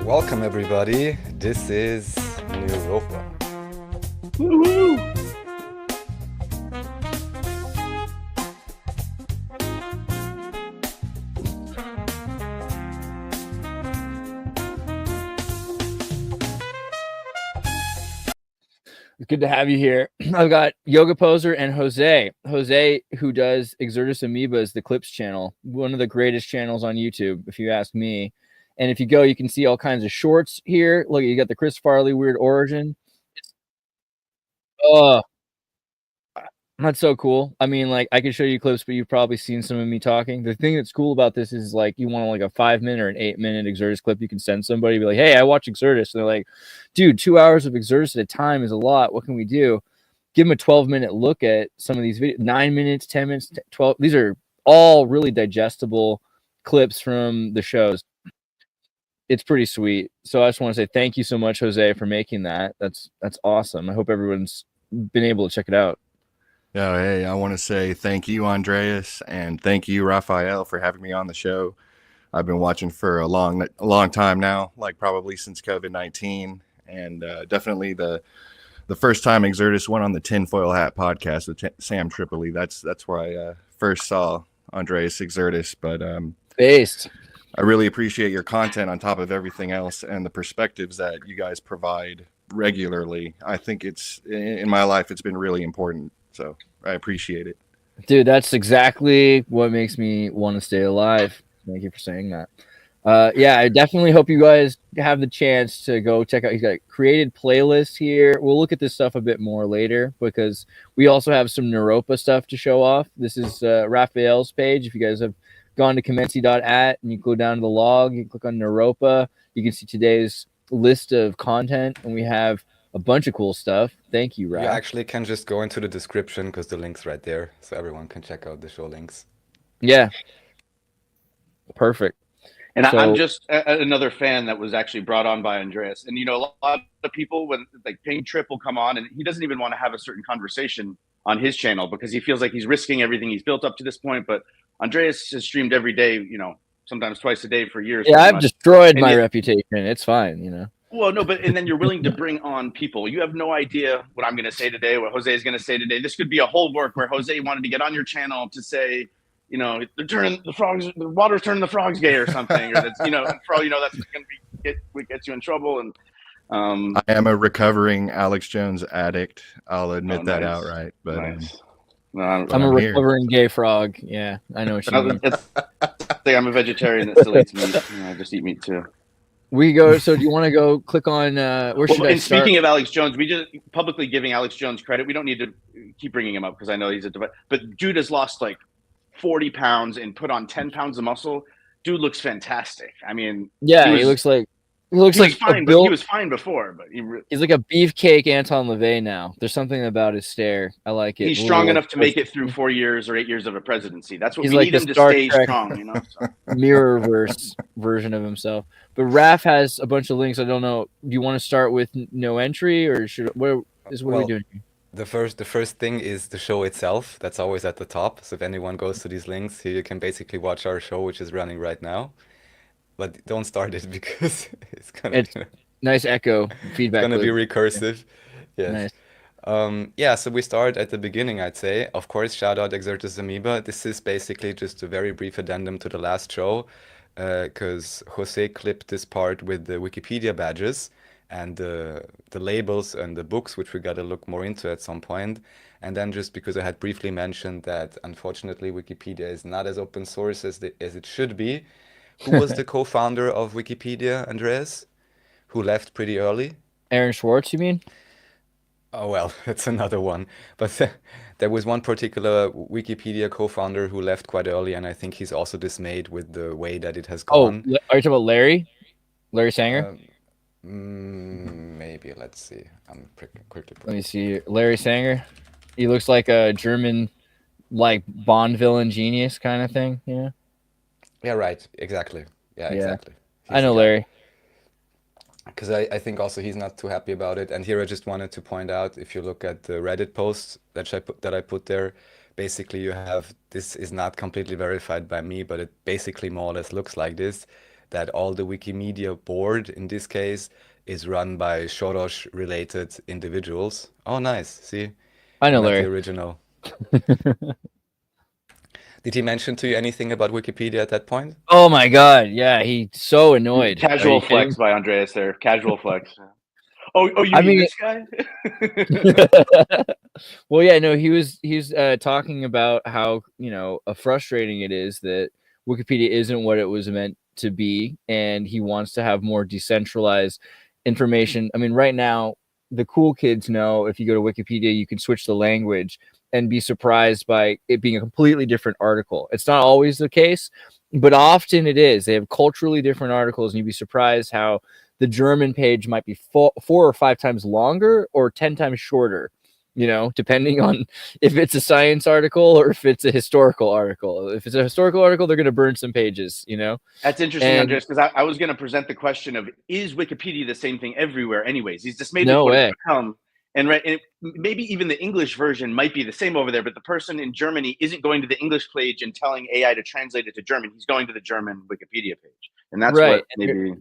Welcome everybody. This is Neuropa. Woo-hoo! Good to have you here. I've got Yoga Poser and Jose. Jose, who does Exertus Amoebas, the Clips channel, one of the greatest channels on YouTube, if you ask me. And if you go, you can see all kinds of shorts here. Look, you got the Chris Farley Weird Origin. Oh, that's so cool. I mean, like, I can show you clips, but you've probably seen some of me talking. The thing that's cool about this is, like, you want like a 5-minute or an 8-minute Exertus clip, you can send somebody, be like, hey, I watch Exertus. And they're like, dude, 2 hours of Exertus at a time is a lot. What can we do? Give them a 12-minute look at some of these videos. 9 minutes, 10 minutes, 12. These are all really digestible clips from the shows. It's pretty sweet. So I just want to say thank you so much, Jose, for making that. That's awesome. I hope everyone's been able to check it out. Oh, hey, I want to say thank you, Andreas, and thank you, Raphael, for having me on the show. I've been watching for a long time now, like probably since COVID-19, and definitely the first time Exertus went on the Tinfoil Hat podcast with Sam Tripoli. That's where I first saw Andreas Exertus. But Based. I really appreciate your content on top of everything else and the perspectives that you guys provide regularly. I think it's in my life, it's been really important. So I appreciate it. Dude, that's exactly what makes me want to stay alive. Thank you for saying that. Yeah, I definitely hope you guys have the chance to go check out. He's got created playlists here. We'll look at this stuff a bit more later because we also have some Neuropa stuff to show off. This is Raphael's page. If you guys have gone to commency.at and you go down to the log, you click on Neuropa, you can see today's list of content, and we have a bunch of cool stuff. Thank you, Raph. You actually can just go into the description because the link's right there, so everyone can check out the show links. Yeah. Perfect. And So- I'm just another fan that was actually brought on by Andreas. And, you know, a lot of people, when like Ping Trip will come on and he doesn't even want to have a certain conversation on his channel because he feels like he's risking everything he's built up to this point. But Andreas has streamed every day, you know, sometimes twice a day for years. Yeah, I've much. destroyed And my it- reputation. It's fine, you know. Well, no, and then you're willing to bring on people. You have no idea what I'm going to say today, what Jose is going to say today. This could be a whole work where Jose wanted to get on your channel to say, you know, they're turning the frogs, the water's turning the frogs gay or something, or that's, you know, for all you know, that's going to get you in trouble. And I am a recovering Alex Jones addict. I'll admit that nice. outright. But nice. No, I'm a I'm here. recovering gay frog. Yeah, I know what you mean. I'm a vegetarian that still eats meat. You know, I just eat meat too. We go. So, do you want to go click on where should I And start? speaking of Alex Jones, we just publicly giving Alex Jones credit. We don't need to keep bringing him up because I know he's but dude has lost like 40 pounds and put on 10 pounds of muscle. Dude looks fantastic. I mean, Yeah, he he was- looks like he was a fine, but he was fine before. But he's like a beefcake Anton LaVey now. There's something about his stare. I like it. he's A strong little, enough to make it through 4 years or 8 years of a presidency. That's what He's we like need the him to Star stay Trek. strong. You know. So. mirrorverse version of himself. But Raph has a bunch of links. I don't know. Do you want to start with no entry or should what are we Well, doing? The first thing is the show itself. That's always at the top. So if anyone goes to these links, here you can basically watch our show, which is running right now. But don't start it because it's gonna Nice echo feedback. gonna be loop. recursive. Yes. Nice. Yeah, so we start at the beginning, I'd say. Of course, shout out Exertus Amoeba. This is basically just a very brief addendum to the last show, because Jose clipped this part with the Wikipedia badges and the labels and the books, which we got to look more into at some point. And then just because I had briefly mentioned that, unfortunately, Wikipedia is not as open source as it should be. Who was the co-founder of Wikipedia, Andreas? Who left pretty early? Aaron Schwartz, you mean? Oh, well, that's another one. But there was one particular Wikipedia co-founder who left quite early, and I think he's also dismayed with the way that it has Oh, gone. are you talking about Larry? Larry Sanger? Maybe, let's see. I'm quickly Let putting. me see. Larry Sanger. He looks like a German, like Bond villain genius kind of thing. Yeah. Yeah, right. Exactly. Yeah, Yeah. exactly. I know Larry. Because I think also he's not too happy about it. And here I just wanted to point out, if you look at the Reddit posts that I put there, basically you have, this is not completely verified by me, but it basically more or less looks like this. that all the Wikimedia board in this case is run by Soros-related individuals. Oh, nice. See, I know, I'm not the Larry. original. Did he mention to you anything about Wikipedia at that point? Oh my God. Yeah. He's so annoyed. Are Casual you kidding? flex by Andreas there. Casual flex. Oh, you I mean mean, this guy? well, yeah, no, he's talking about how, frustrating it is that Wikipedia isn't what it was meant to be, and he wants to have more decentralized information. I mean, right now, the cool kids know if you go to Wikipedia, you can switch the language and be surprised by it being a completely different article. It's not always the case, but often it is. They have culturally different articles, and you'd be surprised how the German page might be 4 or 5 times longer or 10 times shorter, depending on if it's a science article or if it's a historical article. If it's a historical article, they're going to burn some pages, That's interesting, and Andreas, because I was going to present the question of, is Wikipedia the same thing everywhere anyways? He's just made it no what it's way. become. And maybe even the English version might be the same over there, but the person in Germany isn't going to the English page and telling AI to translate it to German. He's going to the German Wikipedia page. And that's Right. what maybe...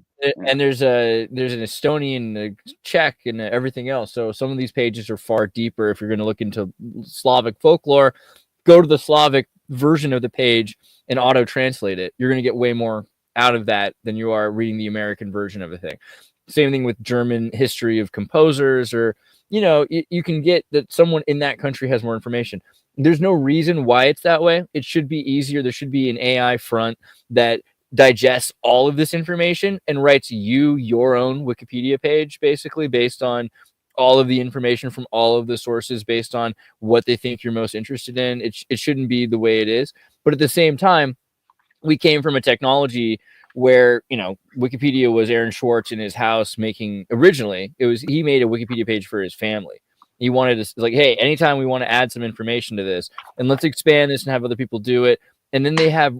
And there's an Estonian, Czech, and everything else. So some of these pages are far deeper. If you're going to look into Slavic folklore, go to the Slavic version of the page and auto translate it. You're going to get way more out of that than you are reading the American version of a thing. Same thing with German history of composers, or you can get that someone in that country has more information. There's no reason why it's that way. It should be easier. There should be an AI front that digests all of this information and writes you your own Wikipedia page, basically based on all of the information from all of the sources, based on what they think you're most interested in. It shouldn't be the way it is. But at the same time, we came from a technology where, Wikipedia was Aaron Schwartz in his house making, originally, he made a Wikipedia page for his family. He wanted to, like, hey, anytime we want to add some information to this, and let's expand this and have other people do it. And then they have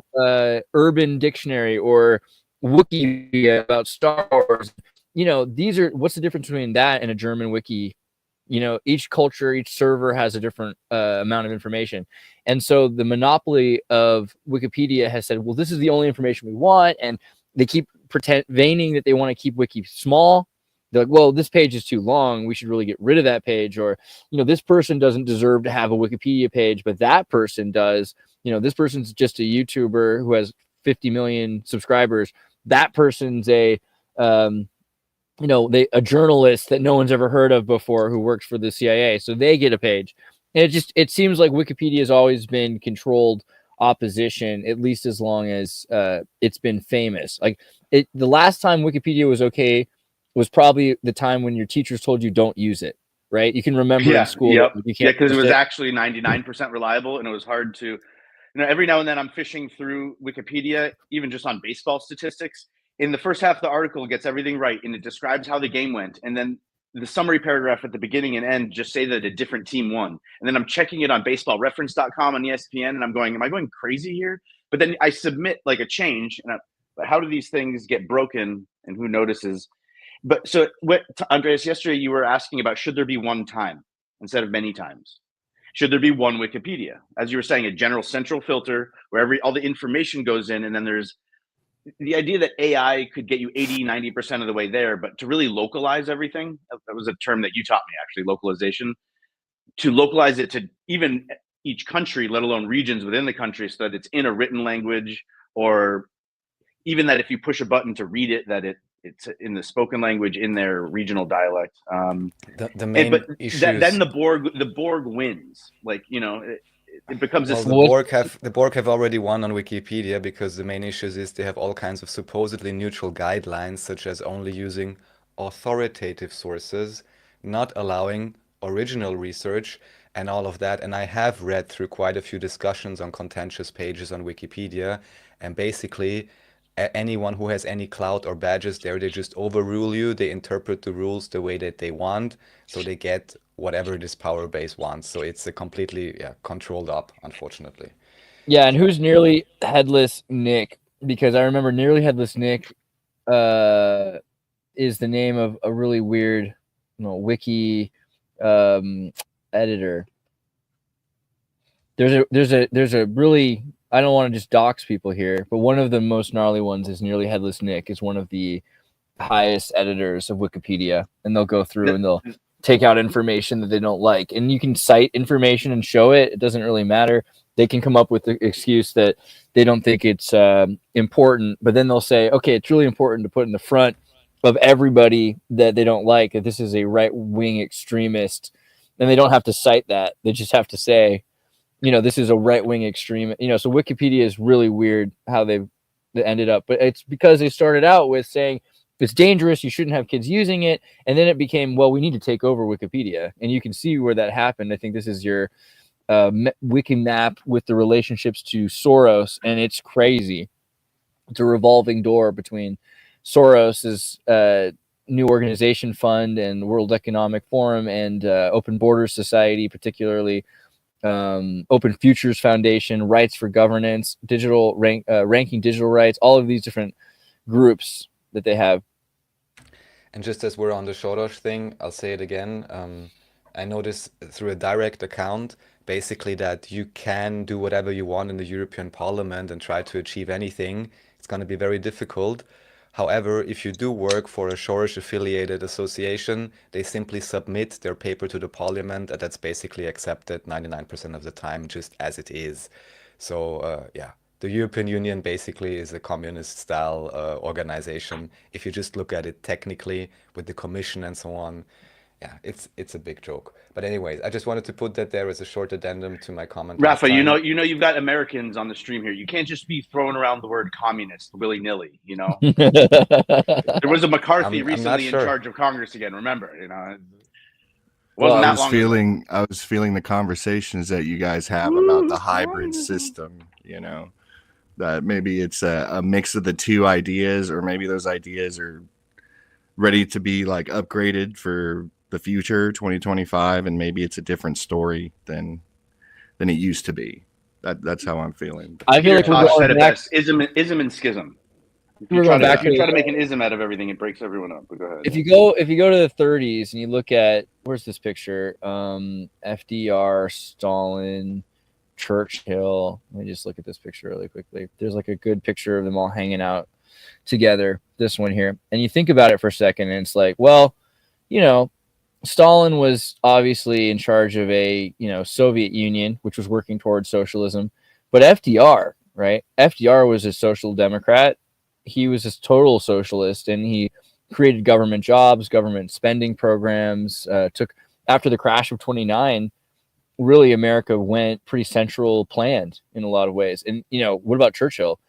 Urban Dictionary or Wikipedia about Star Wars. What's the difference between that and a German wiki? Each culture, each server has a different amount of information. And so the monopoly of Wikipedia has said, well, this is the only information we want. And they keep feigning that they want to keep Wiki small. They're like, well, this page is too long. We should really get rid of that page. Or, this person doesn't deserve to have a Wikipedia page, but that person does. This person's just a YouTuber who has 50 million subscribers. That person's a journalist that no one's ever heard of before who works for the CIA. So they get a page. And it seems like Wikipedia has always been controlled opposition, at least as long as it's been famous. Like the last time Wikipedia was okay was probably the time when your teachers told you don't use it, right? You can remember in school. Yep. You can't because it was actually 99% reliable, and it was hard to, every now and then I'm fishing through Wikipedia, even just on baseball statistics. In the first half of the article, it gets everything right, and it describes how the game went. And then the summary paragraph at the beginning and end just say that a different team won. And then I'm checking it on baseballreference.com on ESPN, and I'm going, am I going crazy here? But then I submit like a change, and how do these things get broken, and who notices? But so, Andreas, yesterday you were asking about, should there be one time instead of many times? Should there be one Wikipedia? As you were saying, a general central filter where all the information goes in, and then there's the idea that AI could get you 80-90% of the way there, but to really localize everything, that was a term that you taught me, actually, localization, to localize it to even each country, let alone regions within the country, so that it's in a written language, or even that if you push a button to read it, that it's in the spoken language in their regional dialect. The main issue then the Borg wins. Like, it becomes well, the Borg have already won on Wikipedia, because the main issue is they have all kinds of supposedly neutral guidelines, such as only using authoritative sources, not allowing original research and all of that. And I have read through quite a few discussions on contentious pages on Wikipedia, and basically anyone who has any clout or badges there, they just overrule you. They interpret the rules the way that they want, so they get whatever this power base wants. So it's a completely controlled up, unfortunately. Yeah, and who's Nearly Headless Nick? Because I remember Nearly Headless Nick is the name of a really weird, wiki editor. There's a really I don't want to just dox people here, but one of the most gnarly ones is Nearly Headless Nick is one of the highest editors of Wikipedia, and they'll go through and they'll take out information that they don't like, and you can cite information and show it. It doesn't really matter. They can come up with the excuse that they don't think it's important, but then they'll say, okay, it's really important to put in the front of everybody that they don't like that this is a right-wing extremist, and they don't have to cite that. They just have to say, this is a right-wing extreme. So Wikipedia is really weird how they ended up, but it's because they started out with saying it's dangerous, you shouldn't have kids using it, and then it became, well, we need to take over Wikipedia, and you can see where that happened. I think this is your wiki map with the relationships to Soros, and it's crazy. It's a revolving door between Soros's new organization fund and World Economic Forum and Open Borders Society, particularly Open Futures Foundation, Rights for Governance, digital ranking digital rights, all of these different groups that they have. And just as we're on the Soros thing, I'll say it again. I noticed through a direct account, basically, that you can do whatever you want in the European Parliament and try to achieve anything. It's going to be very difficult. However, if you do work for a Soros-affiliated association, they simply submit their paper to the parliament, and that's basically accepted 99% of the time, just as it is. So, yeah, the European Union basically is a communist-style organization. If you just look at it technically with the commission and so on, yeah, it's a big joke. But anyways, I just wanted to put that there as a short addendum to my comment last Rafa, time. you've got Americans on the stream here. You can't just be throwing around the word communist willy-nilly, There was a McCarthy recently in charge of Congress again, remember, Wasn't that long ago. I was feeling the conversations that you guys have about the hybrid system, that maybe it's a mix of the two ideas, or maybe those ideas are ready to be like upgraded for the future 2025, and maybe it's a different story than it used to be. That's how I'm feeling. I feel like we're going back. Ism and schism. If We're going back. If you try to make an ism out of everything, it breaks everyone up. But go ahead. If you go to the 30s and you look at, where's this picture? FDR, Stalin, Churchill. Let me just look at this picture really quickly. There's like a good picture of them all hanging out together. This one here, and you think about it for a second, and it's like, well, Stalin was obviously in charge of a Soviet Union, which was working towards socialism, but FDR, right? FDR was a social democrat. He was a total socialist, and he created government jobs, government spending programs. Took after the crash of '29, really America went pretty central planned in a lot of ways. And what about Churchill?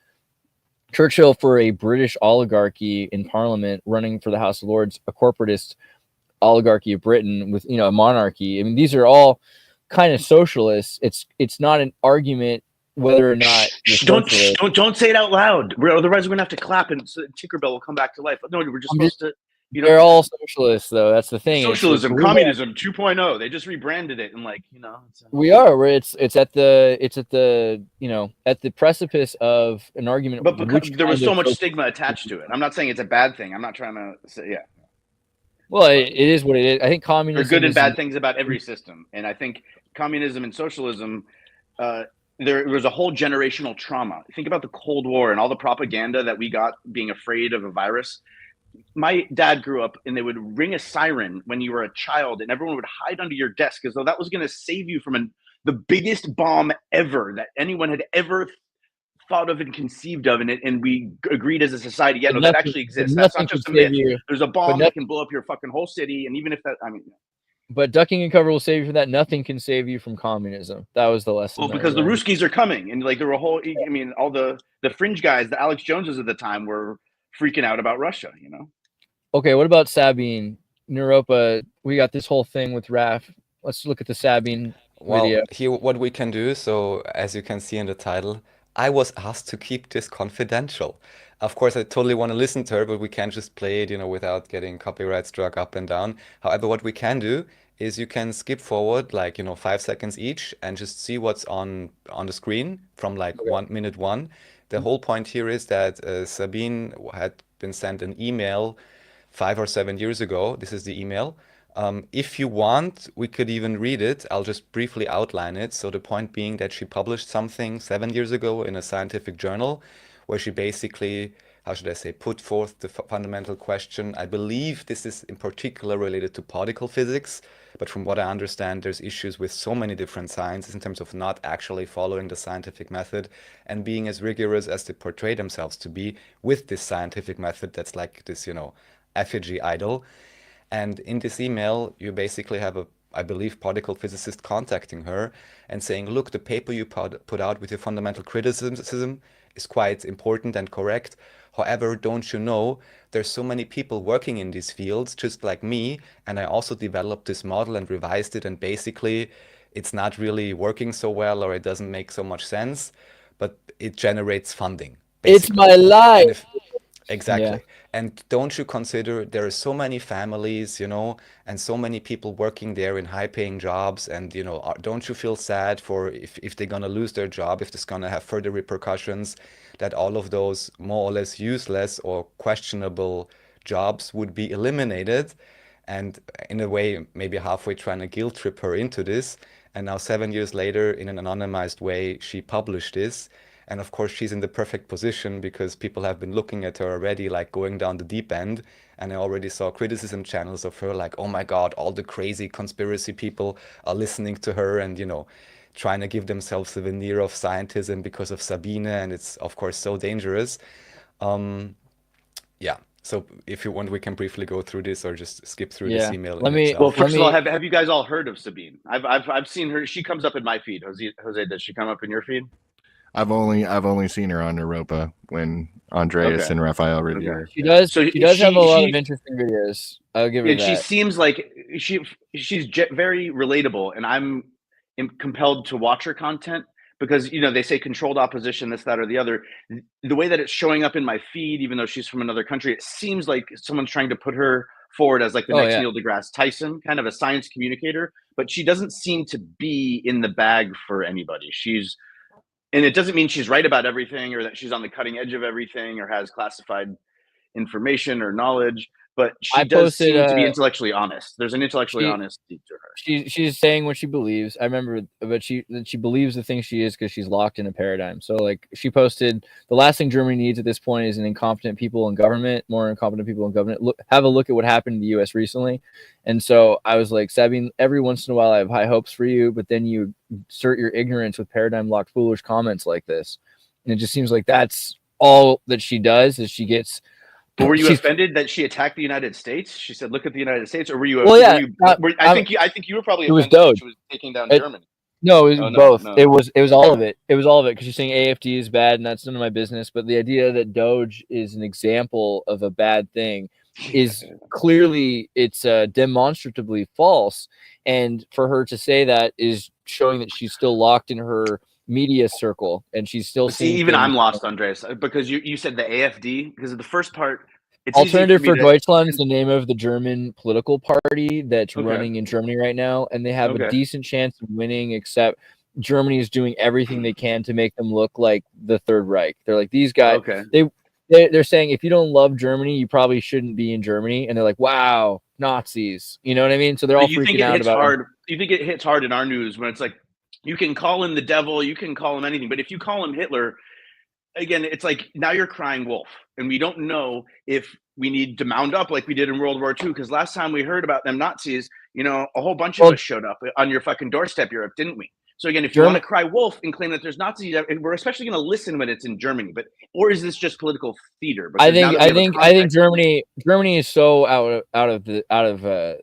Churchill, for a British oligarchy in Parliament, running for the House of Lords, a corporatist oligarchy of Britain with a monarchy. I mean, these are all kind of socialists. It's not an argument whether or not don't say it out loud. Otherwise, we're gonna have to clap, and Tinkerbell will come back to life. No, we're just supposed to. They're all socialists, though. That's the thing. Socialism, communism 2.0. They just rebranded it, and we are where it's at the at the precipice of an argument. But because there was so much stigma attached to it. I'm not saying it's a bad thing. I'm not trying to say Well, it is what it is. I think communism. There are good and bad things about every system, and I think communism and socialism. There was a whole generational trauma. Think about the Cold War and all the propaganda that we got being afraid of a virus. My dad grew up, and they would ring a siren when you were a child, and everyone would hide under your desk as though that was going to save you from the biggest bomb ever that anyone had ever thought of and conceived of, and we agreed as a society, that actually exists. That's not just a myth. There's a bomb that can blow up your fucking whole city, and even if that, But ducking and cover will save you from that. Nothing can save you from communism. That was the lesson. Well, because the Ruskies are coming, and there were all the fringe guys, the Alex Joneses at the time, were freaking out about Russia. Okay, what about Sabine Neuropa? We got this whole thing with Raf. Let's look at the Sabine video. Here, what we can do. So, as you can see in the title, I was asked to keep this confidential. Of course, I totally want to listen to her, but we can't just play it, without getting copyright struck up and down. However, what we can do is you can skip forward 5 seconds each and just see what's on the screen from 1 minute 1. The whole point here is that Sabine had been sent an email 5 or 7 years ago. This is the email If you want, we could even read it. I'll just briefly outline it. So the point being that she published something 7 years ago in a scientific journal where she basically, how should I say, put forth the fundamental question. I believe this is in particular related to particle physics, but from what I understand, there's issues with so many different sciences in terms of not actually following the scientific method and being as rigorous as they portray themselves to be with this scientific method that's like this, effigy idol. And in this email, you basically have a, I believe, particle physicist contacting her and saying, look, the paper you put out with your fundamental criticism is quite important and correct. However, don't you know, there's so many people working in these fields, just like me, and I also developed this model and revised it, and basically it's not really working so well, or it doesn't make so much sense, but it generates funding, It's basically. my life. And if Yeah. Exactly. And don't you consider there are so many families, and so many people working there in high-paying jobs, and don't you feel sad for if they're gonna lose their job, if it's gonna have further repercussions, that all of those more or less useless or questionable jobs would be eliminated? And in a way, maybe halfway trying to guilt trip her into this. And now 7 years later, in an anonymized way, she published this. And of course, she's in the perfect position because people have been looking at her already, like going down the deep end. And I already saw criticism channels of her, like, oh my God, all the crazy conspiracy people are listening to her and, trying to give themselves a veneer of scientism because of Sabine. And it's, of course, so dangerous. Um, yeah. So if you want, we can briefly go through this or just skip through this Yeah. email in Let me Well, itself. first of all, let me have you guys all heard of Sabine? I've seen her. She comes up in my feed. Jose, does she come up in your feed? I've only seen her on Neuropa when Andreas Okay. and Raphael reviewed Okay. her. she does So she does have a lot of she interesting videos. I'll give her and she that. seems like she's very relatable, and I'm compelled to watch her content because they say controlled opposition, this, that, or the other. The way that it's showing up in my feed, even though she's from another country, it seems like someone's trying to put her forward as like the Oh next yeah. Neil deGrasse Tyson, kind of a science communicator. But she doesn't seem to be in the bag for anybody. And it doesn't mean she's right about everything or that she's on the cutting edge of everything or has classified information or knowledge, but I she does posted seem to be intellectually honest. There's an intellectually she honesty to her. she's saying what she believes. I remember, but she believes the thing she is because she's locked in a paradigm. So like she posted, the last thing Germany needs at this point is an incompetent people in government, more incompetent people in government. Have a look at what happened in the U.S. recently. And so I was like, Sabine, every once in a while I have high hopes for you, but then you assert your ignorance with paradigm locked foolish comments like this, and it just seems like that's all that she does is she gets. But were you offended that she attacked the United States? She said, "Look at the United States," or were you? Well, yeah, I think you were probably it was offended that Doge. she was taking down It, Germany. No, it was Oh, both. no. It was all of it. It was all of it because she's saying AFD is bad and that's none of my business. But the idea that Doge is an example of a bad thing is clearly it's demonstratively false. And for her to say that is showing that she's still locked in her media circle and she's still See, seeing even things. I'm lost, Andreas, because you said the AFD because of the first part. It's Alternative easy for Deutschland is the name of the German political party that's running in Germany right now, and they have a decent chance of winning, except Germany is doing everything they can to make them look like the Third Reich. They're like, these guys, they're saying, if you don't love Germany, you probably shouldn't be in Germany. And they're like, wow, Nazis. You know what I mean? So they're all freaking out about it. You think it hits hard in our news when it's like, you can call him the devil, you can call him anything, but if you call him Hitler, again, it's like now you're crying wolf, and we don't know if we need to mount up like we did in World War II. Because last time we heard about them Nazis, a whole bunch of us showed up on your fucking doorstep, Europe, didn't we? So again, if you want to cry wolf and claim that there's Nazis, we're especially going to listen when it's in Germany. Or is this just political theater? I think Germany is so out of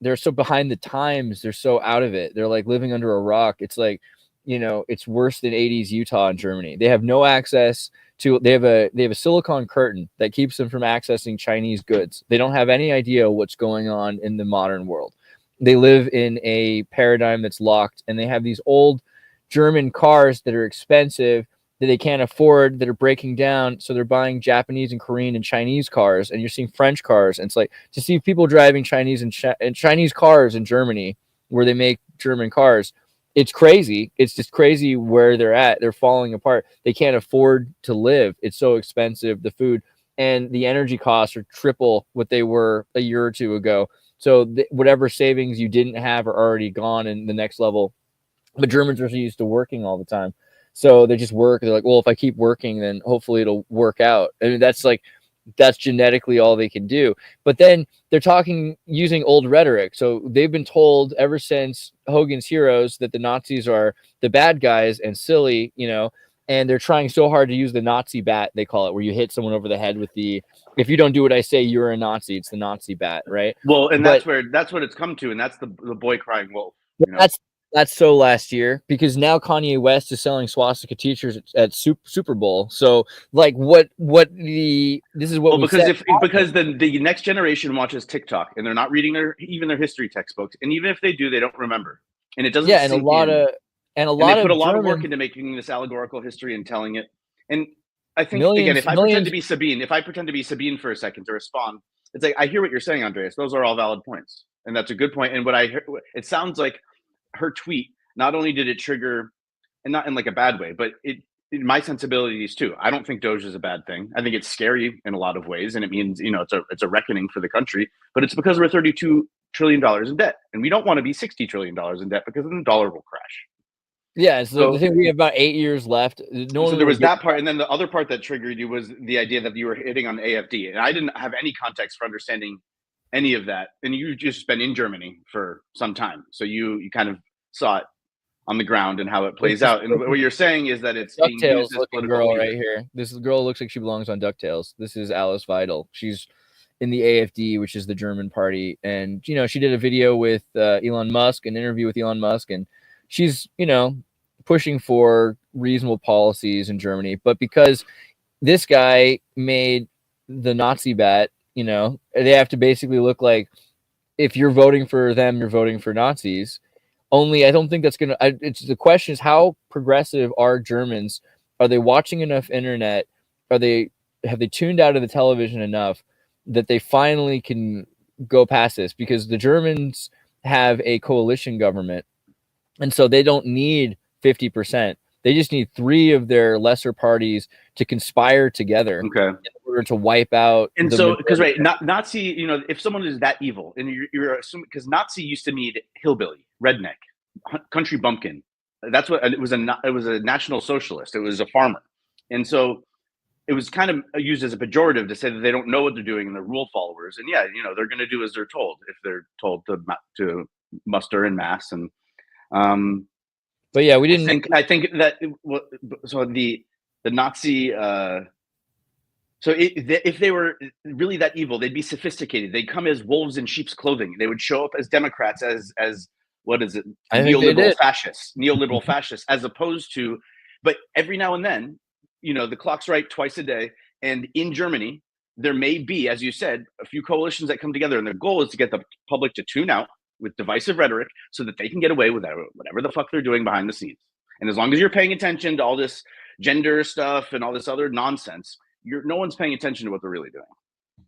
they're so behind the times. They're so out of it. They're like living under a rock. It's like, it's worse than 80s Utah in Germany. They have no access to, they have a silicon curtain that keeps them from accessing Chinese goods. They don't have any idea what's going on in the modern world. They live in a paradigm that's locked, and they have these old German cars that are expensive that they can't afford, that are breaking down. So they're buying Japanese and Korean and Chinese cars, and you're seeing French cars. And it's like to see people driving Chinese and Chinese cars in Germany where they make German cars. It's crazy. It's just crazy where they're at. They're falling apart. They can't afford to live. It's so expensive, the food, and the energy costs are triple what they were a year or two ago. So whatever savings you didn't have are already gone in the next level. But Germans are so used to working all the time. So they just work. They're like, well, if I keep working, then hopefully it'll work out. I mean, that's genetically all they can do. But then they're talking using old rhetoric. So they've been told ever since Hogan's Heroes that the Nazis are the bad guys and silly, and they're trying so hard to use the Nazi bat, they call it, where you hit someone over the head with if you don't do what I say, you're a Nazi. It's the Nazi bat, right? Well, and that's what it's come to, and that's the boy crying wolf. That's so last year, because now Kanye West is selling swastika t-shirts at Super Bowl. So like this is what because the next generation watches TikTok and they're not reading even their history textbooks, and even if they do, they don't remember, and it doesn't. Yeah, and a lot of work into making this allegorical history and telling it. And I think again, if I pretend to be Sabine for a second to respond, it's like I hear what you're saying, Andreas. Those are all valid points, and that's a good point. And what I hear, it sounds like her tweet, not only did it trigger, and not in like a bad way, but my sensibilities too. I don't think Doge is a bad thing. I think it's scary in a lot of ways, and it means it's a reckoning for the country. But it's because we're $32 trillion in debt, and we don't want to be $60 trillion in debt because then the dollar will crash. Yeah, so the thing, we have about 8 years left. So there was that part, and then the other part that triggered you was the idea that you were hitting on AFD, and I didn't have any context for understanding any of that. And you've just been in Germany for some time, so you kind of saw it on the ground and how it plays out. And what you're saying is that it's being used as looking girl right here. This girl looks like she belongs on DuckTales. This is Alice Weidel. She's in the AFD, which is the German party, and she did a video with Elon Musk, an interview with Elon Musk, and she's pushing for reasonable policies in Germany. But because this guy made the Nazi bat, they have to basically look like, if you're voting for them, you're voting for Nazis. Only I don't think that's gonna. The question is, how progressive are Germans? Are they watching enough internet? Have they tuned out of the television enough that they finally can go past this? Because the Germans have a coalition government, and so they don't need 50%. They just need 3 of their lesser parties to conspire together in order to wipe out. And so, because Nazi, if someone is that evil, and you're assuming, because Nazi used to mean hillbilly, redneck, country bumpkin. That's what it was. It was a national socialist. It was a farmer, and so it was kind of used as a pejorative to say that they don't know what they're doing and they're rule followers. And yeah, they're going to do as they're told if they're told to muster in mass. And but yeah, we didn't. I think that so the Nazi. So if they were really that evil, they'd be sophisticated. They'd come as wolves in sheep's clothing. They would show up as Democrats, as what is it? Neoliberal fascists, as opposed to. But every now and then, the clock's right twice a day. And in Germany, there may be, as you said, a few coalitions that come together, and their goal is to get the public to tune out with divisive rhetoric so that they can get away with whatever the fuck they're doing behind the scenes. And as long as you're paying attention to all this gender stuff and all this other nonsense, no one's paying attention to what they're really doing,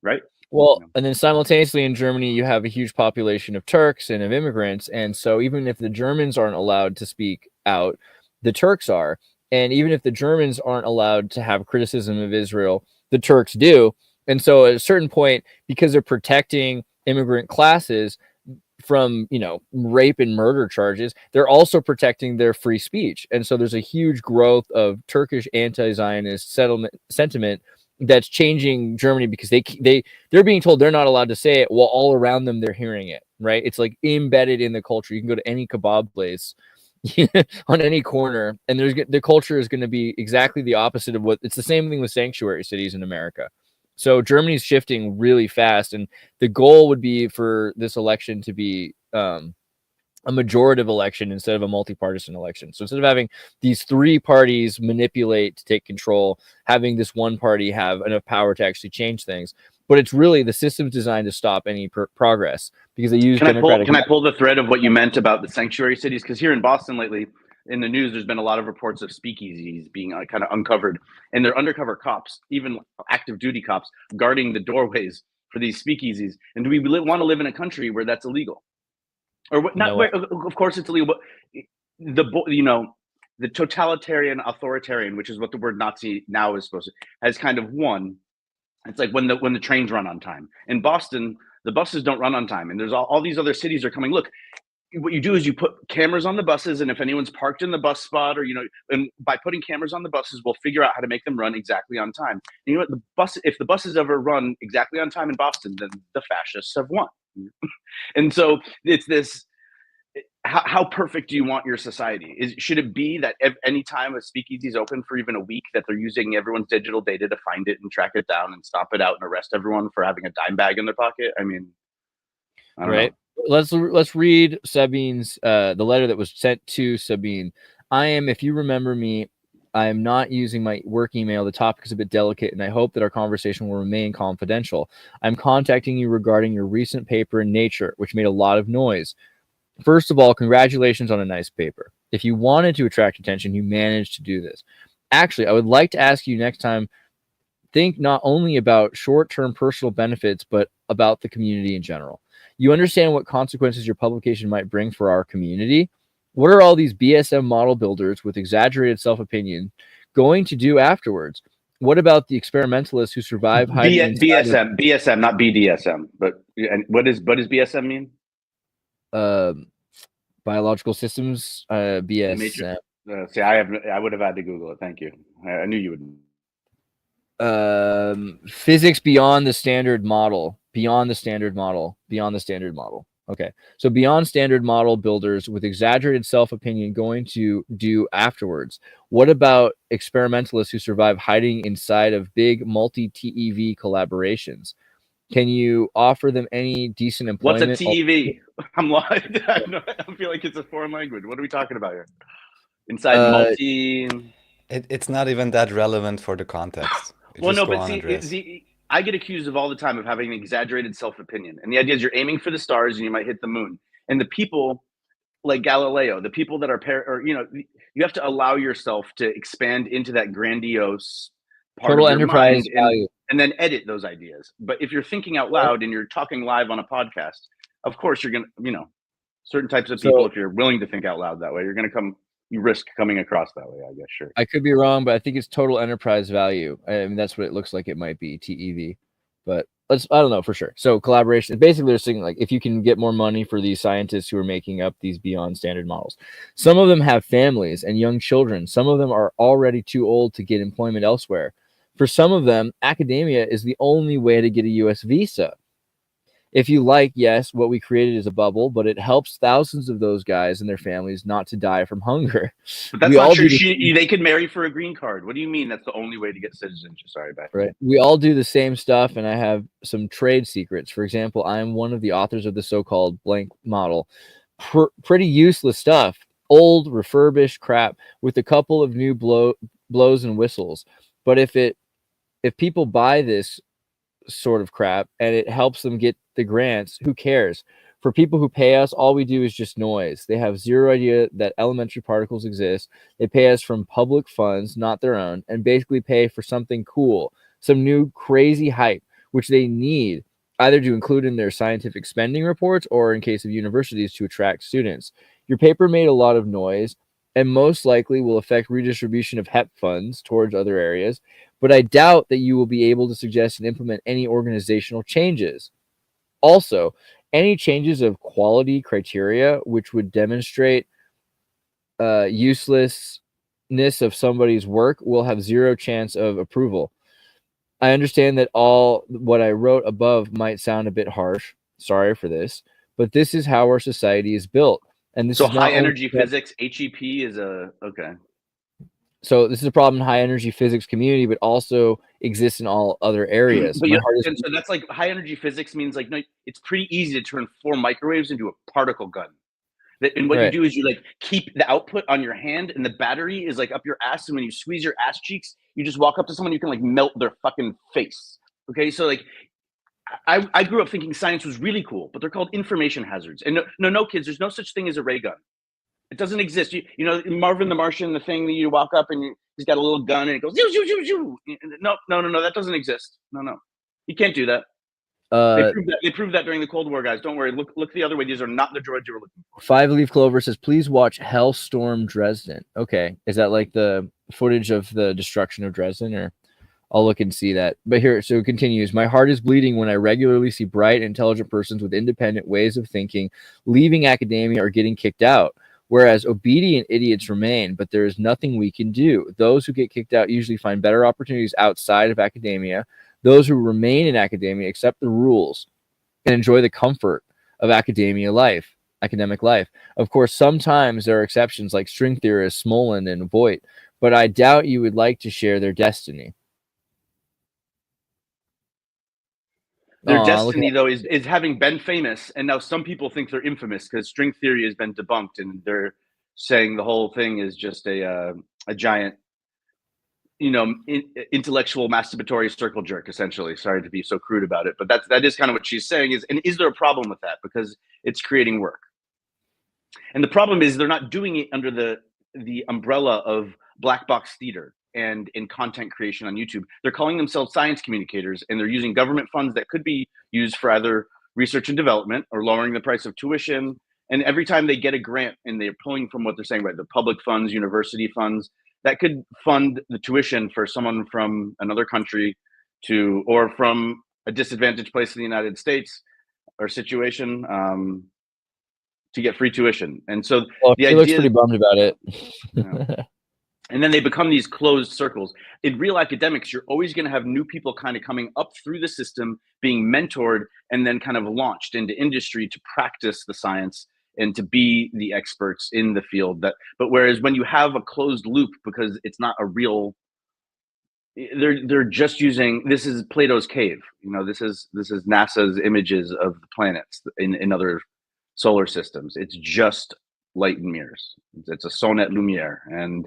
right? Well, and then simultaneously in Germany, you have a huge population of Turks and of immigrants. And so even if the Germans aren't allowed to speak out, the Turks are. And even if the Germans aren't allowed to have criticism of Israel, the Turks do. And so at a certain point, because they're protecting immigrant classes from, rape and murder charges, they're also protecting their free speech. And so there's a huge growth of Turkish anti-Zionist sentiment that's changing Germany, because they're being told they're not allowed to say it, while all around them they're hearing it, right? It's like embedded in the culture. You can go to any kebab place on any corner, and the culture is going to be exactly the opposite of it's the same thing with sanctuary cities in America. So Germany's shifting really fast, and the goal would be for this election to be a majorative election instead of a multi-partisan election. So instead of having these 3 parties manipulate to take control, having this one party have enough power to actually change things. But it's really, the system's designed to stop any progress, because they use democratic. Can I pull the thread of what you meant about the sanctuary cities? Because here in Boston lately, in the news, there's been a lot of reports of speakeasies being kind of uncovered, and they're undercover cops, even active duty cops, guarding the doorways for these speakeasies. And do we want to live in a country where that's illegal? Or what, not where, of course it's illegal, but the totalitarian authoritarian, which is what the word Nazi now is supposed to, has kind of won. It's like when the trains run on time. In Boston, The buses don't run on time, and there's all these other cities are coming. Look, what you do is you put cameras on the buses, and if anyone's parked in the bus spot, or and by putting cameras on the buses, we'll figure out how to make them run exactly on time. And you know what? If the buses ever run exactly on time in Boston, then the fascists have won. And so it's this. How perfect do you want your society? Should it be that any time a speakeasy is open for even a week, that they're using everyone's digital data to find it and track it down and stomp it out and arrest everyone for having a dime bag in their pocket? I mean, I don't know. Let's read Sabine's the letter that was sent to Sabine. If you remember me, I am not using my work email. The topic is a bit delicate, and I hope that our conversation will remain confidential. I'm contacting you regarding your recent paper in Nature, which made a lot of noise. First of all, congratulations on a nice paper. If you wanted to attract attention, you managed to do this. Actually, I would like to ask you next time, think not only about short-term personal benefits, but about the community in general. You understand what consequences your publication might bring for our community? What are all these BSM model builders with exaggerated self-opinion going to do afterwards? What about the experimentalists who survive hiding BSM, not BDSM. But and what does BSM mean? Biological systems, BSM. See, I would have had to Google it. Thank you. I knew you would. Physics beyond the standard model. Okay, so beyond standard model builders with exaggerated self-opinion going to do afterwards. What about experimentalists who survive hiding inside of big multi-TEV collaborations? Can you offer them any decent employment? What's a TEV? I'm lying. I feel like it's a foreign language. What are we talking about here? Inside multi. It's not even that relevant for the context. Well, no, but see, I get accused of all the time of having an exaggerated self-opinion. And the idea is you're aiming for the stars and you might hit the moon. And the people like Galileo, the people that are, you have to allow yourself to expand into that grandiose part total of your enterprise mind value. And then edit those ideas. But if you're thinking out loud and you're talking live on a podcast, of course you're going to, certain types of people, if you're willing to think out loud that way, you're going to you risk coming across that way, I guess. Sure. I could be wrong, but I think it's total enterprise value. I mean, that's what it looks like it might be, TEV. But I don't know for sure. So collaboration, basically they're saying like, if you can get more money for these scientists who are making up these beyond standard models. Some of them have families and young children. Some of them are already too old to get employment elsewhere. For some of them, academia is the only way to get a US visa. If you like, yes, what we created is a bubble, but it helps thousands of those guys and their families not to die from hunger. But that's not true. They could marry for a green card. What do you mean that's the only way to get citizenship? Sorry, back. Right. We all do the same stuff, and I have some trade secrets. For example, I am one of the authors of the so-called blank model. Pretty useless stuff. Old, refurbished crap with a couple of new blows and whistles. But if people buy this sort of crap and it helps them get the grants, who cares? For people who pay us, all we do is just noise. They have zero idea that elementary particles exist. They pay us from public funds, not their own, and basically pay for something cool, some new crazy hype, which they need either to include in their scientific spending reports or in case of universities to attract students. Your paper made a lot of noise and most likely will affect redistribution of HEP funds towards other areas, but I doubt that you will be able to suggest and implement any organizational changes. Also, any changes of quality criteria which would demonstrate uselessness of somebody's work will have zero chance of approval. I understand that all what I wrote above might sound a bit harsh. Sorry for this, but this is how our society is built. And this so is high energy physics, HEP is okay. So this is a problem in high energy physics community, but also exists in all other areas. But and so that's like high energy physics means like, no, it's pretty easy to turn 4 microwaves into a particle gun. And what you do is you like keep the output on your hand and the battery is like up your ass. And when you squeeze your ass cheeks, you just walk up to someone, you can like melt their fucking face. Okay. So like, I grew up thinking science was really cool, but they're called information hazards. And no kids, there's no such thing as a ray gun. It doesn't exist. You know, Marvin the Martian, the thing that you walk up and he's got a little gun and it goes, zoo, zoo, zoo, zoo. No, that doesn't exist. No. You can't do that. They proved that during the Cold War, guys. Don't worry. Look the other way. These are not the droids you were looking for. 5-Leaf Clover says, please watch Hellstorm Dresden. Okay. Is that like the footage of the destruction of Dresden or? I'll look and see that. But here, so it continues. My heart is bleeding when I regularly see bright, intelligent persons with independent ways of thinking leaving academia or getting kicked out, whereas obedient idiots remain, but there is nothing we can do. Those who get kicked out usually find better opportunities outside of academia. Those who remain in academia accept the rules and enjoy the comfort of academic life. Of course, sometimes there are exceptions like string theorists Smolin and Voigt, but I doubt you would like to share their destiny. Their destiny, though, is having been famous, and now some people think they're infamous because string theory has been debunked, and they're saying the whole thing is just a giant, intellectual masturbatory circle jerk, essentially. Sorry to be so crude about it, but that is kind of what she's saying. Is there a problem with that? Because it's creating work, and the problem is they're not doing it under the umbrella of black box theater and in content creation on YouTube. They're calling themselves science communicators, and they're using government funds that could be used for either research and development or lowering the price of tuition. And every time they get a grant, and they're pulling from what they're saying, right, the public funds, university funds, that could fund the tuition for someone from another country or from a disadvantaged place in the United States or situation to get free tuition. And so the idea looks pretty bummed about it. And then they become these closed circles. In real academics, you're always going to have new people kind of coming up through the system, being mentored, and then kind of launched into industry to practice the science and to be the experts in the field. But whereas when you have a closed loop, because it's not a real, they're just using, this is Plato's cave. This is NASA's images of the planets in other solar systems. It's just light and mirrors. It's a sonnet lumiere. And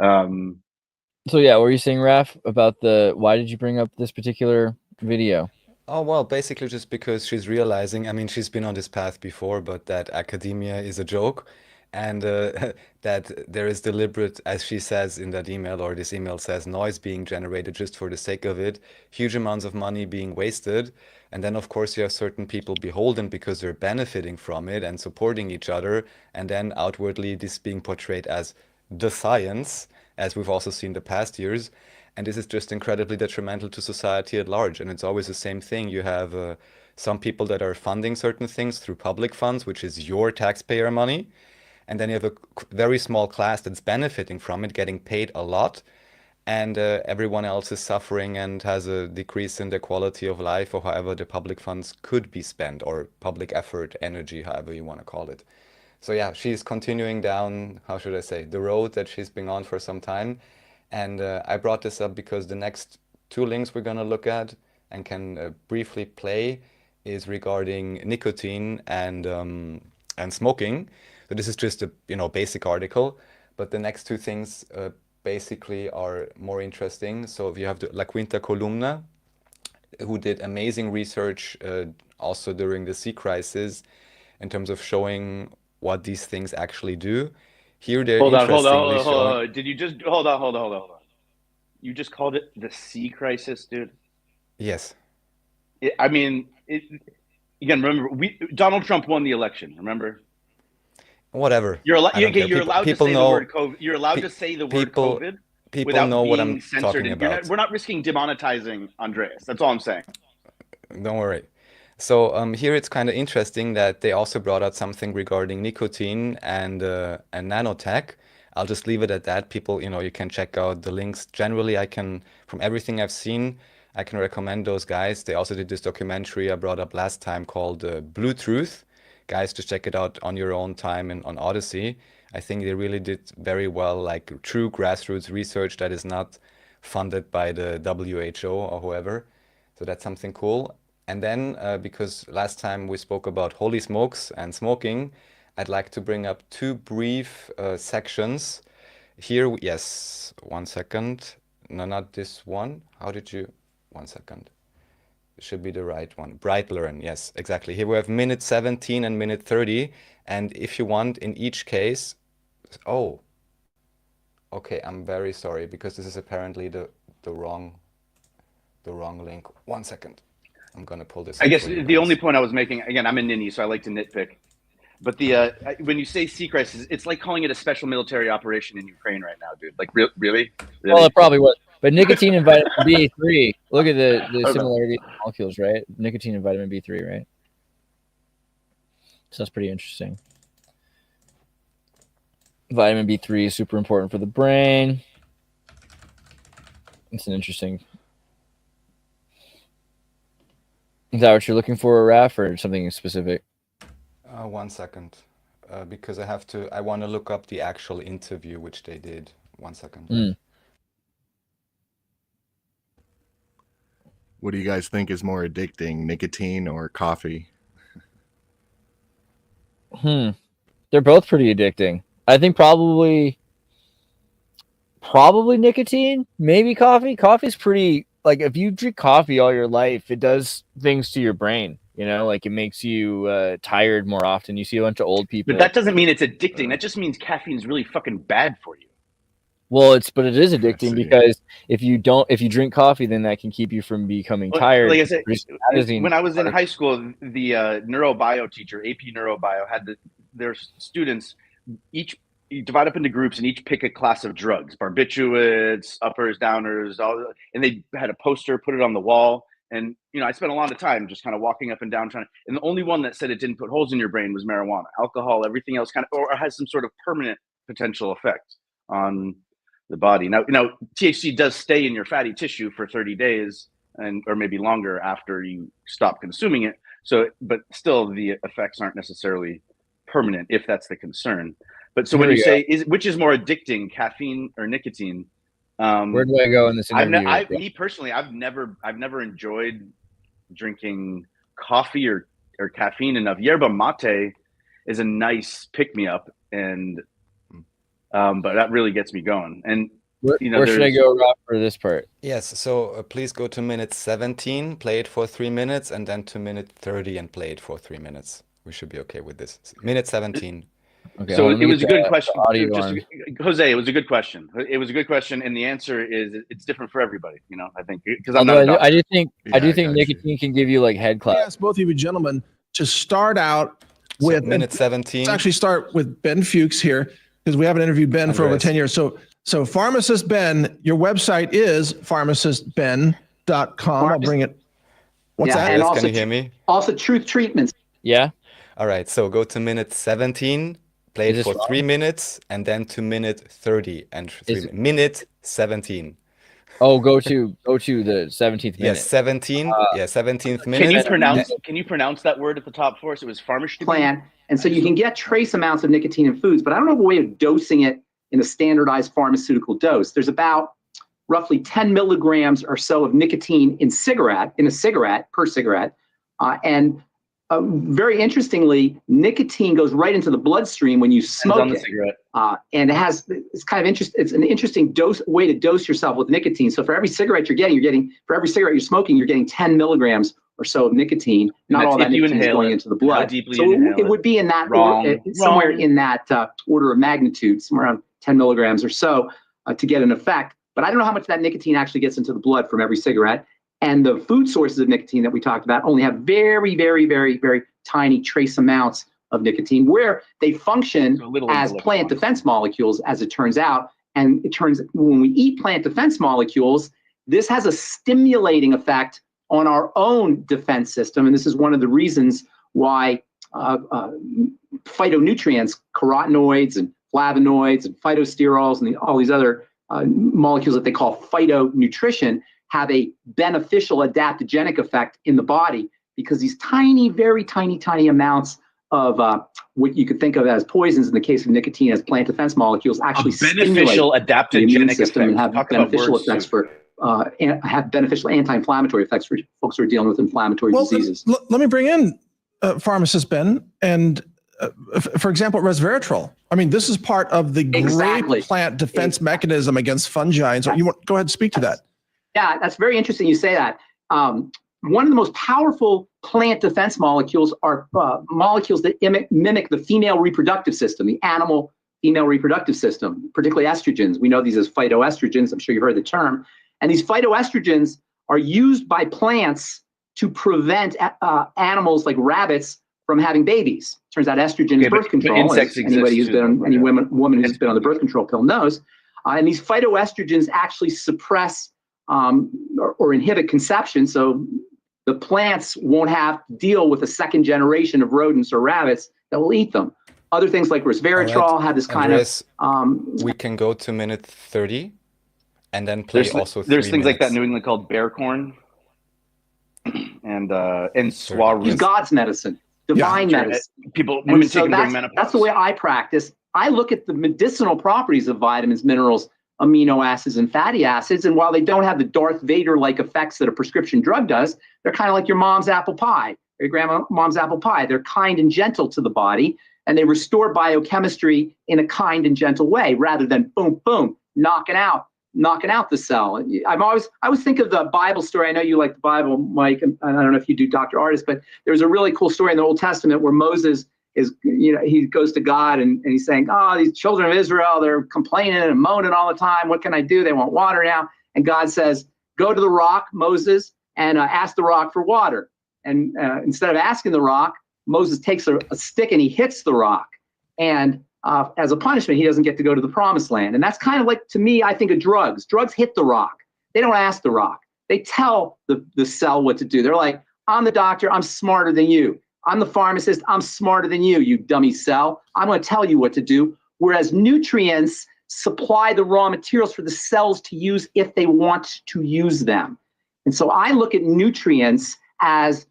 so yeah, what were you saying, Raf, about why did you bring up this particular video? Oh, well, basically just because she's realizing, I mean, she's been on this path before, but that academia is a joke, and that there is deliberate, as she says in that email, or this email says, noise being generated just for the sake of it, huge amounts of money being wasted. And then, of course, you have certain people beholden because they're benefiting from it and supporting each other. And then outwardly, this being portrayed as the science, as we've also seen the past years. And this is just incredibly detrimental to society at large. And it's always the same thing. You have some people that are funding certain things through public funds, which is your taxpayer money. And then you have a very small class that's benefiting from it, getting paid a lot. And everyone else is suffering and has a decrease in their quality of life, or however the public funds could be spent, or public effort, energy, however you want to call it. So yeah, she's continuing down, how should I say, the road that she's been on for some time. And I brought this up because the next two links we're going to look at and can briefly play is regarding nicotine and smoking. So this is just a basic article, but the next two things basically are more interesting. So you have the La Quinta Columna, who did amazing research also during the sea crisis in terms of showing what these things actually do. Here they're hold interestingly on. showing... Did you just hold on? You just called it the sea crisis, dude? Yes. Again, remember, Donald Trump won the election. Remember? Whatever. You're allowed to say the word COVID. You're allowed to say the word COVID. People know what I'm talking about. We're not risking demonetizing Andreas. That's all I'm saying. Don't worry. So here it's kind of interesting that they also brought out something regarding nicotine and nanotech. I'll just leave it at that. People, you can check out the links. Generally, from everything I've seen, I can recommend those guys. They also did this documentary I brought up last time called Blue Truth. Guys, just check it out on your own time and on Odyssey. I think they really did very well, like true grassroots research that is not funded by the WHO or whoever. So that's something cool. And then, because last time we spoke about holy smokes and smoking, I'd like to bring up two brief sections. Here, yes, 1 second. No, not this one. One second. It should be the right one. Bright Learn, yes, exactly. Here we have minute 17 and minute 30. And if you want, in each case... Oh, okay, I'm very sorry, because this is apparently the wrong link. 1 second. I'm going to pull this. I guess the only point I was making, again, I'm a ninny, so I like to nitpick. But when you say sea crisis, it's like calling it a special military operation in Ukraine right now, dude. Like, really? Well, it probably was. But nicotine and vitamin B3. Look at the no. similarity of the molecules, right? Nicotine and vitamin B3, right? So that's pretty interesting. Vitamin B3 is super important for the brain. It's an interesting. Is that what you're looking for, Raf, or something specific? 1 second, because I want to look up the actual interview which they did. 1 second. What do you guys think is more addicting, nicotine or coffee? They're both pretty addicting. I think probably nicotine, maybe coffee. Coffee's pretty, like, if you drink coffee all your life, it does things to your brain. You know, like it makes you tired more often. You see a bunch of old people. But that doesn't mean it's addicting. That just means caffeine's really fucking bad for you. Well, but it is addicting because if you drink coffee, then that can keep you from becoming tired. Like I said, when I was in high school, the neurobio teacher, AP neurobio, had their students each divide up into groups and each pick a class of drugs: barbiturates, uppers, downers, and they had a poster, put it on the wall. And I spent a lot of time just kind of walking up and down and the only one that said it didn't put holes in your brain was marijuana. Alcohol, everything else kind of, or has some sort of permanent potential effect on the body. Now, THC does stay in your fatty tissue for 30 days or maybe longer after you stop consuming it. So, but still the effects aren't necessarily permanent if that's the concern. But so when you say, which is more addicting, caffeine or nicotine? Where do I go in this interview? Me personally, I've never enjoyed drinking coffee or caffeine enough. Yerba mate is a nice pick-me-up, and but that really gets me going. And where should I go, Rob, for this part? Yes, so please go to minute 17, play it for 3 minutes, and then to minute 30 and play it for 3 minutes. We should be okay with this. Minute 17. Okay, so it was a good question. Jose, it was a good question. It was a good question, and the answer is it's different for everybody. I think because I'm not a doctor. I do think nicotine can give you like head cloud. Yes, both of you gentlemen to start out with minute 17. Let's actually start with Ben Fuchs here because we haven't interviewed Ben for over 10 years. So Pharmacist Ben, your website is pharmacistben.com. I'll bring it. What's that? And also, can you hear me? Also, Truth Treatments. Yeah. All right. So go to minute 17. Play it for 3 minutes and then to minute 30 and minute 17. Oh, go to the 17th minute. Yes, 17. 17th minute. Can you pronounce that word at the top for us? It was pharmacy plan. And so you can get trace amounts of nicotine in foods, but I don't have a way of dosing it in a standardized pharmaceutical dose. There's about roughly 10 milligrams or so of nicotine in a cigarette per cigarette, and very interestingly, nicotine goes right into the bloodstream when you smoke it. And it's kind of interesting. It's an interesting way to dose yourself with nicotine. So for every cigarette for every cigarette you're smoking, you're getting 10 milligrams or so of nicotine. Not all that nicotine is going into the blood. So it would be in that somewhere in that order of magnitude, somewhere around 10 milligrams or so to get an effect. But I don't know how much that nicotine actually gets into the blood from every cigarette. And the food sources of nicotine that we talked about only have very, very, very, very tiny trace amounts of nicotine, where they function as plant defense molecules, as it turns out. And when we eat plant defense molecules, this has a stimulating effect on our own defense system. And this is one of the reasons why phytonutrients, carotenoids and flavonoids and phytosterols and all these other molecules that they call phytonutrition have a beneficial adaptogenic effect in the body, because these tiny, very tiny, tiny amounts of what you could think of as poisons in the case of nicotine as plant defense molecules actually beneficial adaptogenic the immune system effect. And have beneficial effects for have beneficial anti-inflammatory effects for folks who are dealing with inflammatory diseases. Let me bring in Pharmacist Ben and for example, resveratrol. I mean, this is part of the great plant defense mechanism against fungi. And so go ahead and speak to that. Yeah, that's very interesting you say that. One of the most powerful plant defense molecules are molecules that mimic the female reproductive system, the animal female reproductive system, particularly estrogens. We know these as phytoestrogens. I'm sure you've heard the term. And these phytoestrogens are used by plants to prevent animals like rabbits from having babies. Turns out estrogen is birth control. Anybody who's been on, any woman who's been on the birth control pill knows. And these phytoestrogens actually suppress or inhibit conception. So the plants won't have to deal with a second generation of rodents or rabbits that will eat them. Other things like resveratrol have this kind Andreas, of. we can go to minute 30 and then play also there's 3 things like that in minutes. New England called bear corn and swa It's root. God's medicine, divine medicine. Women so take them during menopause. that's the way I practice. I look at the medicinal properties of vitamins, minerals, amino acids, and fatty acids. And while they don't have the Darth Vader-like effects that a prescription drug does, they're kind of like your mom's apple pie, or your grandma's apple pie. They're kind and gentle to the body, and they restore biochemistry in a kind and gentle way, rather than boom, boom, knocking out the cell. I always think of the Bible story. I know you like the Bible, Mike, and I don't know if you do Dr. Artist, but there's a really cool story in the Old Testament where Moses is, he goes to God and he's saying, oh, these children of Israel, they're complaining and moaning all the time. What can I do? They want water now. And God says, go to the rock, Moses, and ask the rock for water. And instead of asking the rock, Moses takes a stick and he hits the rock. And as a punishment, he doesn't get to go to the promised land. And that's kind of like, to me, I think of drugs. Drugs hit the rock. They don't ask the rock. They tell the cell what to do. They're like, I'm the doctor. I'm smarter than you. I'm the pharmacist. I'm smarter than you, you dummy cell. I'm going to tell you what to do. Whereas nutrients supply the raw materials for the cells to use if they want to use them. And so I look at nutrients as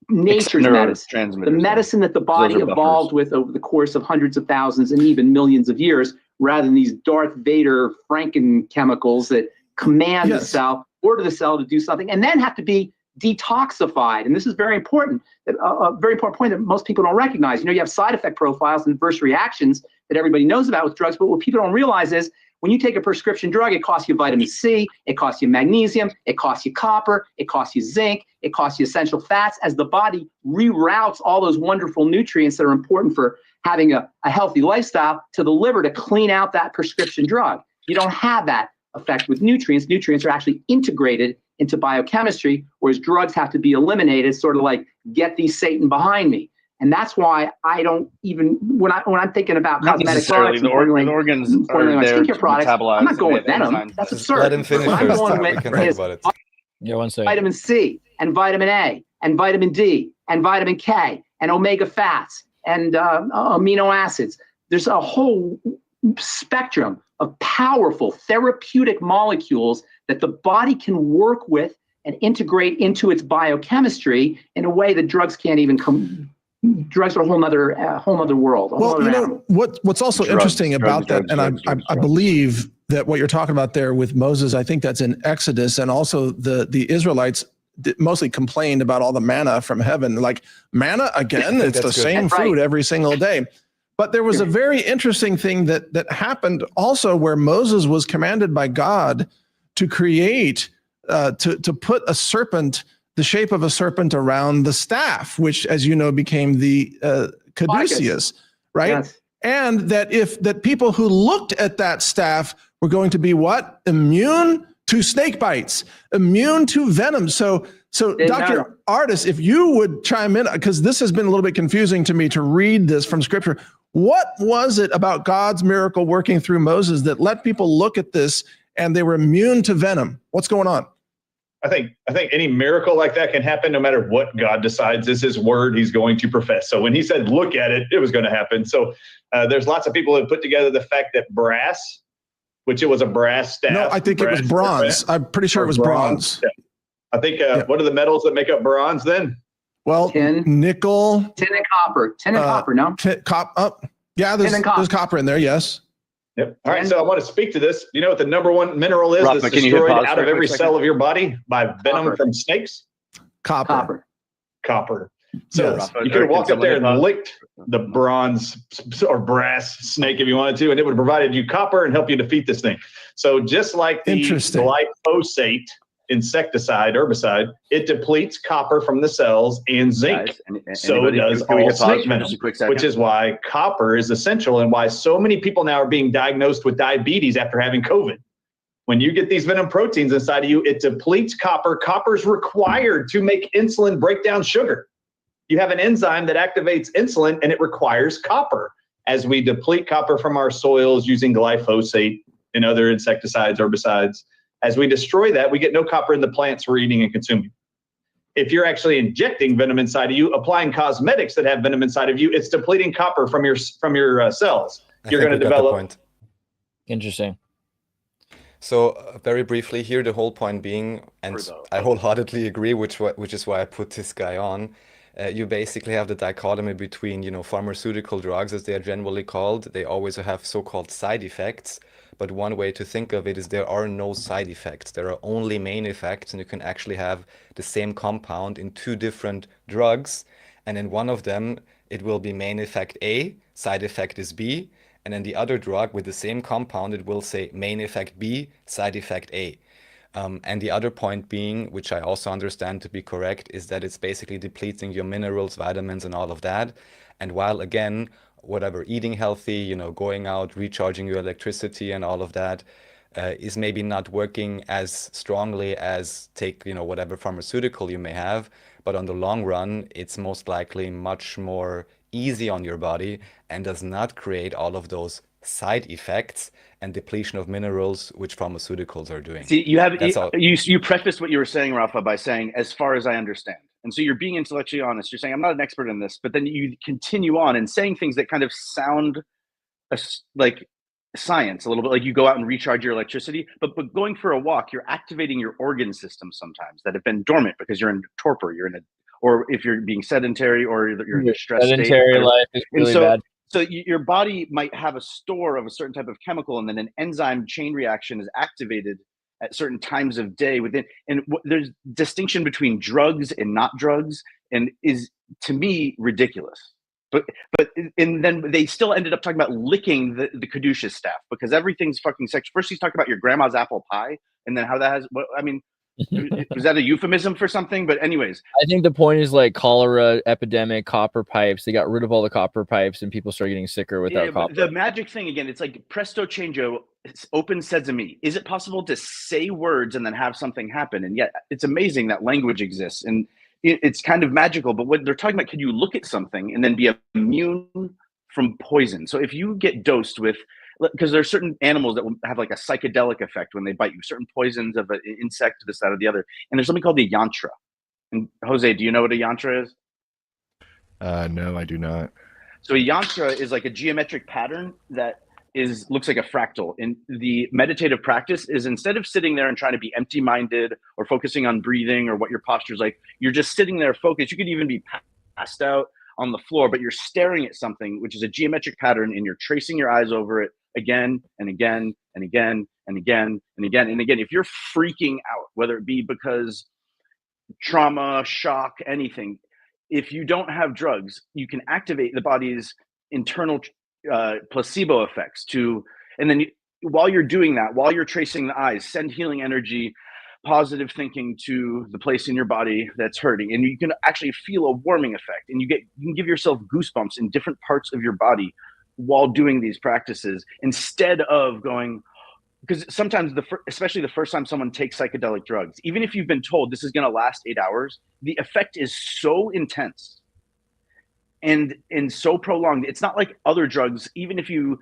nature's medicine, the medicine that the body evolved with over the course of hundreds of thousands and even millions of years, rather than these Darth Vader Franken chemicals that command the cell, order the cell to do something, and then have to be detoxified. And this is very important, a very important point that most people don't recognize. You have side effect profiles and adverse reactions that everybody knows about with drugs, but what people don't realize is when you take a prescription drug, it costs you vitamin C, it costs you magnesium, it costs you copper, it costs you zinc, it costs you essential fats, as the body reroutes all those wonderful nutrients that are important for having a healthy lifestyle to the liver to clean out that prescription drug. You don't have that effect with nutrients. Nutrients are actually integrated into biochemistry, whereas drugs have to be eliminated, sort of like, get these Satan behind me. And that's why I don't even, when I'm thinking about cosmetic products and formulating my skincare products, I'm not going with venom. That's absurd. Let him finish what I'm first. going We with can talk is about it. Yeah, one second. vitamin C and vitamin A and vitamin D and vitamin K and omega fats and amino acids. There's a whole spectrum of powerful therapeutic molecules that the body can work with and integrate into its biochemistry in a way that drugs can't even come. Drugs are a whole nother world. Well, what's also interesting about that, and I believe that what you're talking about there with Moses, I think that's in Exodus, and also the Israelites mostly complained about all the manna from heaven. Like, manna again, it's the same food every single day. But there was a very interesting thing that happened also, where Moses was commanded by God to create, to put a serpent, the shape of a serpent, around the staff, which, as you know, became the caduceus, right? Yes. And that people who looked at that staff were going to be what? Immune to snake bites, immune to venom. So Dr. Artist, if you would chime in, because this has been a little bit confusing to me to read this from Scripture. What was it about God's miracle working through Moses that let people look at this and they were immune to venom? What's going on? I think any miracle like that can happen no matter what God decides is his word he's going to profess. So when he said, look at it, it was going to happen. So there's lots of people who have put together the fact that brass, which it was a brass staff. No, I think it was bronze. I'm pretty sure it was bronze. Yeah. I think, what are the metals that make up bronze then? Well, nickel. Tin and copper. Tin and copper, no? Yeah, there's copper in there, yes. Yep. All right, so I want to speak to this. You know what the number one mineral is that's destroyed out of every cell of your body by venom from snakes? Copper. So you could have walked up there and licked the bronze or brass snake if you wanted to, and it would have provided you copper and help you defeat this thing. So just like the glyphosate insecticide, herbicide, it depletes copper from the cells and zinc. So does all snake venom, which is why copper is essential and why so many people now are being diagnosed with diabetes after having COVID. When you get these venom proteins inside of you, it depletes copper. Copper is required to make insulin break down sugar. You have an enzyme that activates insulin and it requires copper. As we deplete copper from our soils using glyphosate and other insecticides, herbicides. As we destroy that, we get no copper in the plants we're eating and consuming. If you're actually injecting venom inside of you, applying cosmetics that have venom inside of you, it's depleting copper from your cells. You're going to develop. Interesting. So very briefly here, the whole point being, and I wholeheartedly agree, which is why I put this guy on. You basically have the dichotomy between, you know, pharmaceutical drugs, as they are generally called. They always have so-called side effects. But one way to think of it is there are no side effects. There are only main effects, and you can actually have the same compound in two different drugs. And in one of them, it will be main effect A, side effect is B. And then the other drug with the same compound, it will say main effect B, side effect A. And the other point being, which I also understand to be correct, is that it's basically depleting your minerals, vitamins, and all of that. And while, again, whatever, eating healthy, you know, going out, recharging your electricity and all of that is maybe not working as strongly as take, you know, whatever pharmaceutical you may have. But on the long run, it's most likely much more easy on your body and does not create all of those side effects and depletion of minerals, which pharmaceuticals are doing. See, you prefaced what you were saying, Rafa, by saying, as far as I understand. And so you're being intellectually honest. You're saying, I'm not an expert in this, but then you continue on and saying things that kind of sound like science a little bit, like you go out and recharge your electricity, but going for a walk, you're activating your organ systems sometimes that have been dormant because you're in torpor, or if you're being sedentary or you're in a stress sedentary state. Life is really bad. So your body might have a store of a certain type of chemical, and then an enzyme chain reaction is activated at certain times of day within. And there's distinction between drugs and not drugs, and is, to me, ridiculous. And then they still ended up talking about licking the caduceus staff because everything's fucking sexual. First he's talking about your grandma's apple pie, and then how that has, I mean, was that a euphemism for something? But anyways, I think the point is like cholera epidemic, copper pipes. They got rid of all the copper pipes, and people started getting sicker without copper. The magic thing again, it's like presto changeo. It's open sesame. Is it possible to say words and then have something happen? And yet, it's amazing that language exists, and it's kind of magical. But what they're talking about, can you look at something and then be immune from poison? So if you get dosed with, because there are certain animals that will have like a psychedelic effect when they bite you, certain poisons of an insect, this, that, or the other. And there's something called the yantra. And Jose, do you know what a yantra is? No, I do not. So a yantra is like a geometric pattern that looks like a fractal. And the meditative practice is, instead of sitting there and trying to be empty-minded or focusing on breathing or what your posture is like, you're just sitting there focused. You could even be passed out on the floor, but you're staring at something, which is a geometric pattern, and you're tracing your eyes over it again and again and again and again and again and again. If you're freaking out, whether it be because trauma, shock, anything, if you don't have drugs, you can activate the body's internal placebo effects and then while you're doing that, while you're tracing the eyes, send healing energy, positive thinking to the place in your body that's hurting, and you can actually feel a warming effect, and you can give yourself goosebumps in different parts of your body while doing these practices, instead of going, because sometimes especially the first time someone takes psychedelic drugs, even if you've been told this is going to last 8 hours, the effect is so intense and so prolonged. It's not like other drugs. Even if you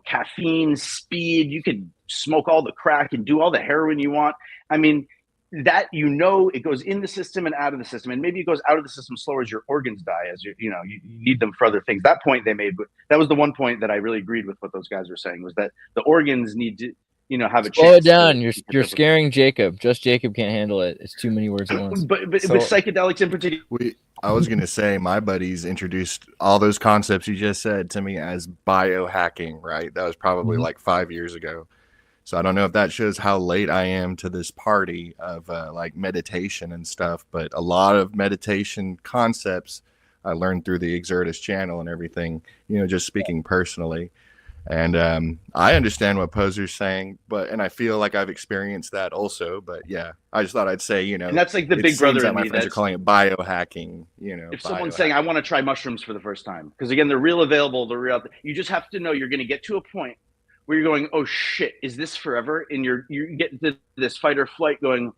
caffeine, speed, you could smoke all the crack and do all the heroin you want. I mean, that, it goes in the system and out of the system, and maybe it goes out of the system slower as your organs die, as you need them for other things. That point they made, but that was the one point that I really agreed with what those guys were saying, was that the organs need to have a chance. Slow it down. You're scaring Jacob. Just Jacob can't handle it. It's too many words at once. But with psychedelics in particular, I was going to say, my buddies introduced all those concepts you just said to me as biohacking, right? That was probably like 5 years ago. So I don't know if that shows how late I am to this party of like meditation and stuff, but a lot of meditation concepts I learned through the Exertus channel and everything, just speaking personally. And I understand what Poser's saying, and I feel like I've experienced that also. But yeah, I just thought I'd say, and that's like the big brother in my me. friends are calling it biohacking. If someone's saying, I want to try mushrooms for the first time, because again, they're real available, you just have to know you're going to get to a point where you're going, oh shit, is this forever? And you get to this fight or flight going,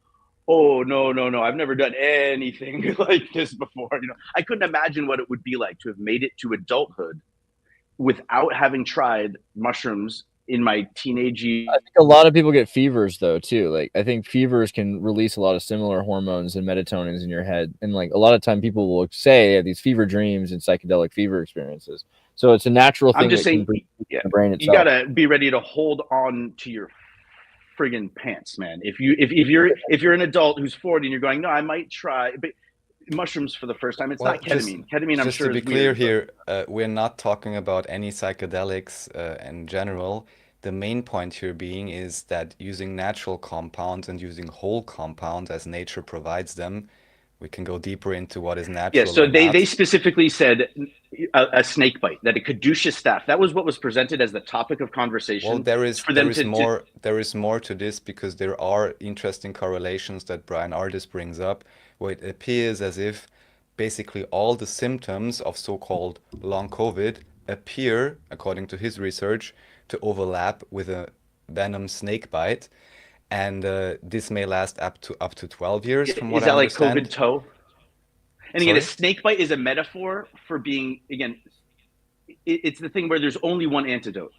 oh no, I've never done anything like this before. I couldn't imagine what it would be like to have made it to adulthood without having tried mushrooms in my teenage years. I think a lot of people get fevers though too. Like I think fevers can release a lot of similar hormones and melatonins in your head, and like a lot of time people will say they have these fever dreams and psychedelic fever experiences. So it's a natural thing. I'm just saying, the brain itself. You gotta be ready to hold on to your friggin' pants, man. If you're an adult who's 40 and you're going, no, I might try, but mushrooms for the first time. It's not ketamine. Ketamine, I'm sure. Just to be clear here, we're not talking about any psychedelics in general. The main point here being is that using natural compounds and using whole compounds as nature provides them, we can go deeper into what is natural. Yeah, so they specifically said a snake bite, that a caduceus staff. That was what was presented as the topic of conversation. Well, there is more to this, because there are interesting correlations that Brian Ardis brings up, where it appears as if basically all the symptoms of so-called long COVID appear, according to his research, to overlap with a venom snake bite. And this may last up to 12 years, from what I understand. Is that like COVID toe? And again, a snake bite is a metaphor for being, again, it's the thing where there's only one antidote.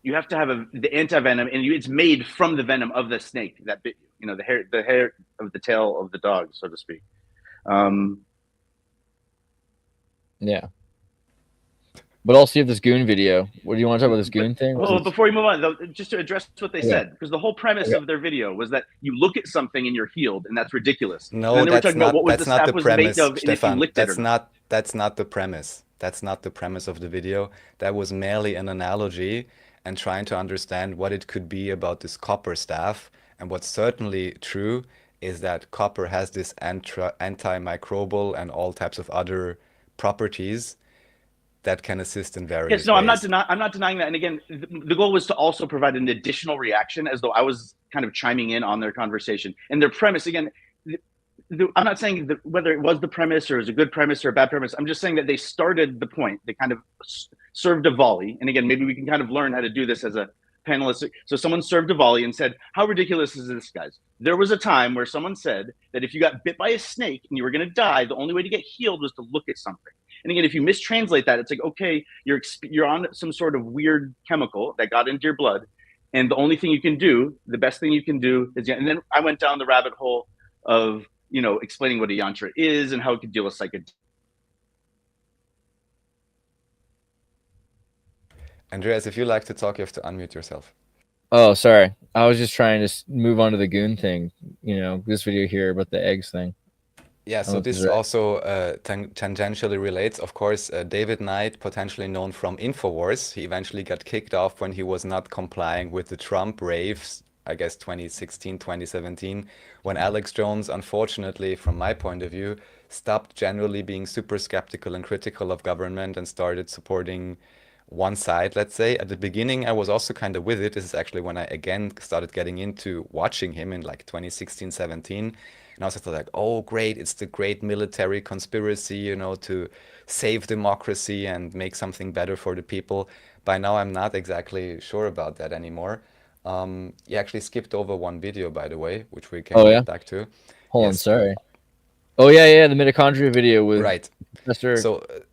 You have to have the antivenom, and it's made from the venom of the snake that bit you. You know, the hair of the tail of the dog, so to speak. Yeah. But also you have this goon video. What do you want to talk about, this goon thing? Well, before we move on, though, just to address what they said, because the whole premise of their video was that you look at something and you're healed, and that's ridiculous. No, that's not the premise, Stefan. That's not the premise. That's not the premise of the video. That was merely an analogy and trying to understand what it could be about this copper staff. And what's certainly true is that copper has this antimicrobial and all types of other properties that can assist in various ways. I'm not denying that. And again, the goal was to also provide an additional reaction, as though I was kind of chiming in on their conversation. And their premise, again, I'm not saying that whether it was the premise or it was a good premise or a bad premise. I'm just saying that they started the point. They kind of served a volley. And again, maybe we can kind of learn how to do this as a panelist. So someone served a volley and said, how ridiculous is this, guys? There was a time where someone said that if you got bit by a snake and you were going to die, the only way to get healed was to look at something. And again, if you mistranslate that, it's like, okay, you're on some sort of weird chemical that got into your blood, and the only thing you can do, the best thing you can do is, and then I went down the rabbit hole of, you know, explaining what a yantra is and how it could deal with psychedelics. Andreas, if you like to talk, you have to unmute yourself. Oh, sorry. I was just trying to move on to the goon thing. You know, this video here about the eggs thing. Yeah, so this also tangentially relates. Of course, David Knight, potentially known from InfoWars, he eventually got kicked off when he was not complying with the Trump raves, I guess 2016, 2017, when Alex Jones, unfortunately, from my point of view, stopped generally being super skeptical and critical of government and started supporting one side, let's say. At the beginning, I was also kind of with it. This is actually when I again started getting into watching him in like 2016, 17. And I was just like, oh, great, it's the great military conspiracy, you know, to save democracy and make something better for the people. By now, I'm not exactly sure about that anymore. You actually skipped over one video, by the way, which we can get back to. Hold on, sorry. Oh, yeah, the mitochondria video with Mr.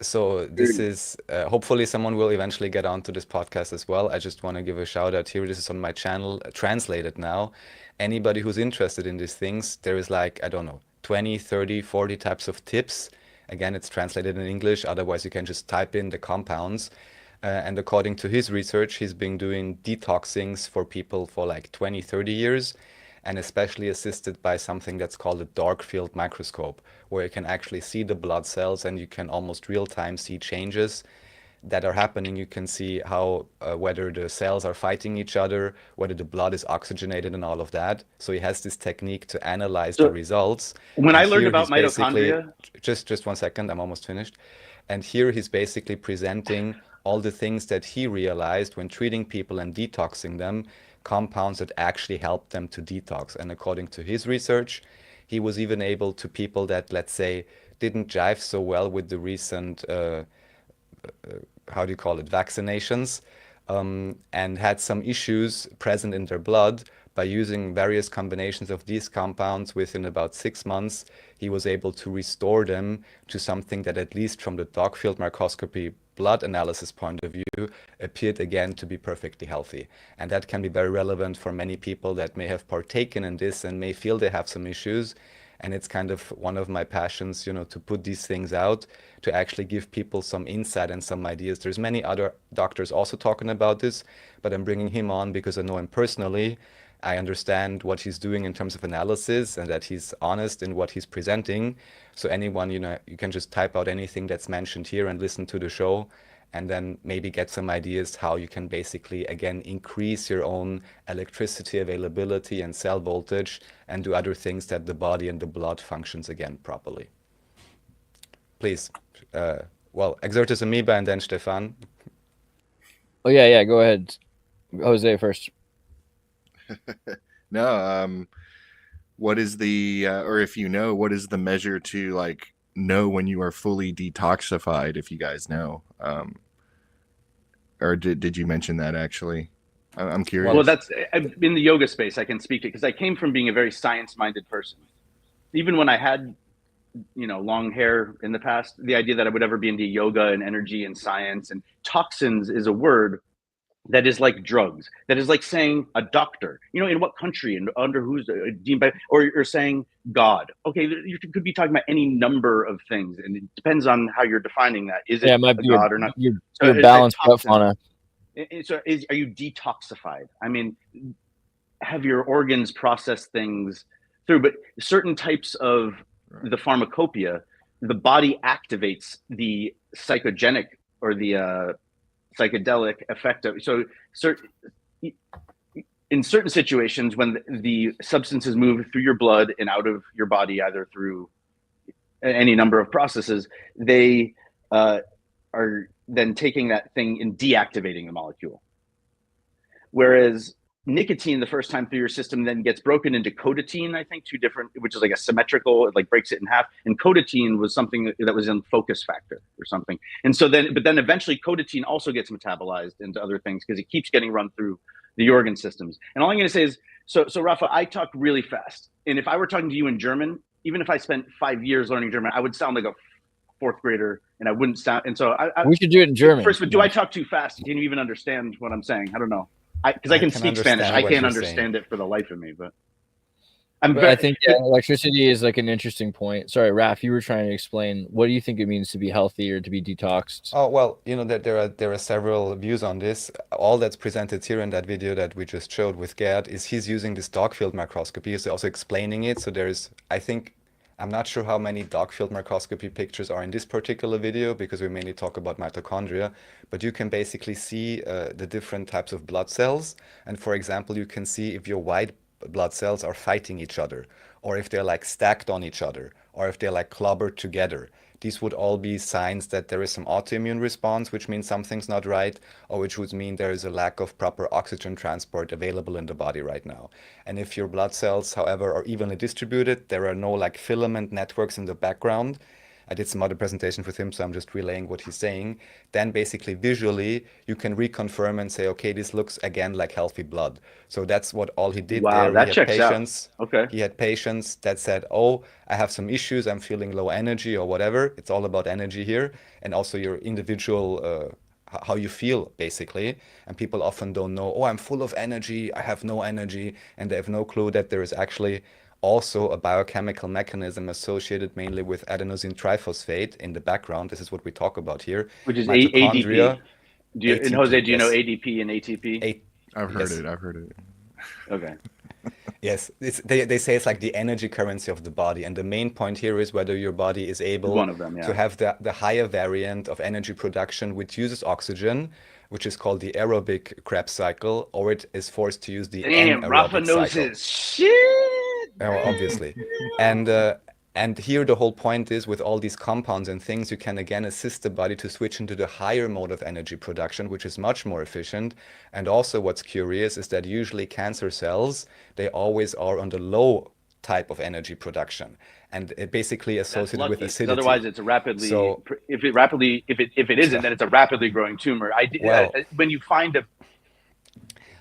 So this is, hopefully someone will eventually get onto this podcast as well. I just want to give a shout out here. This is on my channel, translated now. Anybody who's interested in these things, there is like, I don't know, 20, 30, 40 types of tips. Again, it's translated in English. Otherwise, you can just type in the compounds. And according to his research, he's been doing detoxings for people for like 20, 30 years, and especially assisted by something that's called a dark field microscope, where you can actually see the blood cells and you can almost real time see changes that are happening. You can see how whether the cells are fighting each other, whether the blood is oxygenated and all of that. So he has this technique to analyze the results. When I learned about mitochondria, just 1 second, I'm almost finished. And here he's basically presenting all the things that he realized when treating people and detoxing them, compounds that actually help them to detox. And according to his research, he was even able to people that, let's say, didn't jive so well with the recent how do you call it, vaccinations, and had some issues present in their blood. By using various combinations of these compounds, within about 6 months, he was able to restore them to something that, at least from the dark field microscopy blood analysis point of view, appeared again to be perfectly healthy. And that can be very relevant for many people that may have partaken in this and may feel they have some issues. And it's kind of one of my passions, to put these things out, to actually give people some insight and some ideas. There's many other doctors also talking about this, but I'm bringing him on because I know him personally. I understand what he's doing in terms of analysis and that he's honest in what he's presenting. So anyone, you can just type out anything that's mentioned here and listen to the show, and then maybe get some ideas how you can basically, again, increase your own electricity availability and cell voltage and do other things that the body and the blood functions again properly. Please. Exertus Amoeba and then Stefan. Oh, yeah, go ahead. Jose first. No, what is the, or if you know, what is the measure to like know when you are fully detoxified, if you guys know? Or did you mention that actually? I'm curious. Well, that's in the yoga space. I can speak to it because I came from being a very science-minded person. Even when I had, long hair in the past, the idea that I would ever be into yoga and energy and science and toxins is a word that is like drugs. That is like saying a doctor, in what country and under who's deemed by, or you're saying God. Okay, you could be talking about any number of things, and it depends on how you're defining that. Is it a God or not? You're balanced up on So are you detoxified? I mean, have your organs process things through, but certain types of the pharmacopoeia, the body activates the psychogenic or the psychedelic effect of, so in certain situations when the substances move through your blood and out of your body, either through any number of processes, they are then taking that thing and deactivating the molecule. Whereas nicotine, the first time through your system, then gets broken into coditine, I think, two different, which is like a symmetrical, it like breaks it in half. And coditine was something that was in focus factor or something. And so then, but then eventually coditine also gets metabolized into other things because it keeps getting run through the organ systems. And all I'm going to say is, so Rafa, I talk really fast. And if I were talking to you in German, even if I spent 5 years learning German, I would sound like a fourth grader and I wouldn't sound. And so we should do it in German. First, but do I talk too fast? Can you even understand what I'm saying? I don't know. Because I can speak Spanish. I can't understand it for the life of me, but I think electricity is like an interesting point. Sorry, Raph, you were trying to explain. What do you think it means to be healthy or to be detoxed? Oh, well, that there are several views on this. All that's presented here in that video that we just showed with Gerd is he's using this dog field microscopy. He's also explaining it. So I'm not sure how many dog field microscopy pictures are in this particular video because we mainly talk about mitochondria, but you can basically see the different types of blood cells. And for example, you can see if your white blood cells are fighting each other, or if they're like stacked on each other, or if they're like clobbered together. These would all be signs that there is some autoimmune response, which means something's not right, or which would mean there is a lack of proper oxygen transport available in the body right now. And if your blood cells, however, are evenly distributed, there are no like filament networks in the background. I did some other presentations with him, so I'm just relaying what he's saying. Then basically visually, you can reconfirm and say, okay, this looks again like healthy blood. So that's what all he did wow, there. That checks out. Okay. He had patients that said, oh, I have some issues, I'm feeling low energy or whatever. It's all about energy here. And also your individual, how you feel basically. And people often don't know, oh, I'm full of energy, I have no energy. And they have no clue that there is actually also a biochemical mechanism associated mainly with adenosine triphosphate in the background. This is what we talk about here. Which is ADP. And Jose, do you know ADP and ATP? I've heard it. Okay. Yes, they say it's like the energy currency of the body. And the main point here is whether your body is able to have the higher variant of energy production, which uses oxygen, which is called the aerobic Krebs cycle, or it is forced to use the anaerobic Rafa knows cycle. his shit. Oh, obviously. And here the whole point is with all these compounds and things, you can again assist the body to switch into the higher mode of energy production, which is much more efficient. And also what's curious is that usually cancer cells, they always are on the low type of energy production. And it basically associated with acidity. Otherwise, it's a rapidly. So, if it isn't, then it's a rapidly growing tumor. When you find a.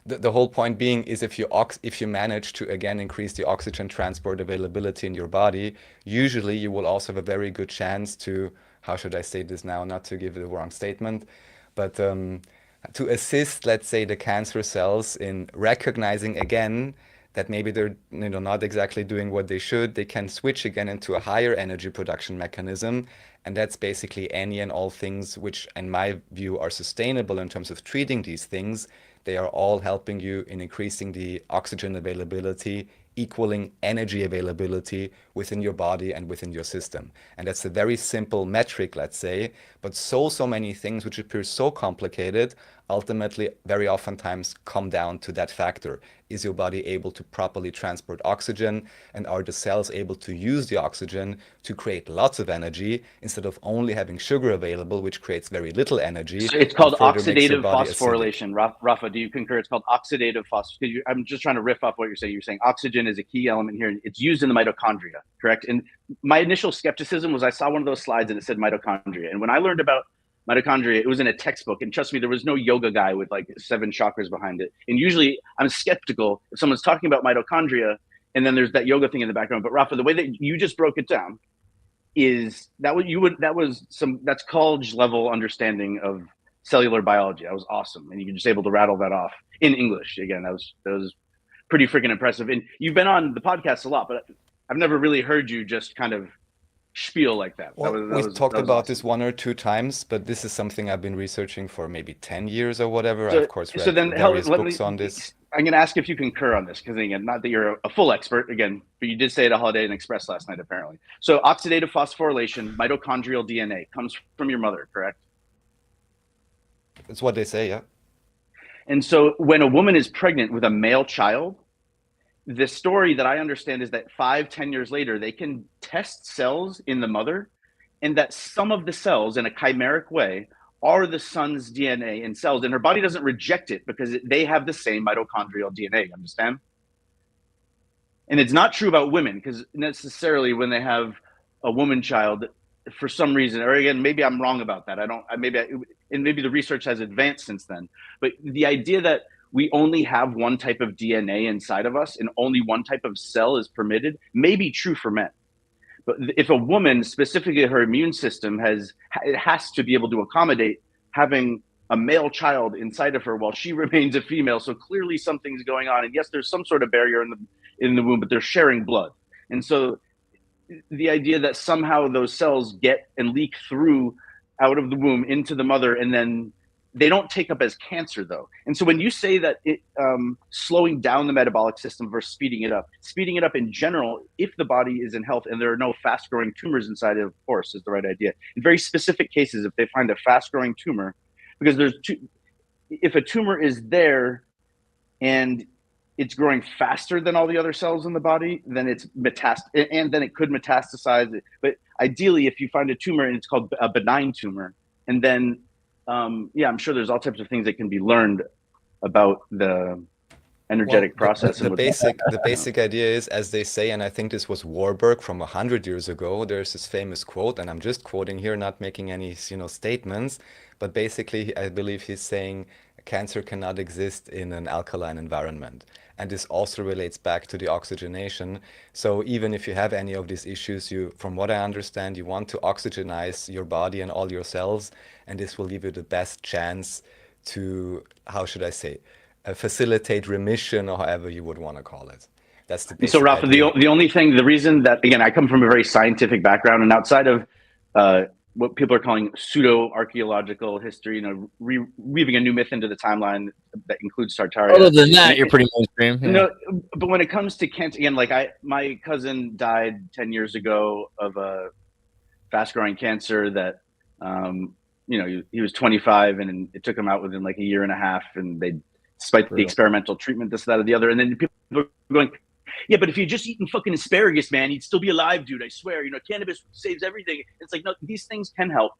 The whole point being is if you manage to again increase the oxygen transport availability in your body, usually you will also have a very good chance to how should I say this now, not to give the wrong statement, but to assist, let's say, the cancer cells in recognizing again that maybe they're not exactly doing what they should. They can switch again into a higher energy production mechanism. And that's basically any and all things which, in my view, are sustainable in terms of treating these things. They are all helping you in increasing the oxygen availability, equaling energy availability within your body and within your system. And that's a very simple metric, let's say, but so many things which appear so complicated ultimately very oftentimes come down to that factor. Is your body able to properly transport oxygen, and are the cells able to use the oxygen to create lots of energy instead of only having sugar available, which creates very little energy? So it's called oxidative body phosphorylation. Rafa, do you concur? It's called oxidative phosphorylation. I'm just trying to riff off what you're saying. You're saying oxygen is a key element here, and it's used in the mitochondria, correct? And my initial skepticism was I saw one of those slides and it said mitochondria. And when I learned about mitochondria, it was in a textbook, and trust me, there was no yoga guy with like 7 chakras behind it. And usually I'm skeptical if someone's talking about mitochondria and then there's that yoga thing in the background. But Rafa, the way that you just broke it down is that's college level understanding of cellular biology. That was awesome. And you're just able to rattle that off in English. Again, that was pretty freaking impressive. And you've been on the podcast a lot, but I've never really heard you just kind of spiel like that. Well, we've talked about this 1 or 2 times, but this is something I've been researching for maybe 10 years or whatever. I, of course, read various books on this. I'm going to ask if you concur on this, because again, not that you're a full expert, again, but you did say it at Holiday Inn Express last night, apparently. So oxidative phosphorylation, mitochondrial DNA, comes from your mother, correct? It's what they say, yeah. And so when a woman is pregnant with a male child, the story that I understand is that 5-10 years later, they can test cells in the mother, and that some of the cells in a chimeric way are the son's DNA in cells, and her body doesn't reject it because they have the same mitochondrial DNA, understand? And it's not true about women, because necessarily when they have a woman child, for some reason, or again, maybe I'm wrong about that. Maybe the research has advanced since then, but the idea that we only have one type of DNA inside of us and only one type of cell is permitted may be true for men. But if a woman, specifically her immune system, has to be able to accommodate having a male child inside of her while she remains a female, so clearly something's going on. And yes, there's some sort of barrier in the womb, but they're sharing blood. And so the idea that somehow those cells get and leak through out of the womb into the mother, and then they don't take up as cancer, though. And so when you say that it slowing down the metabolic system versus speeding it up in general, if the body is in health and there are no fast-growing tumors inside it, of course, is the right idea. In very specific cases, if they find a fast-growing tumor, because if a tumor is there and it's growing faster than all the other cells in the body, then it could metastasize. But ideally, if you find a tumor and it's called a benign tumor, and then I'm sure there's all types of things that can be learned about the energetic process. The basic idea is, as they say, and I think this was Warburg from 100 years ago, there's this famous quote, and I'm just quoting here, not making any statements, but basically I believe he's saying cancer cannot exist in an alkaline environment. And this also relates back to the oxygenation. So even if you have any of these issues, from what I understand, you want to oxygenize your body and all your cells, and this will give you the best chance to, how should I say, facilitate remission, or however you would want to call it. That's the basic So Rafa, the reason that, again, I come from a very scientific background, and outside of what people are calling pseudo-archaeological history, weaving a new myth into the timeline that includes Tartaria. Other than that, you're pretty mainstream. Yeah. No, but when it comes to cancer, again, my cousin died 10 years ago of a fast-growing cancer that, he was 25 and it took him out within like a year and a half, and despite the experimental treatment, this, that, or the other, and then people are going, yeah, but if you're just eating fucking asparagus, man, you'd still be alive, dude. I swear, cannabis saves everything. It's like, no, these things can help.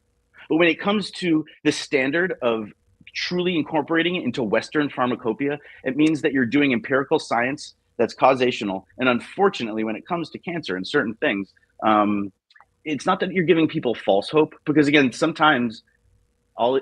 But when it comes to the standard of truly incorporating it into Western pharmacopoeia, it means that you're doing empirical science that's causational. And unfortunately, when it comes to cancer and certain things, it's not that you're giving people false hope, because again, sometimes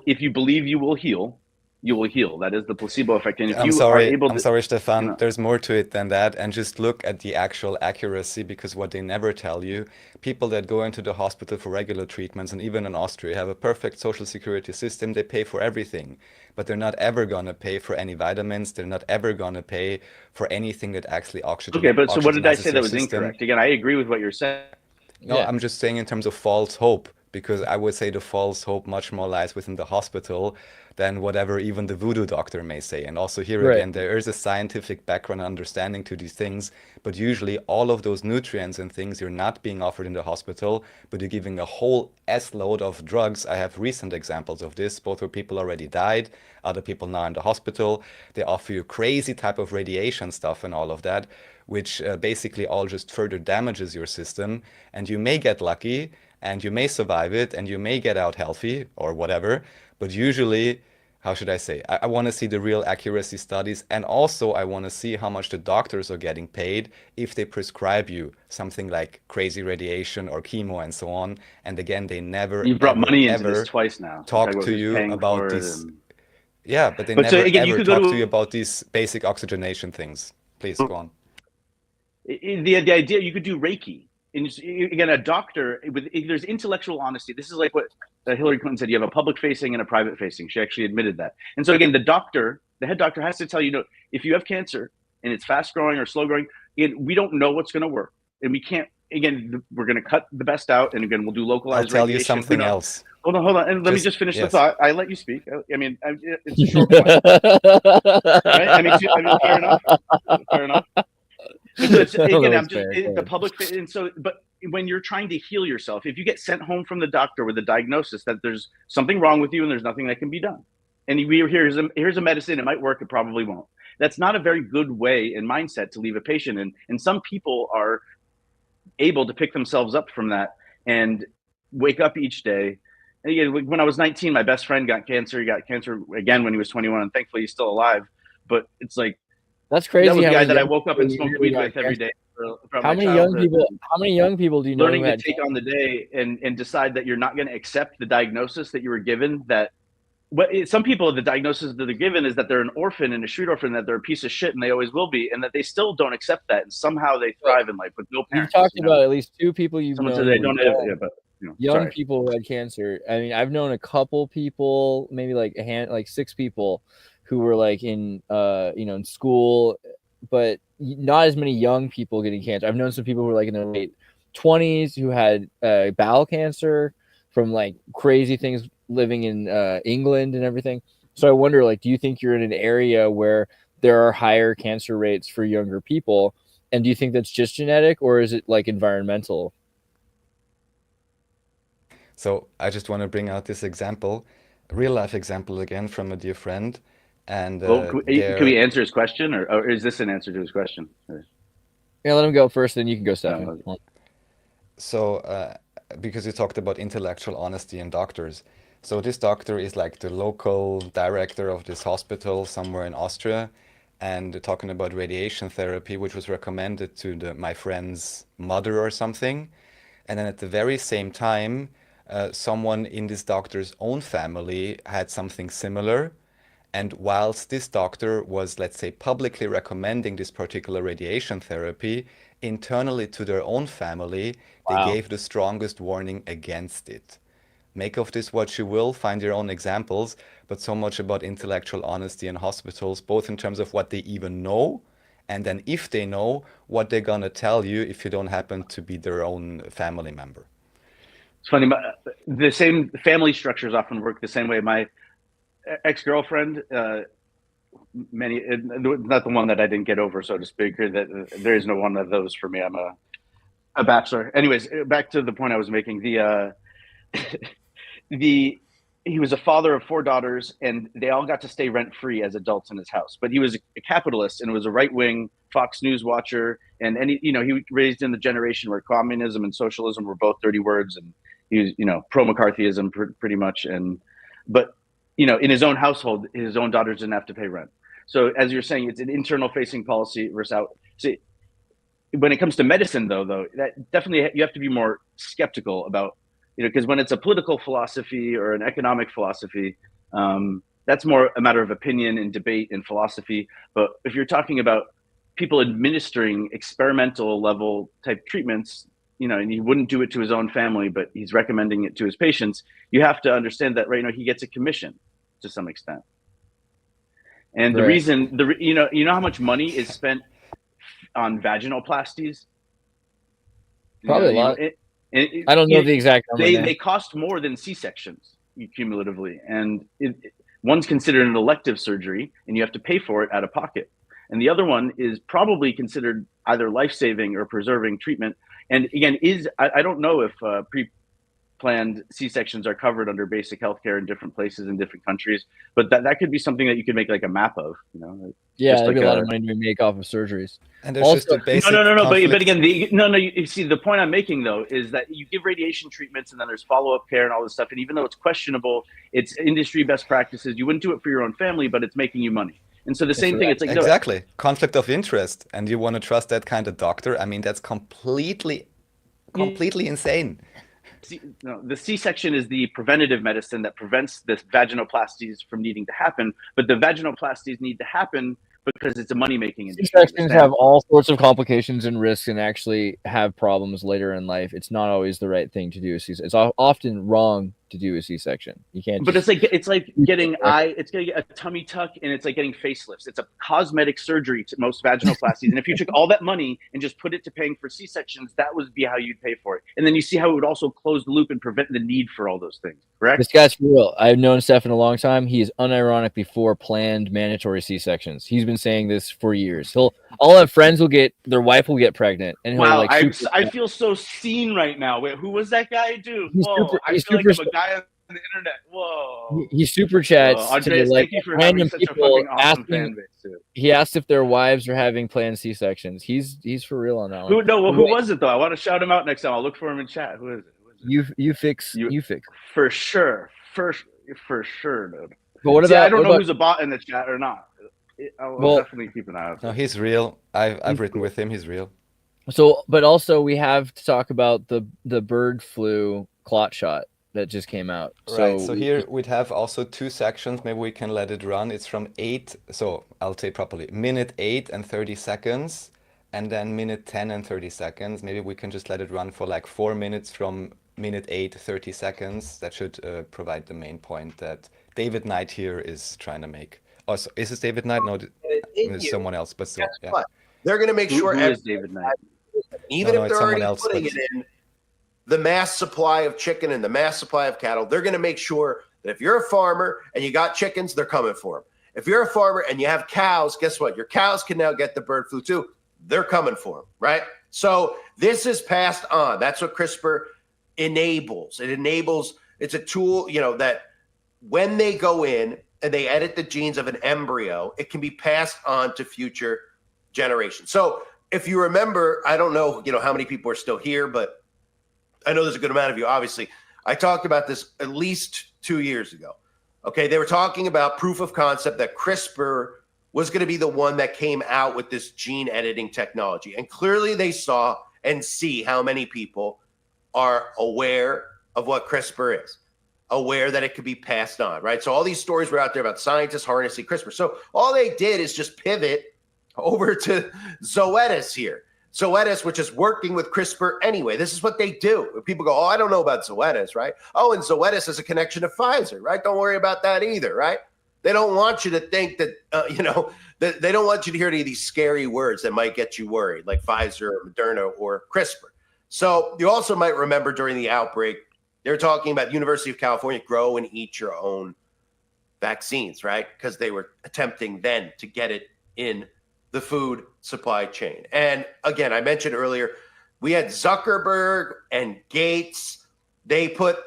if you believe you will heal, you will heal. That is the placebo effect. And if I'm you sorry, are able I'm to, sorry, Stefan. you know, There's more to it than that. And just look at the actual accuracy, because what they never tell you, people that go into the hospital for regular treatments, and even in Austria, have a perfect social security system. They pay for everything, but they're not ever going to pay for any vitamins. They're not ever going to pay for anything that actually okay, but so what did I oxygenizes say that your was system. incorrect? Again, I agree with what you're saying. No, Yeah. I'm just saying in terms of false hope, because I would say the false hope much more lies within the hospital than whatever even the voodoo doctor may say. And also here Right. again, there is a scientific background understanding to these things, but usually all of those nutrients and things you're not being offered in the hospital, but you're giving a whole S load of drugs. I have recent examples of this, both where people already died, other people now in the hospital. They offer you crazy type of radiation stuff and all of that, which basically all just further damages your system. And you may get lucky and you may survive it and you may get out healthy or whatever. But usually, how should I say? I want to see the real accuracy studies. And also, I want to see how much the doctors are getting paid if they prescribe you something like crazy radiation or chemo and so on. And again, they never, You brought ever, money into this ever twice now. talk to you about these. Yeah, but they so never, again, you ever could go talk to to you about these basic oxygenation things. Please go on. the idea you could do Reiki. And again, a doctor with there's intellectual honesty. This is like what Hillary Clinton said. You have a public facing and a private facing. She actually admitted that. And so again, the head doctor has to tell you, no, if you have cancer and it's fast growing or slow growing, we don't know what's going to work, and we can't. Again, we're going to cut the best out, and again, we'll do localized. I'll tell radiation. you something else. Hold on, and let me just finish the yes. thought. I let you speak. I mean, it's a short point, right? I mean, fair enough. Fair enough. And so it's, again, I'm just the public, and so, but when you're trying to heal yourself, if you get sent home from the doctor with a diagnosis that there's something wrong with you and there's nothing that can be done, and here's a medicine, it might work, it probably won't. That's not a very good way and mindset to leave a patient. And some people are able to pick themselves up from that and wake up each day. And again, when I was 19, my best friend got cancer. He got cancer again when he was 21, and thankfully he's still alive. But it's like, that's crazy. That was the guy that I woke up and smoked weed with every day. How many young people do you know learning to take on the day and decide that you're not going to accept the diagnosis that you were given? That some people, the diagnosis that they're given is that they're an orphan and a street orphan, that they're a piece of shit and they always will be, and that they still don't accept that, and somehow they thrive in life with no parents. You've talked about at least two people you've known. Said they don't have, yeah, but young people who had cancer. I mean, I've known a couple people, maybe like like 6 people who were like in in school, but not as many young people getting cancer. I've known some people who were like in their late 20s who had bowel cancer from like crazy things living in England and everything. So I wonder, like, do you think you're in an area where there are higher cancer rates for younger people? And do you think that's just genetic, or is it like environmental? So I just want to bring out this example, a real life example again from a dear friend. And can we answer his question, or is this an answer to his question? Yeah, let him go first, then you can go, Stefan. So because you talked about intellectual honesty in doctors. So this doctor is like the local director of this hospital somewhere in Austria, and talking about radiation therapy, which was recommended to my friend's mother or something. And then at the very same time, someone in this doctor's own family had something similar. And whilst this doctor was, let's say, publicly recommending this particular radiation therapy, internally to their own family, they gave the strongest warning against it. Make of this what you will, find your own examples, but so much about intellectual honesty in hospitals, both in terms of what they even know, and then if they know, what they're gonna tell you if you don't happen to be their own family member. It's funny, the same family structures often work the same way. My ex-girlfriend, not the one that I didn't get over, so to speak, that there is no one of those for me. I'm a bachelor. Anyways, back to the point I was making. He was a father of 4 daughters, and they all got to stay rent-free as adults in his house. But he was a capitalist and was a right-wing Fox News watcher, and he was raised in the generation where communism and socialism were both dirty words, and he was pro-McCarthyism pretty much. But in his own household, his own daughters didn't have to pay rent. So as you're saying, it's an internal-facing policy versus out. See, when it comes to medicine, though, that definitely you have to be more skeptical about. Because when it's a political philosophy or an economic philosophy, that's more a matter of opinion and debate and philosophy. But if you're talking about people administering experimental level type treatments, you know, and he wouldn't do it to his own family, but he's recommending it to his patients, you have to understand that right now he gets a commission to some extent. And the reason, you know how much money is spent on vaginoplasties? Probably a lot. I don't know the exact number. They cost more than C-sections cumulatively, and one's considered an elective surgery, and you have to pay for it out of pocket. And the other one is probably considered either life-saving or preserving treatment. And again, I don't know if pre-planned C-sections are covered under basic healthcare in different places in different countries, but that could be something that you could make like a map of, you know. Yeah, there'd be a lot of money to make off of surgeries. And there's also, just a basic no. But again, you see, the point I'm making though is that you give radiation treatments and then there's follow-up care and all this stuff. And even though it's questionable, it's industry best practices. You wouldn't do it for your own family, but it's making you money. And so the same thing, it's like exactly conflict of interest, and you want to trust that kind of doctor. I mean, that's completely insane. The C-section is the preventative medicine that prevents the vaginoplasties from needing to happen, but the vaginoplasties need to happen because it's a money-making industry. C-sections have all sorts of complications and risks and actually have problems later in life. It's not always the right thing to do a C-section. It's often wrong to do a C-section. You can't. But it's like getting a tummy tuck, and it's like getting facelifts. It's a cosmetic surgery to most vaginoplasties. And if you took all that money and just put it to paying for C-sections, that would be how you'd pay for it. And then you see how it would also close the loop and prevent the need for all those things. Correct? This guy's for real. I've known Stefan a long time. He is unironically for planned mandatory C-sections. He's been saying this for years. All have friends their wife will get pregnant, and he'll wow, I feel so seen right now. Wait, who was that guy, dude? Whoa, I feel like I'm a guy on the internet. Whoa, he super chats Andres, to like thank you for random having such people a fucking awesome fan asking. base, dude. He asked if their wives are having planned C-sections. He's for real on that one. Who was it though? I want to shout him out next time. I'll look for him in chat. Who is it? You fix for sure, dude. But what about? I don't know who's a bot in the chat or not. I'll definitely keep an eye out. No, he's real. I've written with him. He's real. So, but also we have to talk about the bird flu clot shot that just came out. Right. So here we'd have also 2 sections. Maybe we can let it run. It's from 8. So I'll say properly, minute 8 and 30 seconds, and then minute 10 and 30 seconds. Maybe we can just let it run for like 4 minutes from minute 8, 30 seconds. That should provide the main point that David Knight here is trying to make. Oh, so is this David Knight? No, it's someone else, but still. Yeah. They're going to make sure who is David Knight? Even if they're already putting it in the mass supply of chicken and the mass supply of cattle, they're going to make sure that if you're a farmer and you got chickens, they're coming for them. If you're a farmer and you have cows, guess what? Your cows can now get the bird flu too. They're coming for them, right? So this is passed on. That's what CRISPR enables. It's a tool, that when they go in and they edit the genes of an embryo, it can be passed on to future generations. So if you remember, I don't know, how many people are still here, but I know there's a good amount of you, obviously. I talked about this at least 2 years ago. Okay, they were talking about proof of concept that CRISPR was going to be the one that came out with this gene editing technology. And clearly they saw and see how many people are aware of what CRISPR is, aware that it could be passed on, right? So all these stories were out there about scientists harnessing CRISPR. So all they did is just pivot over to Zoetis here. Zoetis, which is working with CRISPR anyway. This is what they do. People go, oh, I don't know about Zoetis, right? Oh, and Zoetis has a connection to Pfizer, right? Don't worry about that either, right? They don't want you to think that, that they don't want you to hear any of these scary words that might get you worried, like Pfizer or Moderna or CRISPR. So you also might remember during the outbreak, they were talking about University of California, grow and eat your own vaccines, right? Because they were attempting then to get it in the food supply chain. And again, I mentioned earlier, we had Zuckerberg and Gates. They put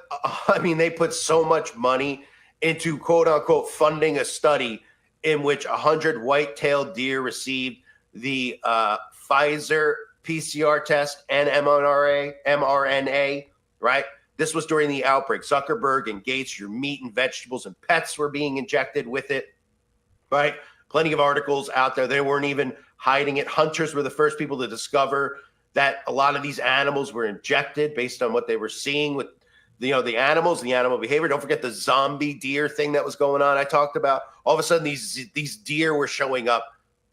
so much money into quote unquote funding a study in which 100 white-tailed deer received the Pfizer PCR test and mRNA, right? This was during the outbreak. Zuckerberg and Gates, your meat and vegetables and pets were being injected with it, right? Plenty of articles out there. They weren't even hiding it. Hunters were the first people to discover that a lot of these animals were injected based on what they were seeing with the animals, the animal behavior. Don't forget the zombie deer thing that was going on. I talked about all of a sudden these deer were showing up,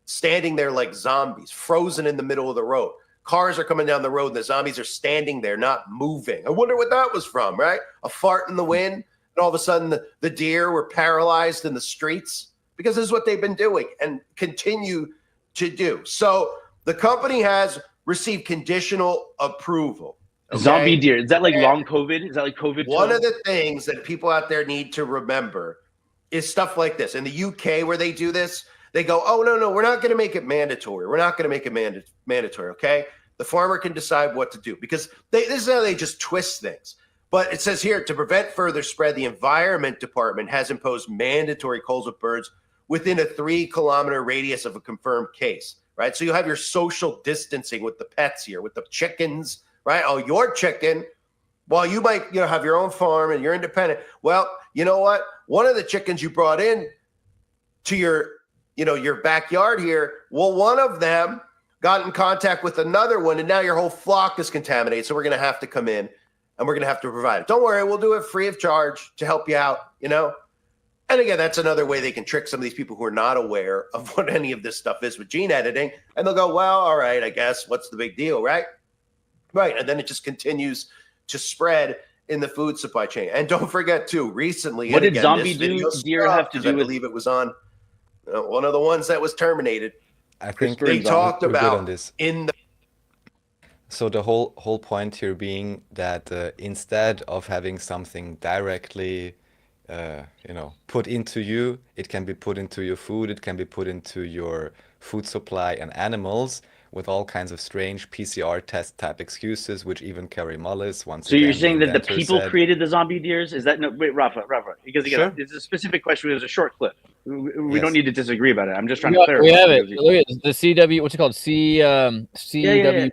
standing there like zombies, frozen in the middle of the road. Cars are coming down the road and the zombies are standing there, not moving. I wonder what that was from, right? A fart in the wind. And all of a sudden the deer were paralyzed in the streets because this is what they've been doing and continue to do. So the company has received conditional approval. Okay? Zombie deer. Is that like long COVID? Is that like COVID? One of the things that people out there need to remember is stuff like this. In the UK where they do this, they go, oh, no, we're not going to make it mandatory. We're not going to make it mandatory, okay? The farmer can decide what to do because this is how they just twist things. But it says here, to prevent further spread, the Environment Department has imposed mandatory culls of birds within a 3-kilometer radius of a confirmed case, right? So you have your social distancing with the pets here, with the chickens, right? Oh, your chicken, well, you might have your own farm and you're independent. Well, you know what? One of the chickens you brought in to your backyard here, well, one of them got in contact with another one, and now your whole flock is contaminated. So we're going to have to come in and we're going to have to provide it. Don't worry, we'll do it free of charge to help you out, And again, that's another way they can trick some of these people who are not aware of what any of this stuff is with gene editing. And they'll go, well, all right, I guess, what's the big deal, right? Right, and then it just continues to spread in the food supply chain. And don't forget, too, recently, what did zombie deer have to do with? I believe it was on one of the ones that was terminated. I think they talked about on this. in the. So the whole point here being that instead of having something directly, put into you, it can be put into your food. It can be put into your food supply and animals with all kinds of strange PCR test type excuses, which even carry malice. So you're saying that the people created the zombie deers? Is that no? Wait, Rafa, because again, Sure. it's a specific question. It was a short clip. We don't need to disagree about it. I'm just trying to clarify. We have it. Look at the CW. What's it called? CW.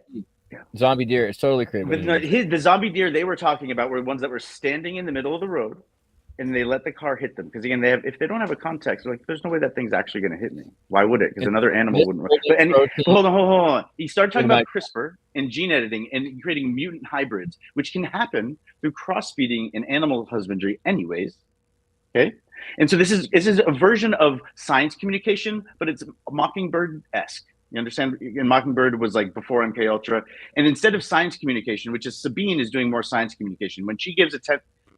Yeah. Zombie deer. It's totally created. But the zombie deer they were talking about were ones that were standing in the middle of the road, and they let the car hit them. Because again, if they don't have a context, they're like, there's no way that thing's actually going to hit me. Why would it? Because another animal wouldn't. Hold on. He started talking about CRISPR and gene editing and creating mutant hybrids, which can happen through crossbreeding in animal husbandry, anyways. Okay. And so this is a version of science communication, but it's Mockingbird-esque. You understand? And Mockingbird was like before MK Ultra. And instead of science communication, which is Sabine is doing more science communication. When she gives a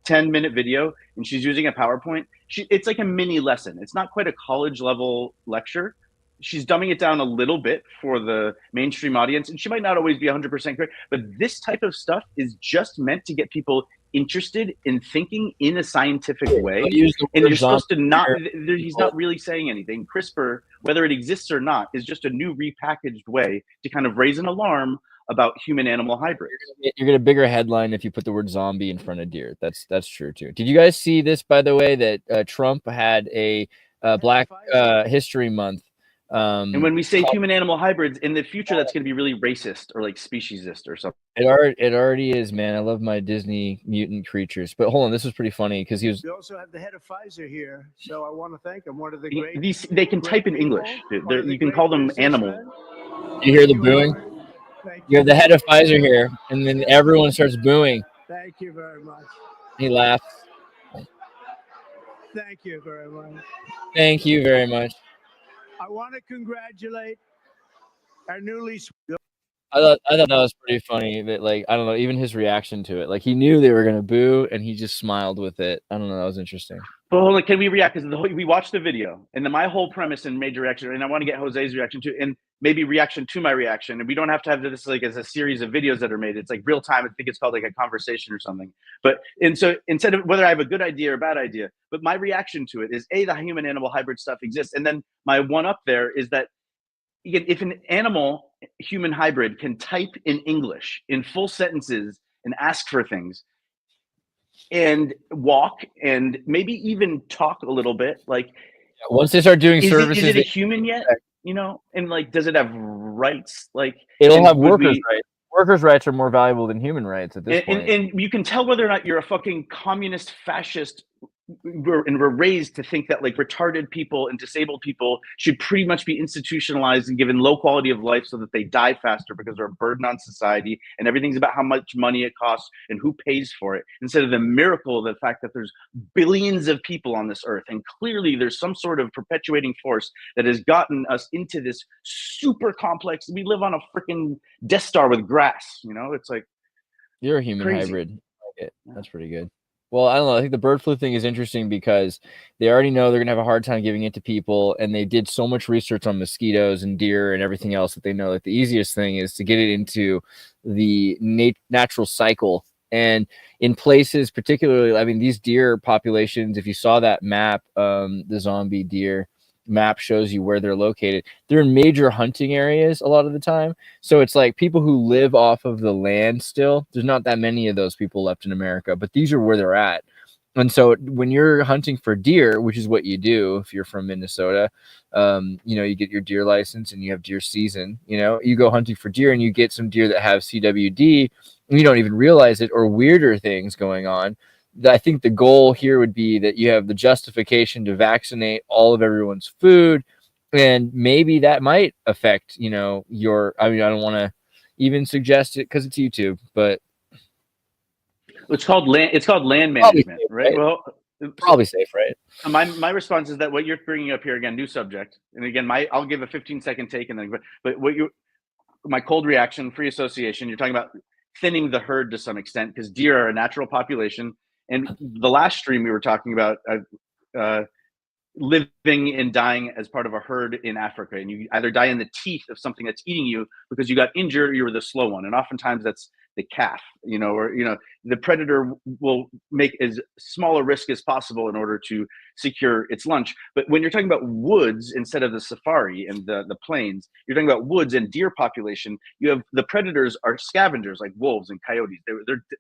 10-minute video and she's using a PowerPoint, it's like a mini lesson. It's not quite a college level lecture. She's dumbing it down a little bit for the mainstream audience. And she might not always be 100% correct, but this type of stuff is just meant to get people interested in thinking in a scientific way. And you're supposed to not, he's not really saying anything. CRISPR, whether it exists or not, is just a new repackaged way to kind of raise an alarm about human-animal hybrids. You're gonna bigger headline if you put the word zombie in front of deer. That's true too. Did you guys see this, by the way, that Trump had a Black History Month? And when we say human-animal hybrids, in the future, that's going to be really racist or like speciesist or something. It already is, man. I love my Disney mutant creatures. But hold on, this was pretty funny because he was. We also have the head of Pfizer here, so I want to thank him. One of the great. They can type in English. You can call them animal. You hear the booing? You have the head of Pfizer here, and then everyone starts booing. Thank you very much. He laughs. Thank you very much. Thank you very much. I want to congratulate our newly. I thought that was pretty funny. That, like, I don't know, even his reaction to it, like he knew they were gonna boo, and he just smiled with it. I don't know, that was interesting. But hold on, can we react? Because we watched the video, and my whole premise and major reaction, and I want to get Jose's reaction too, and maybe reaction to my reaction. And we don't have to have this like as a series of videos that are made. It's like real time. I think it's called like a conversation or something. And so instead of whether I have a good idea or bad idea, but my reaction to it is the human animal hybrid stuff exists, and then my one up there is that if an animal human hybrid can type in English in full sentences and ask for things and walk and maybe even talk a little bit, like once they start doing services, is it a human yet? And like, does it have rights? Like, it'll have workers' rights. Workers' rights are more valuable than human rights at this point. And you can tell whether or not you're a fucking communist, fascist, we're raised to think that like retarded people and disabled people should pretty much be institutionalized and given low quality of life so that they die faster because they're a burden on society, and everything's about how much money it costs and who pays for it, instead of the miracle of the fact that there's billions of people on this earth, and clearly there's some sort of perpetuating force that has gotten us into this super complex. We live on a freaking Death Star with grass, you know. It's like, you're a human crazy. hybrid. That's pretty good. Well, I don't know. I think the bird flu thing is interesting because they already know they're going to have a hard time giving it to people. And they did so much research on mosquitoes and deer and everything else that they know that the easiest thing is to get it into the natural cycle. And in places, particularly, I mean, these deer populations, if you saw that map, the zombie deer map shows you where they're located. They're in major hunting areas a lot of the time. So it's like people who live off of the land still. There's not that many of those people left in America, but these are where they're at. And so when you're hunting for deer, which is what you do if you're from Minnesota, you know, you get your deer license and you have deer season, you know, you go hunting for deer and you get some deer that have CWD and you don't even realize it, or weirder things going on. I think the goal here would be that you have the justification to vaccinate all of everyone's food, and maybe that might affect, you know, your, I mean, I don't want to even suggest it because it's YouTube, but it's called land management, safe, right? Well, probably safe, right? My response is that what you're bringing up here, again, new subject, and again, I'll give a 15-second take, and then, but my cold reaction, free association, you're talking about thinning the herd to some extent because deer are a natural population. And the last stream we were talking about living and dying as part of a herd in Africa, and you either die in the teeth of something that's eating you because you got injured, or you were the slow one, and oftentimes that's the calf, you know, or, you know, the predator will make as small a risk as possible in order to secure its lunch. But when you're talking about woods instead of the safari and the plains, you're talking about woods and deer population. You have the predators are scavengers like wolves and coyotes.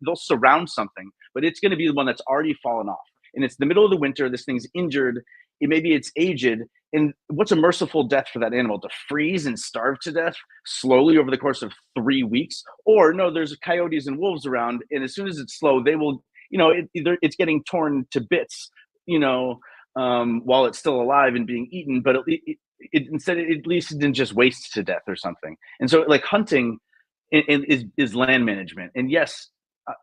They'll surround something, but it's going to be the one that's already fallen off. And it's the middle of the winter. This thing's injured. Maybe it's aged. And what's a merciful death for that animal? To freeze and starve to death slowly over the course of 3 weeks? Or no, there's coyotes and wolves around, and as soon as it's slow, they will, you know, it's getting torn to bits, you know, while it's still alive and being eaten. But instead, at least it didn't just waste to death or something. And so, like, hunting is land management. And yes,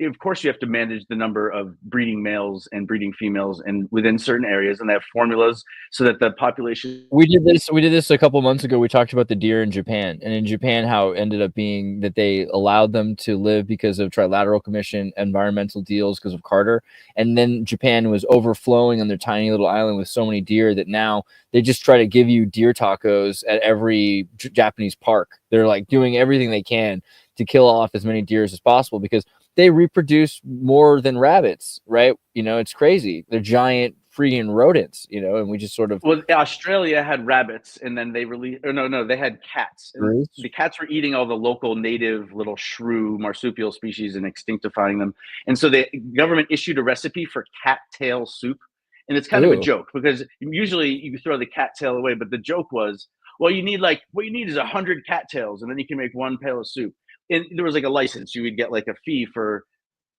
of course, you have to manage the number of breeding males and breeding females, and within certain areas, and they have formulas so that the population. We did this a couple months ago. We talked about the deer in Japan, and in Japan, how it ended up being that they allowed them to live because of Trilateral Commission environmental deals because of Carter, and then Japan was overflowing on their tiny little island with so many deer that now they just try to give you deer tacos at every Japanese park. They're like doing everything they can to kill off as many deer as possible because they reproduce more than rabbits, right? You know, it's crazy. They're giant freaking rodents, you know, and we just sort of. Well, Australia had rabbits, and then they released. Or no, they had cats. And the cats were eating all the local native little shrew marsupial species and extinctifying them. And so the government issued a recipe for cattail soup, and it's kind of a joke because usually you throw the cattail away, but the joke was, well, what you need is 100 cattails, and then you can make one pail of soup. And there was like a license. You would get like a fee for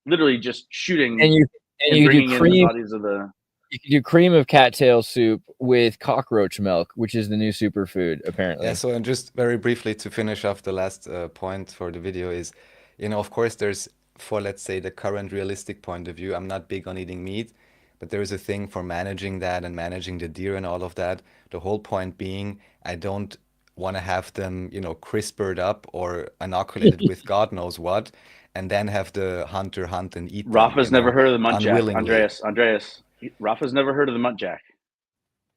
literally just shooting and bringing in the bodies of the. You can do cream of cattail soup with cockroach milk, which is the new superfood, apparently. Yeah. So, and just very briefly to finish off the last point for the video is, you know, of course, there's, for let's say the current realistic point of view, I'm not big on eating meat, but there is a thing for managing that and managing the deer and all of that. The whole point being, I don't want to have them, you know, CRISPR'd up or inoculated with God knows what, and then have the hunter hunt and eat them. Rafa's never heard of the muntjac. Andreas. Rafa's never heard of the muntjac.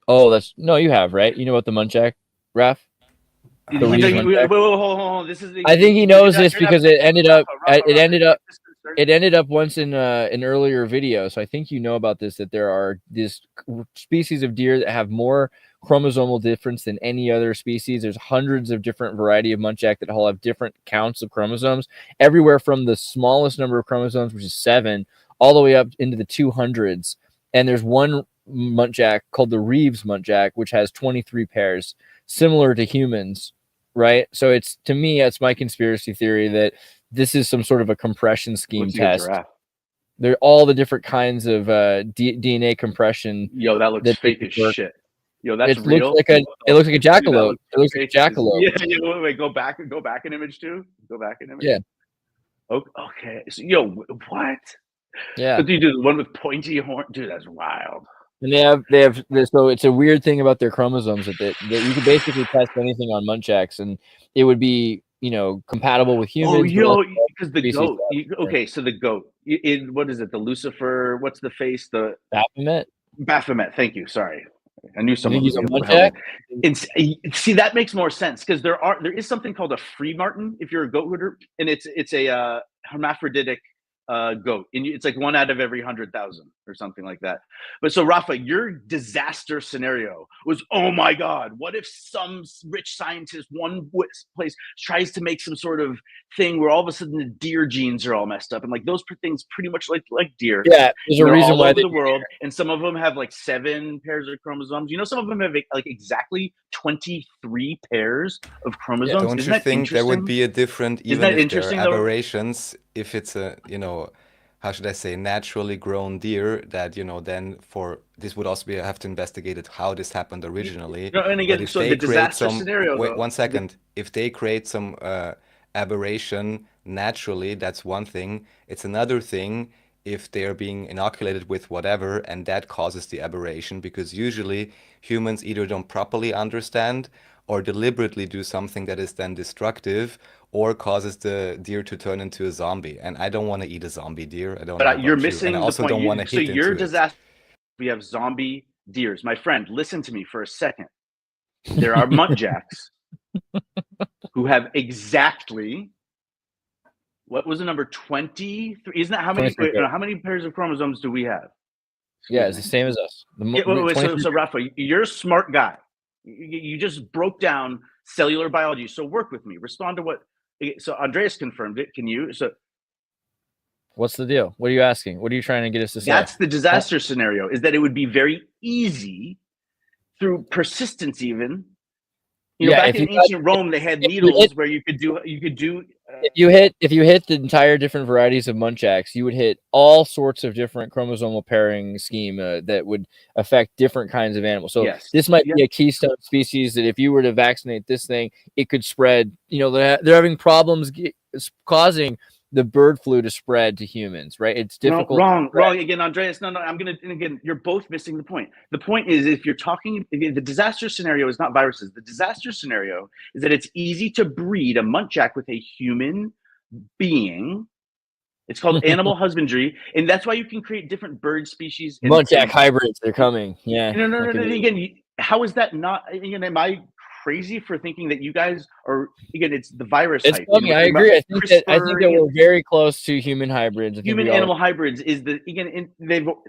Oh, you have, right? You know what the muntjac, Raf? Hold on. This is. I think he knows this because it ended up once in an earlier video. So I think you know about this, that there are this species of deer that have more chromosomal difference than any other species. There's hundreds of different variety of muntjac that all have different counts of chromosomes, everywhere from the smallest number of chromosomes, which is 7, all the way up into the 200s. And there's one muntjac called the Reeves muntjac, which has 23 pairs, similar to humans, right? So it's, to me, that's my conspiracy theory that this is some sort of a compression scheme test. They're all the different kinds of DNA compression. Yo, that looks fake as shit. Yo, that's it real. It looks like a jackalope. It looks like a jackalope. Yeah, wait, go back an image too. Go back an image. Yeah. Okay. So, yo, what? Yeah. But you do the one with pointy horn, dude. That's wild. And they have so it's a weird thing about their chromosomes that you could basically test anything on Munchaks and it would be, compatible with humans. Oh, yo, because the goat. Okay, so the goat. What is it? The Lucifer. What's the face? The Baphomet. Baphomet. Thank you. Sorry, I knew someone was a Munchak. See, that makes more sense because there is something called a free martin if you're a goat hooter, and it's a hermaphroditic goat, and it's like 1 out of every 100,000 or something like that. But so Rafa, your disaster scenario was, oh my god, what if some rich scientist one place tries to make some sort of thing where all of a sudden the deer genes are all messed up, and like those things pretty much like deer. Yeah, there's a reason why over the world, and some of them have like 7 pairs of chromosomes. Some of them have like exactly 23 pairs of chromosomes. Don't you think there would be a different, even if there are aberrations, if it's a, how should I say, naturally grown deer that, then this would also have to investigate it, how this happened originally. And again, so the disaster scenario. Wait, 1 second. If they create some aberration naturally, that's one thing. It's another thing if they're being inoculated with whatever, and that causes the aberration, because usually humans either don't properly understand or deliberately do something that is then destructive or causes the deer to turn into a zombie. And I don't want to eat a zombie deer. I don't know. But you're missing and I also the point. don't want to hit so your into disaster. We have zombie deers. My friend, listen to me for a second. There are muntjacks who have exactly, what was the number, 23? Isn't that how many pairs of chromosomes do we have? Yeah, it's the same as us. So Rafa, you're a smart guy. You just broke down cellular biology. So work with me. Respond to what. So Andreas confirmed it. Can you? So what's the deal? What are you asking? What are you trying to get us to say? That's the disaster scenario. Is that it would be very easy through persistence, even. Back in ancient Rome, they had needles where you could do. If you hit the entire different varieties of Munchaks, you would hit all sorts of different chromosomal pairing scheme that would affect different kinds of animals. So this might be a keystone species that if you were to vaccinate this thing, it could spread. They're having problems causing the bird flu to spread to humans, right? It's difficult. No, wrong again, Andreas. No, I'm gonna. And again, you're both missing the point. The point is, if you're talking, the disaster scenario is not viruses. The disaster scenario is that it's easy to breed a muntjac with a human being. It's called animal husbandry, and that's why you can create different bird species. Muntjac hybrids, they're coming. Yeah. No. Again, how is that not? Again, am I crazy for thinking that you guys are, again, it's the virus it's type. Funny. I agree. I think that we're very close to human hybrids. Human animal hybrids is the, again,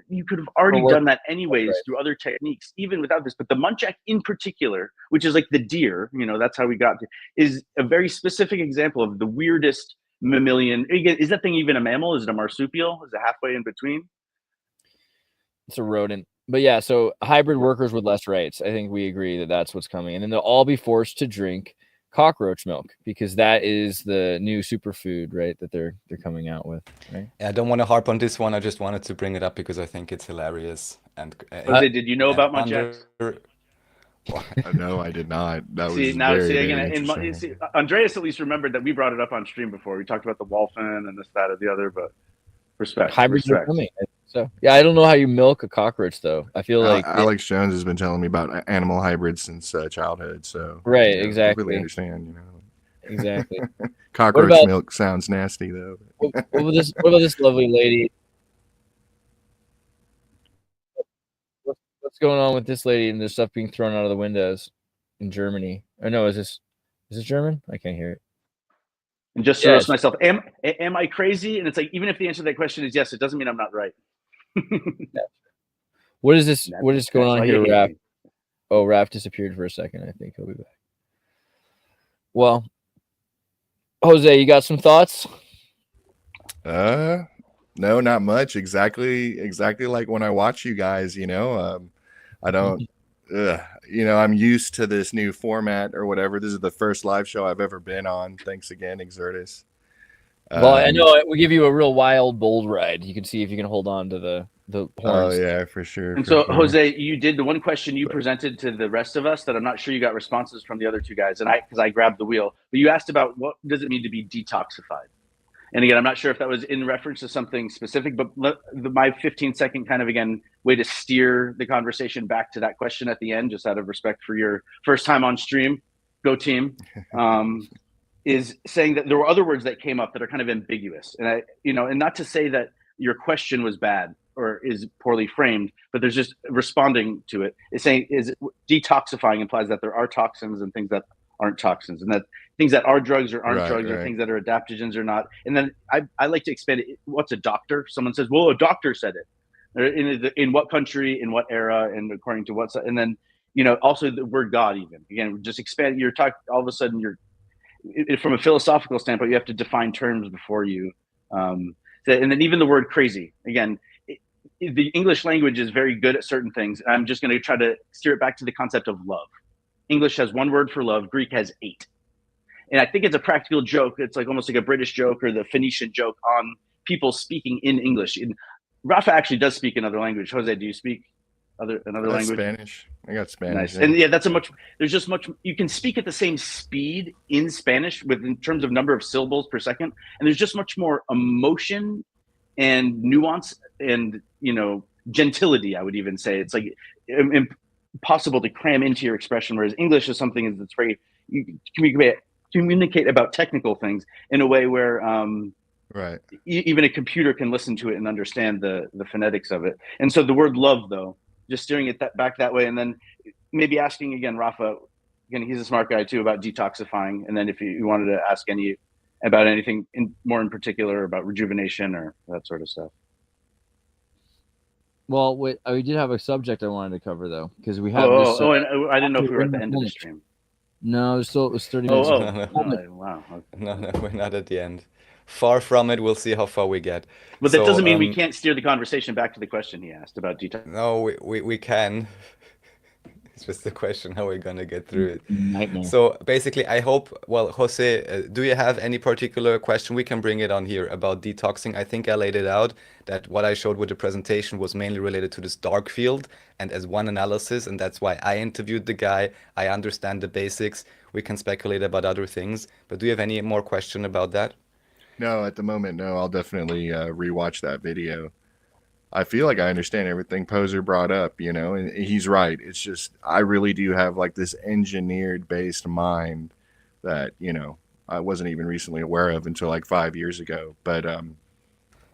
you could have already done that anyways through other techniques, even without this. But the muntjac in particular, which is like the deer, that's how we got to, is a very specific example of the weirdest mammalian. Again, is that thing even a mammal? Is it a marsupial? Is it halfway in between? It's a rodent. But yeah, so hybrid workers with less rights. I think we agree that that's what's coming. And then they'll all be forced to drink cockroach milk because that is the new superfood, right? That they're coming out with. Right? Yeah, I don't want to harp on this one. I just wanted to bring it up because I think it's hilarious. And Jose, did you know about muntjacs? No, I did not. That was again. Andreas at least remembered that we brought it up on stream before. We talked about the Wolfen and this, that, or the other. But respect. Hybrids are coming. So yeah, I don't know how you milk a cockroach though. I feel like Alex Jones has been telling me about animal hybrids since childhood. So right, exactly. I really understand. Exactly. Cockroach milk sounds nasty though. What about this lovely lady? What's going on with this lady and there's stuff being thrown out of the windows in Germany? Oh no, is this German? I can't hear it. And just to roast myself, am I crazy? And it's like, even if the answer to that question is yes, it doesn't mean I'm not right. What is this? What is going on here, Raph? Oh, Raph disappeared for a second. I think he'll be back. Well, Jose, you got some thoughts? No, not much. Exactly like when I watch you guys. I don't. I'm used to this new format or whatever. This is the first live show I've ever been on. Thanks again, Exertus. Well, I know we give you a real wild, bold ride. You can see if you can hold on to the horns. Oh yeah, for sure. And for so, sure. Jose, you did the one question you presented to the rest of us that I'm not sure you got responses from the other two guys, and because I grabbed the wheel. But you asked about what does it mean to be detoxified. And again, I'm not sure if that was in reference to something specific, but my 15-second kind of, again, way to steer the conversation back to that question at the end, just out of respect for your first time on stream, go team, is saying that there were other words that came up that are kind of ambiguous. And and not to say that your question was bad or is poorly framed, but there's just responding to it. It's saying detoxifying implies that there are toxins and things that aren't toxins, and that things that are drugs or aren't drugs, or things that are adaptogens or not. And then I like to expand it. What's a doctor? Someone says, well, a doctor said it. In what country, in what era, and according to what. And then, also the word God, even. Again, just expand. You're talking, all of a sudden, from a philosophical standpoint, you have to define terms before you. And then even the word crazy. Again, the English language is very good at certain things. I'm just going to try to steer it back to the concept of love. English has one word for love. Greek has 8. And I think it's a practical joke. It's like almost like a British joke or the Phoenician joke on people speaking in English. And Rafa actually does speak another language. Jose, do you speak another language? Spanish. I got Spanish. Nice. And yeah, there's just much, you can speak at the same speed in Spanish in terms of number of syllables per second. And there's just much more emotion and nuance and, gentility, I would even say. It's like impossible to cram into your expression, whereas English is something that's very, you communicate about technical things in a way where even a computer can listen to it and understand the phonetics of it. And so the word love, though, just steering it back that way, and then maybe asking again, Rafa, again, he's a smart guy too, about detoxifying, and then if you wanted to ask about anything more in particular about rejuvenation or that sort of stuff. Well, wait, we did have a subject I wanted to cover, though, because we have this. And I didn't know if we were at the end of the stream. No, it was 30 minutes. Wow. No, we're not at the end. Far from it. We'll see how far we get. But that doesn't mean we can't steer the conversation back to the question he asked about detox. No, we can. It's just the question how we're going to get through it. Nightmare. So basically, I hope, Jose, do you have any particular question? We can bring it on here about detoxing. I think I laid it out that what I showed with the presentation was mainly related to this dark field and as one analysis. And that's why I interviewed the guy. I understand the basics. We can speculate about other things. But do you have any more question about that? No, at the moment, no. I'll definitely rewatch that video. I feel like I understand everything Poser brought up, and he's right. It's just, I really do have like this engineered based mind that, I wasn't even recently aware of until like 5 years ago, but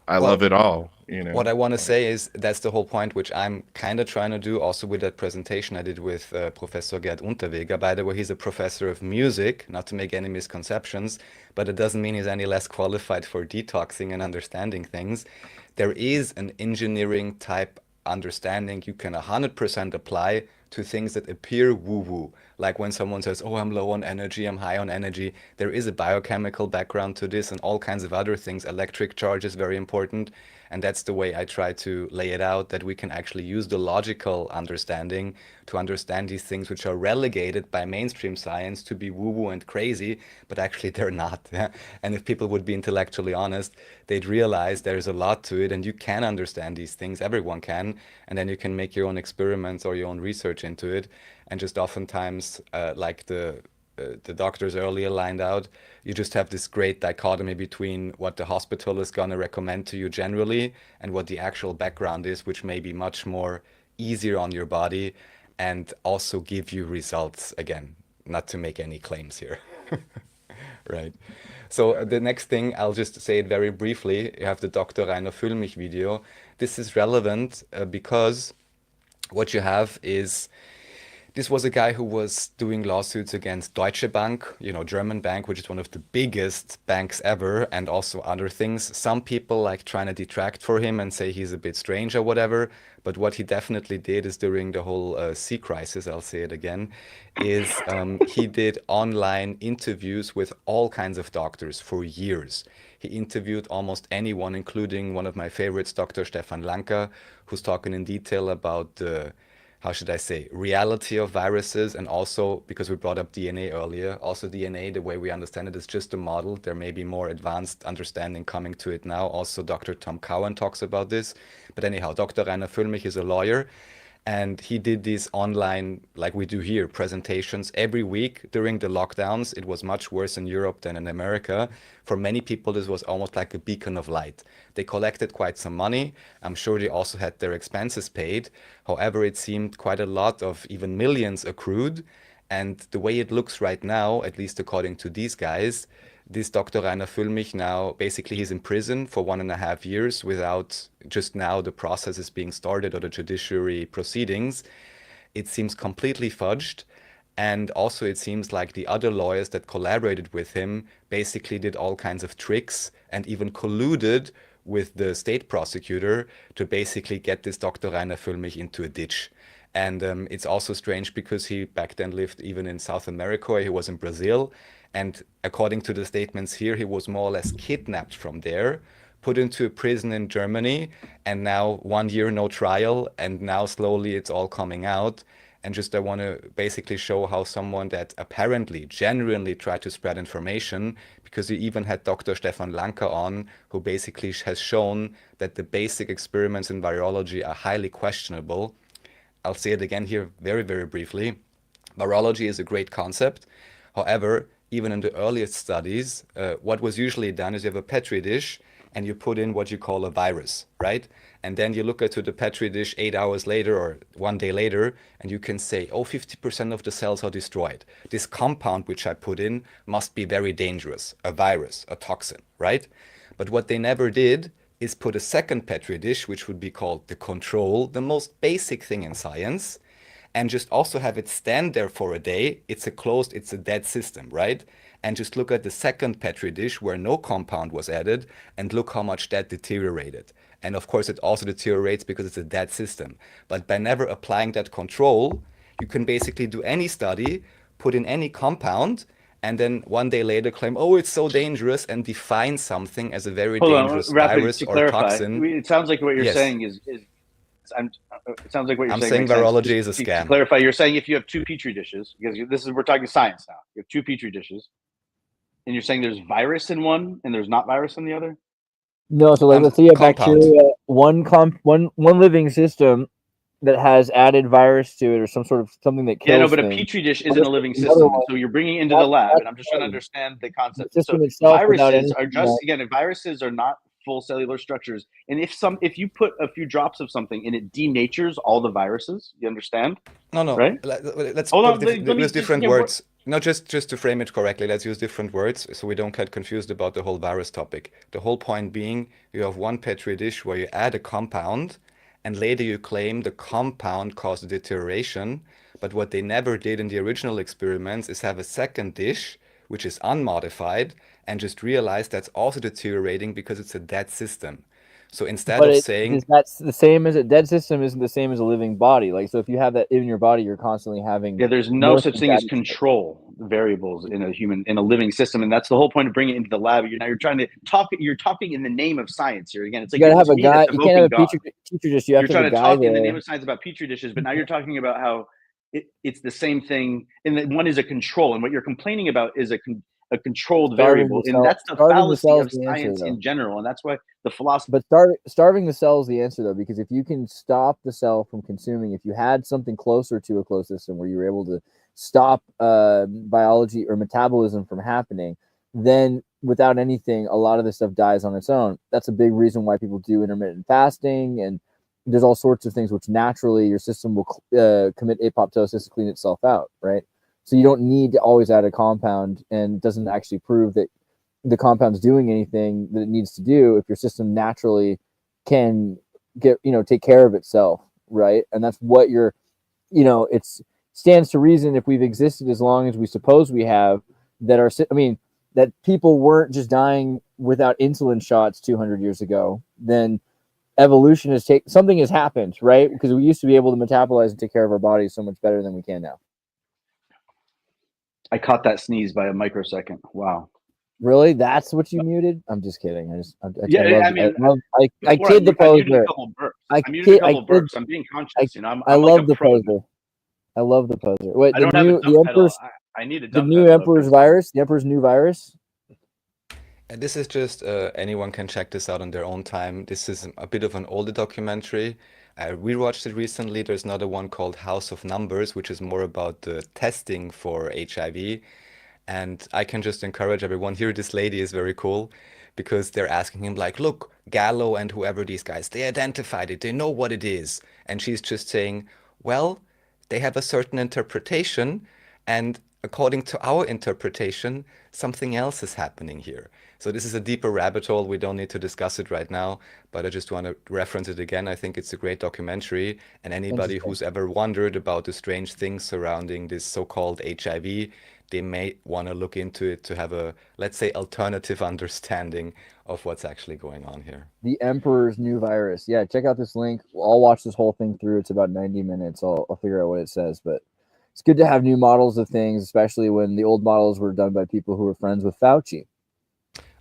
I love it all, What I want to say is that's the whole point, which I'm kind of trying to do also with that presentation I did with Professor Gerd Unterweger. By the way, he's a professor of music, not to make any misconceptions, but it doesn't mean he's any less qualified for detoxing and understanding things. There is an engineering type understanding you can 100% apply to things that appear woo-woo. Like when someone says, oh, I'm low on energy, I'm high on energy. There is a biochemical background to this and all kinds of other things. Electric charge is very important. And that's the way I try to lay it out, that we can actually use the logical understanding to understand these things which are relegated by mainstream science to be woo-woo and crazy, but actually they're not. And if people would be intellectually honest, they'd realize there's a lot to it and you can understand these things, everyone can, and then you can make your own experiments or your own research into it. And just oftentimes, like the doctors earlier lined out, you just have this great dichotomy between what the hospital is going to recommend to you generally and what the actual background is, which may be much more easier on your body and also give you results. Again, not to make any claims here. Right. So the next thing, I'll just say it very briefly. You have the Dr. Rainer Füllmich video. This is relevant because what you have is, this was a guy who was doing lawsuits against Deutsche Bank, German bank, which is one of the biggest banks ever, and also other things. Some people like trying to detract for him and say he's a bit strange or whatever. But what he definitely did is during the whole sea crisis, I'll say it again, is he did online interviews with all kinds of doctors for years. He interviewed almost anyone, including one of my favorites, Dr. Stefan Lanka, who's talking in detail about the how should I say, reality of viruses, and also because we brought up DNA earlier, also DNA, the way we understand it, is just a model. There may be more advanced understanding coming to it now. Also, Dr. Tom Cowan talks about this. But anyhow, Dr. Rainer Füllmich is a lawyer, and he did these online, like we do here, presentations every week during the lockdowns. It was much worse in Europe than in America. For many people, this was almost like a beacon of light. They collected quite some money. I'm sure they also had their expenses paid. However, it seemed quite a lot of even millions accrued. And the way it looks right now, at least according to these guys, this Dr. Rainer Füllmich now, basically he's in prison for 1.5 years without just now the process is being started or the judiciary proceedings. It seems completely fudged. And also it seems like the other lawyers that collaborated with him basically did all kinds of tricks and even colluded with the state prosecutor to basically get this Dr. Rainer Füllmich into a ditch. And it's also strange because he back then lived even in South America. He was in Brazil. And according to the statements here, he was more or less kidnapped from there, put into a prison in Germany, and now 1 year, no trial. And now slowly it's all coming out. And just I want to basically show how someone that apparently genuinely tried to spread information, because you even had Dr. Stefan Lanka on, who basically has shown that the basic experiments in virology are highly questionable. I'll say it again here very, very briefly. Virology is a great concept. However, even in the earliest studies, what was usually done is you have a Petri dish and you put in what you call a virus, right? And then you look into the Petri dish 8 hours later or 1 day later, and you can say, oh, 50% of the cells are destroyed. This compound which I put in must be very dangerous, a virus, a toxin, right? But what they never did is put a second Petri dish, which would be called the control, the most basic thing in science, and just also have it stand there for a day. It's a dead system, right? And just look at the second Petri dish where no compound was added and look how much that deteriorated. And of course, it also deteriorates because it's a dead system. But by never applying that control, you can basically do any study, put in any compound, and then 1 day later claim, oh, it's so dangerous, and define something as a very dangerous virus or toxin. It sounds like what you're saying is it sounds like what you're saying. I'm saying virology is a scam. To clarify, you're saying if you have 2 petri dishes, because we're talking science now. You have 2 petri dishes, and you're saying there's virus in one and there's not virus in the other. No, so like let's say you have bacteria, one living system that has added virus to it or some sort of something that kills. Yeah, no, but a petri dish isn't a living system. So you're bringing it into the lab, and I'm just trying to understand the concept. So viruses are just, again, viruses are not full cellular structures. And if you put a few drops of something and it denatures all the viruses, you understand? No. Right? Let's use different words. No, just to frame it correctly, let's use different words so we don't get confused about the whole virus topic. The whole point being, you have one Petri dish where you add a compound, and later you claim the compound caused deterioration. But what they never did in the original experiments is have a second dish, which is unmodified, and just realize that's also deteriorating because it's a dead system. So instead of saying that's the same as a dead system isn't the same as a living body. Like, so if you have that in your body, you're constantly having. Yeah, there's no such thing as control variables in a living system, and that's the whole point of bringing it into the lab. You're trying to talk. You're talking in the name of science here. Again, it's like you gotta have a guy. You can't have a petri dish. You have to have a guy trying to talk in the name of science about petri dishes, but now you're talking about how it's the same thing. And that one is a control, and what you're complaining about is a controlled variable, and that's the fallacy of science in general, and that's why the philosophy. But starving the cell is the answer, though, because if you can stop the cell from consuming, if you had something closer to a closed system where you were able to stop biology or metabolism from happening, then without anything, a lot of this stuff dies on its own. That's a big reason why people do intermittent fasting, and there's all sorts of things which naturally your system will commit apoptosis to clean itself out, right? So you don't need to always add a compound, and it doesn't actually prove that the compound's doing anything that it needs to do if your system naturally can take care of itself, right? And that's what it stands to reason, if we've existed as long as we suppose we have, that people weren't just dying without insulin shots 200 years ago, then evolution something has happened, right? Because we used to be able to metabolize and take care of our bodies so much better than we can now. I caught that sneeze by a microsecond. Wow. Really? That's what you muted? I'm just kidding. I kid the I poser. muted a couple burps. I muted a can't. couple burps. I'm being conscious. I I'm love like the a pro. poser. I love the poser. Wait, I don't have a dump pedal. I need a the dump new pedal. Emperor's virus. The Emperor's new virus. And this is just anyone can check this out on their own time. This is a bit of an older documentary. I rewatched it recently. There's another one called House of Numbers, which is more about the testing for HIV. And I can just encourage everyone here. This lady is very cool because they're asking him like, look, Gallo and whoever these guys, they identified it. They know what it is. And she's just saying, well, they have a certain interpretation. And according to our interpretation, something else is happening here. So this is a deeper rabbit hole. We don't need to discuss it right now, but I just want to reference it again. I think it's a great documentary, and anybody who's ever wondered about the strange things surrounding this so-called HIV, they may want to look into it to have a, let's say, alternative understanding of what's actually going on here. The Emperor's new virus. Yeah, check out this link. I'll watch this whole thing through. It's about 90 minutes. I'll figure out what it says, but it's good to have new models of things, especially when the old models were done by people who were friends with Fauci.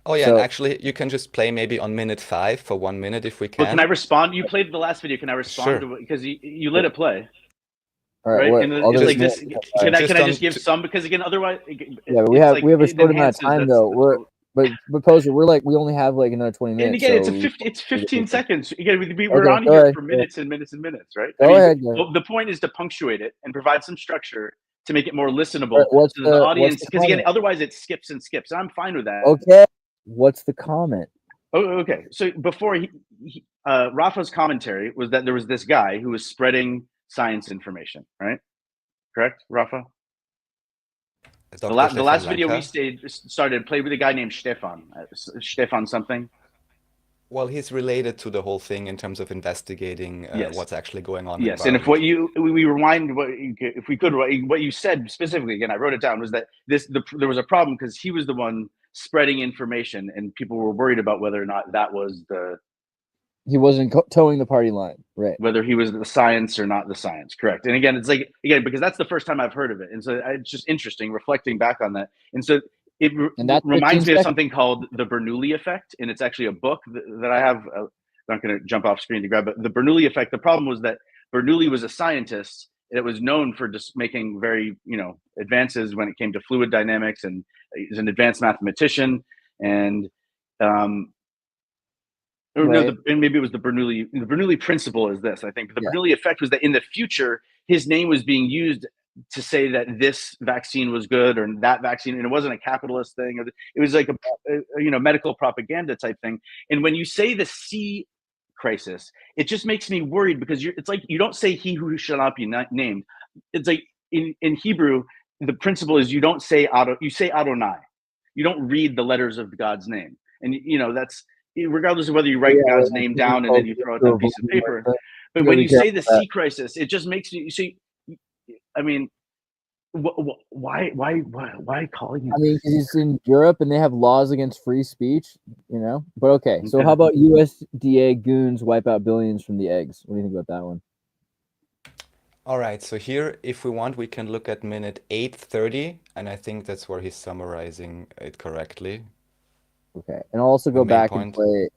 Oh yeah, and actually you can just play maybe on minute 5 for 1 minute if we can. Well, can I respond? You played the last video. Can I respond to it? Because you let it play. All right. And it's like this. Can I just give some? Because again, otherwise, yeah, we have a short amount of time though. But Poser, we only have like another 20 minutes. And again, it's 15 seconds. Again, we're on here for minutes and minutes and minutes, right? Go ahead. The point is to punctuate it and provide some structure to make it more listenable to the audience. Because again, otherwise it skips and skips. And I'm fine with that. Okay. What's the comment? Oh, okay. So before Rafa's commentary was that there was this guy who was spreading science information, right? Correct, Rafa? The last video we started played with a guy named Stefan something. Well, he's related to the whole thing in terms of investigating what's actually going on. Yes, and if we rewind, if we could, what you said specifically, again, I wrote it down, was that there was a problem because he was the one spreading information, and people were worried about whether or not that was he wasn't towing the party line, right? Whether he was the science or not the science, correct? And again, it's like because that's the first time I've heard of it, and so it's just interesting reflecting back on that, and so. It reminds me of something called the Bernoulli effect, and it's actually a book that I have. I'm not going to jump off screen to grab it. The Bernoulli effect. The problem was that Bernoulli was a scientist that was known for just making very advances when it came to fluid dynamics, and he's an advanced mathematician. And and maybe it was the Bernoulli. The Bernoulli principle is this. I think the Bernoulli effect was that in the future, his name was being used to say that this vaccine was good or that vaccine, and it wasn't a capitalist thing. It was like a medical propaganda type thing. And when you say the C crisis, it just makes me worried because it's like you don't say he who shall not be named. It's like in Hebrew, the principle is you don't say you say Adonai. You don't read the letters of God's name, and that's regardless of whether you write God's name down and then you throw out that piece of paper. But when you say the C crisis, it just makes me see. I mean, why calling him? I mean, he's in Europe and they have laws against free speech, But okay, so how about USDA goons wipe out billions from the eggs? What do you think about that one? All right, so here, if we want, we can look at minute 8:30, and I think that's where he's summarizing it correctly. Okay, and I'll also go back and play.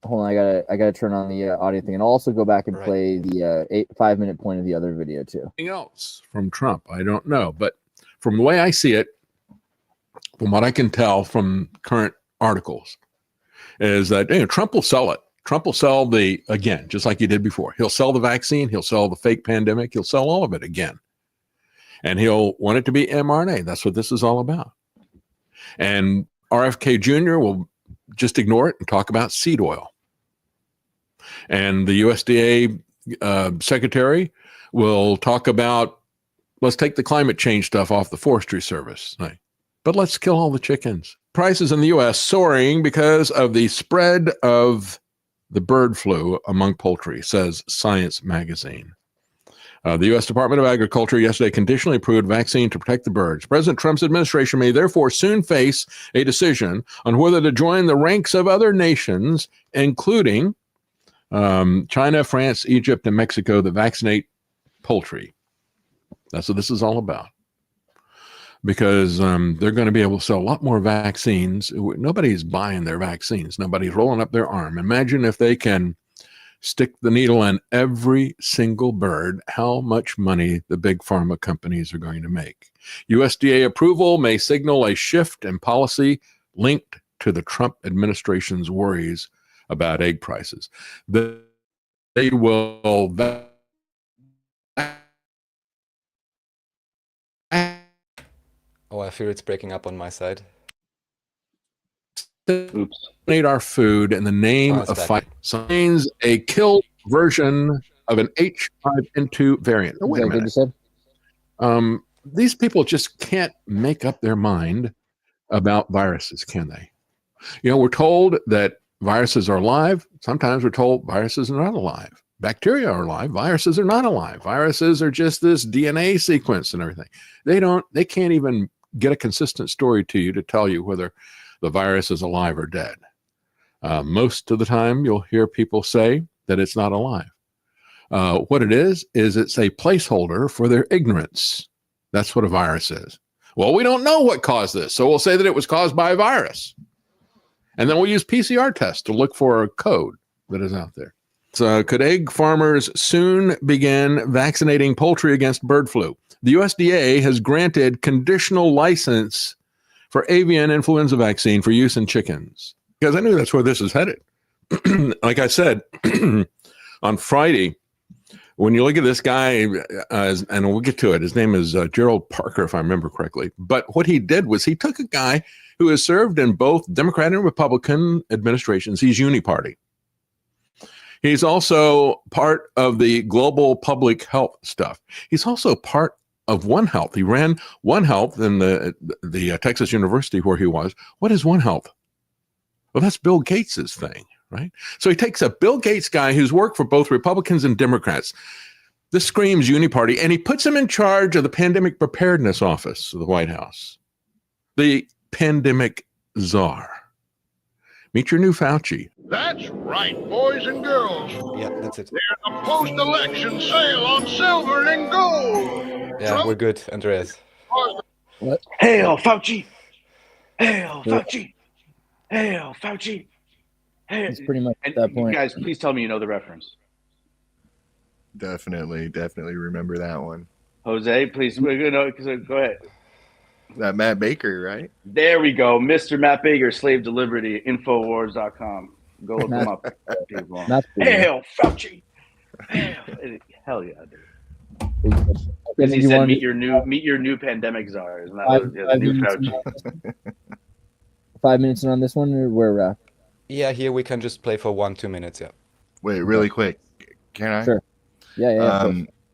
Hold on, I gotta turn on the audio thing, and I'll also go back and play the 5-minute point of the other video too. Anything else from Trump? I don't know, but from the way I see it, from what I can tell from current articles, is that Trump will sell it. Trump will sell again, just like he did before. He'll sell the vaccine. He'll sell the fake pandemic. He'll sell all of it again, and he'll want it to be mRNA. That's what this is all about. And RFK Jr. will just ignore it and talk about seed oil. And the USDA secretary will talk about, let's take the climate change stuff off the Forestry Service. But let's kill all the chickens. Prices in the U.S. soaring because of the spread of the bird flu among poultry, says Science magazine. The U.S. Department of Agriculture yesterday conditionally approved vaccine to protect the birds. President Trump's administration may therefore soon face a decision on whether to join the ranks of other nations, including China, France, Egypt, and Mexico, that vaccinate poultry. That's what this is all about. because they're going to be able to sell a lot more vaccines. Nobody's buying their vaccines. Nobody's rolling up their arm. Imagine if they can stick the needle in every single bird, how much money the big pharma companies are going to make. USDA approval may signal a shift in policy linked to the Trump administration's worries about egg prices. They will Oh, I fear it's breaking up on my side. Oops. Our food in the name of fight signs a killed version of an H5N2 variant. Oh, wait a minute. These people just can't make up their mind about viruses, can they? You know, we're told that viruses are alive. Sometimes we're told viruses are not alive. Bacteria are alive. Viruses are not alive. Viruses are just this DNA sequence and everything. They can't even get a consistent story to you to tell you whether the virus is alive or dead. Most of the time, you'll hear people say that it's not alive. What it is it's a placeholder for their ignorance. That's what a virus is. Well, we don't know what caused this, so we'll say that it was caused by a virus. And then we'll use PCR tests to look for a code that is out there. So could egg farmers soon begin vaccinating poultry against bird flu? The USDA has granted conditional license for avian influenza vaccine for use in chickens, because I knew that's where this is headed. Like I said, on Friday, when you look at this guy, and we'll get to it, his name is Gerald Parker, if I remember correctly. But what he did was he took a guy who has served in both Democrat and Republican administrations. He's uniparty. He's also part of the global public health stuff. He's also part of One Health. He ran One Health in the Texas University where he was. What is One Health? Well, that's Bill Gates's thing, right? So he takes a Bill Gates guy who's worked for both Republicans and Democrats. This screams uniparty, and he puts him in charge of the Pandemic Preparedness Office of the White House. The pandemic czar. Meet your new Fauci. That's right, boys and girls. Yeah, that's it. There's a post-election sale on silver and gold. Yeah, Trump, we're good, Andreas. What? Hail Fauci! Hail Fauci! Hail Fauci! Hail. It's pretty much and at that point. Guys, please tell me you know the reference. Definitely remember that one. Jose, please, go ahead. That Matt Baker, right? There we go. Mr. Matt Baker, Slave to Liberty, Infowars.com. Go look him up. Hail Fauci! Hell yeah, dude. Because he said, meet your new pandemic czar. Isn't that new Fauci? 5 minutes on this one, or where, Raph? Yeah, here we can just play for 1-2 minutes. Yeah. Wait, really quick. Can I? Sure. Yeah.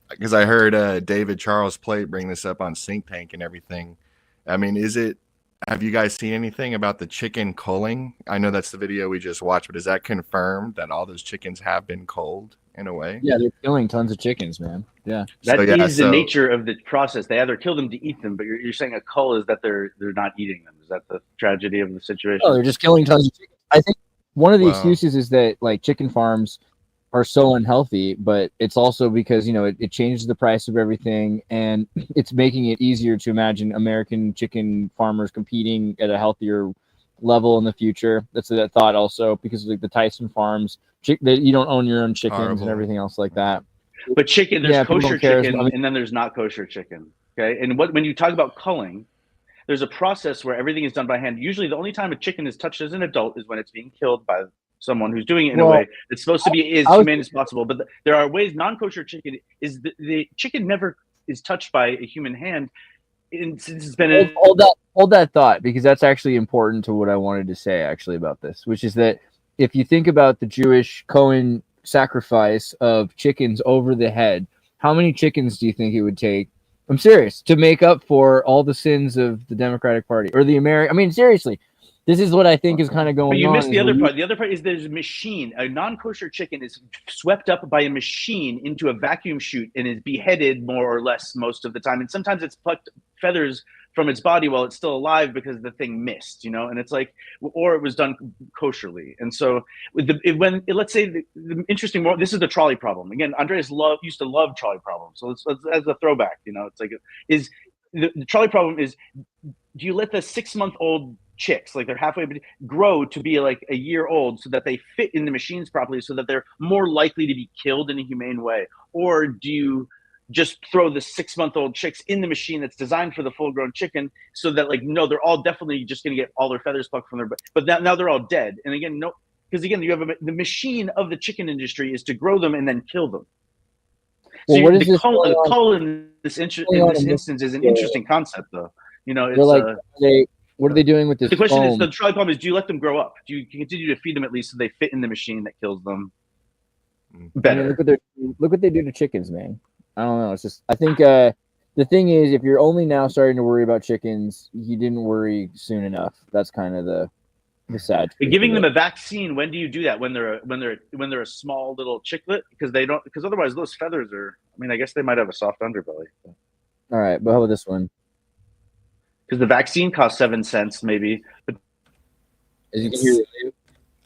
Because I heard David Charles Plate bring this up on Think Tank and everything. I mean, have you guys seen anything about the chicken culling? I know that's the video we just watched, but is that confirmed that all those chickens have been culled in a way? Yeah, they're killing tons of chickens, man. Yeah. That is the nature of the process. They either kill them to eat them, but you're saying a cull is that they're not eating them. Is that the tragedy of the situation? Oh, they're just killing tons of chickens. I think one of the excuses is that like chicken farms are so unhealthy, but it's also because, it changes the price of everything, and it's making it easier to imagine American chicken farmers competing at a healthier level in the future. That's that thought also, because like the Tyson farms, that you don't own your own chickens and everything else like that. But there's kosher chicken, and then there's not kosher chicken. Okay, and when you talk about culling, there's a process where everything is done by hand. Usually, the only time a chicken is touched as an adult is when it's being killed by someone who's doing it in a way that's supposed to be as humane as possible. But there are ways non-kosher chicken is the chicken never is touched by a human hand. Since it's been hold that thought, because that's actually important to what I wanted to say actually about this, which is that if you think about the Jewish Cohen sacrifice of chickens over the head, how many chickens do you think it would take? I'm serious, to make up for all the sins of the Democratic Party or the American. I mean, seriously. This is what I think is kind of going on. But you missed the other part. The other part is there's a machine. A non-kosher chicken is swept up by a machine into a vacuum chute and is beheaded more or less most of the time. And sometimes it's plucked feathers from its body while it's still alive because the thing missed, and it's like, or it was done kosherly. And so let's say the interesting, this is the trolley problem. Again, Andreas used to love trolley problems. So let's as a throwback, it's like, the trolley problem is, do you let the 6-month-old chicks, like they're halfway, grow to be like a year old so that they fit in the machines properly, so that they're more likely to be killed in a humane way? Or do you just throw the 6-month-old chicks in the machine that's designed for the full-grown chicken, so that like, no, they're all definitely just going to get all their feathers plucked from their butt, but now they're all dead? And again, no, because again, you have the machine of the chicken industry is to grow them and then kill them. So well, the cull in this instance is an interesting concept, though. You know, it's like, what are they doing with this? The question foam? is, the trolley problem is, do you let them grow up? Do you continue to feed them at least so they fit in the machine that kills them better? I mean, look what they do to chickens, man. I don't know. It's just, I think the thing is, if you're only now starting to worry about chickens, you didn't worry soon enough. That's kind of the sad truth. Giving them a vaccine, when do you do that? When they're a small little chicklet, because otherwise those feathers are, I mean, I guess they might have a soft underbelly. All right, but how about this one? Because the vaccine costs 7 cents, maybe. But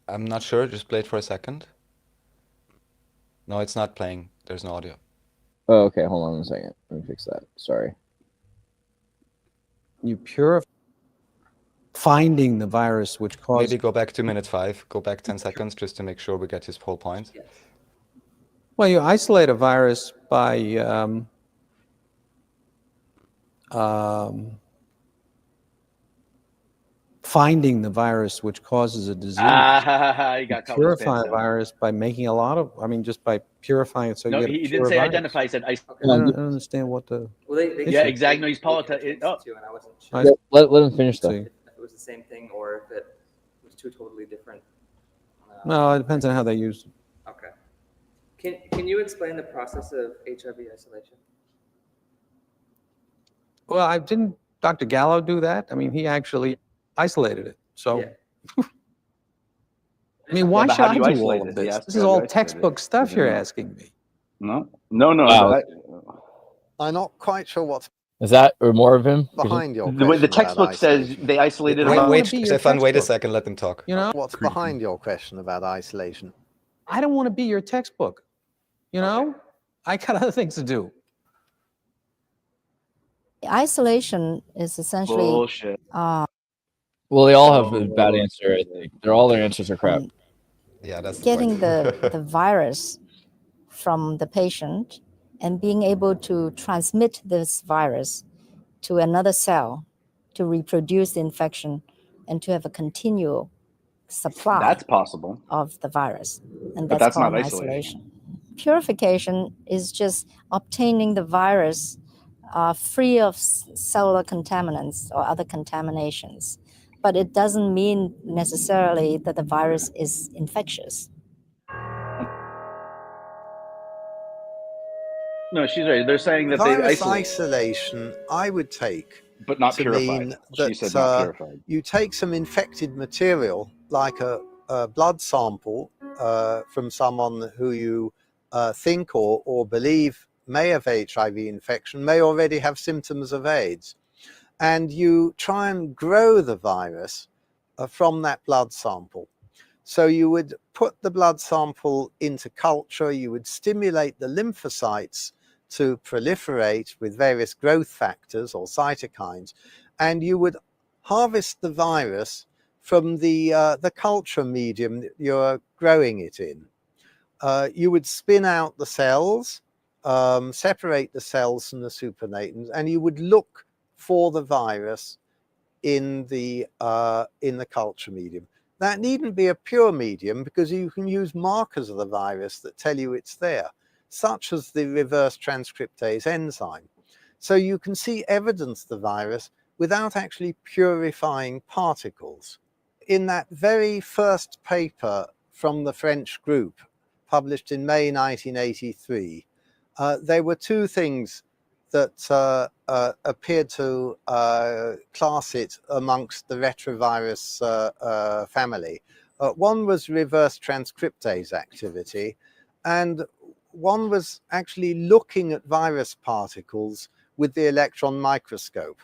I'm not sure. Just play it for a second. No, it's not playing. There's no audio. Oh, okay. Hold on a second. Let me fix that. Sorry. You purify finding the virus, which causes. Maybe go back to minute 5. Go back 10 seconds just to make sure we get his whole point. Well, you isolate a virus by finding the virus which causes a disease. You got purify a virus by making a lot of, just by purifying it. So no, you get he didn't say virus. identify. He said isolate. I don't understand what the. Well, they yeah, exactly. No, he's politics. Oh. And I wasn't sure let him finish though. if it was the same thing or if it was two totally different. No, it depends on how they use it. Okay. Can you explain the process of HIV isolation? Well, didn't Dr. Gallo do that? I mean, he actually isolated it. So, yeah. Why should I do all of this? This is all textbook stuff you're asking me. No. Wow. I'm not quite sure what's Is that or more of him? behind your The way the textbook says they isolated. Wait, Stefan, wait a second. Let them talk. You know what's behind your question about isolation? I don't want to be your textbook. I got other things to do. Isolation is essentially bullshit. Well, they all have a bad answer. I think all their answers are crap. Yeah, that's getting the virus from the patient and being able to transmit this virus to another cell to reproduce the infection and to have a continual supply. That's possible. Of the virus, and but that's not called isolation. Purification is just obtaining the virus free of cellular contaminants or other contaminations. But it doesn't mean necessarily that the virus is infectious. No, she's right. They're saying that virus isolation, I would take, but not to purified. mean that she said not purified. You take some infected material, like a blood sample from someone who you think or believe may have HIV infection, may already have symptoms of AIDS, and you try and grow the virus from that blood sample. So you would put the blood sample into culture, you would stimulate the lymphocytes to proliferate with various growth factors or cytokines, and you would harvest the virus from the culture medium that you're growing it in. You would spin out the cells, separate the cells from the supernatants, and you would look for the virus in the culture medium. That needn't be a pure medium because you can use markers of the virus that tell you it's there, such as the reverse transcriptase enzyme. So you can see evidence of the virus without actually purifying particles. In that very first paper from the French group, published in May 1983, there were two things that appeared to class it amongst the retrovirus family. One was reverse transcriptase activity, and one was actually looking at virus particles with the electron microscope.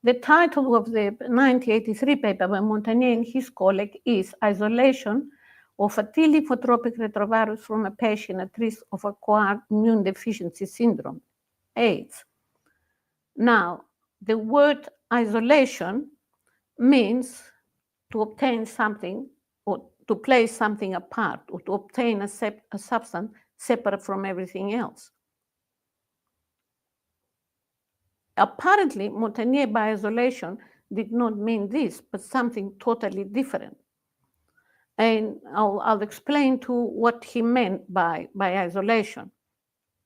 The title of the 1983 paper by Montagnier and his colleague is Isolation of a T lymphotropic retrovirus from a patient at risk of acquired immune deficiency syndrome, AIDS. Now, the word isolation means to obtain something or to place something apart or to obtain a substance separate from everything else. Apparently, Montaigne by isolation did not mean this, but something totally different. And I'll explain to what he meant by isolation.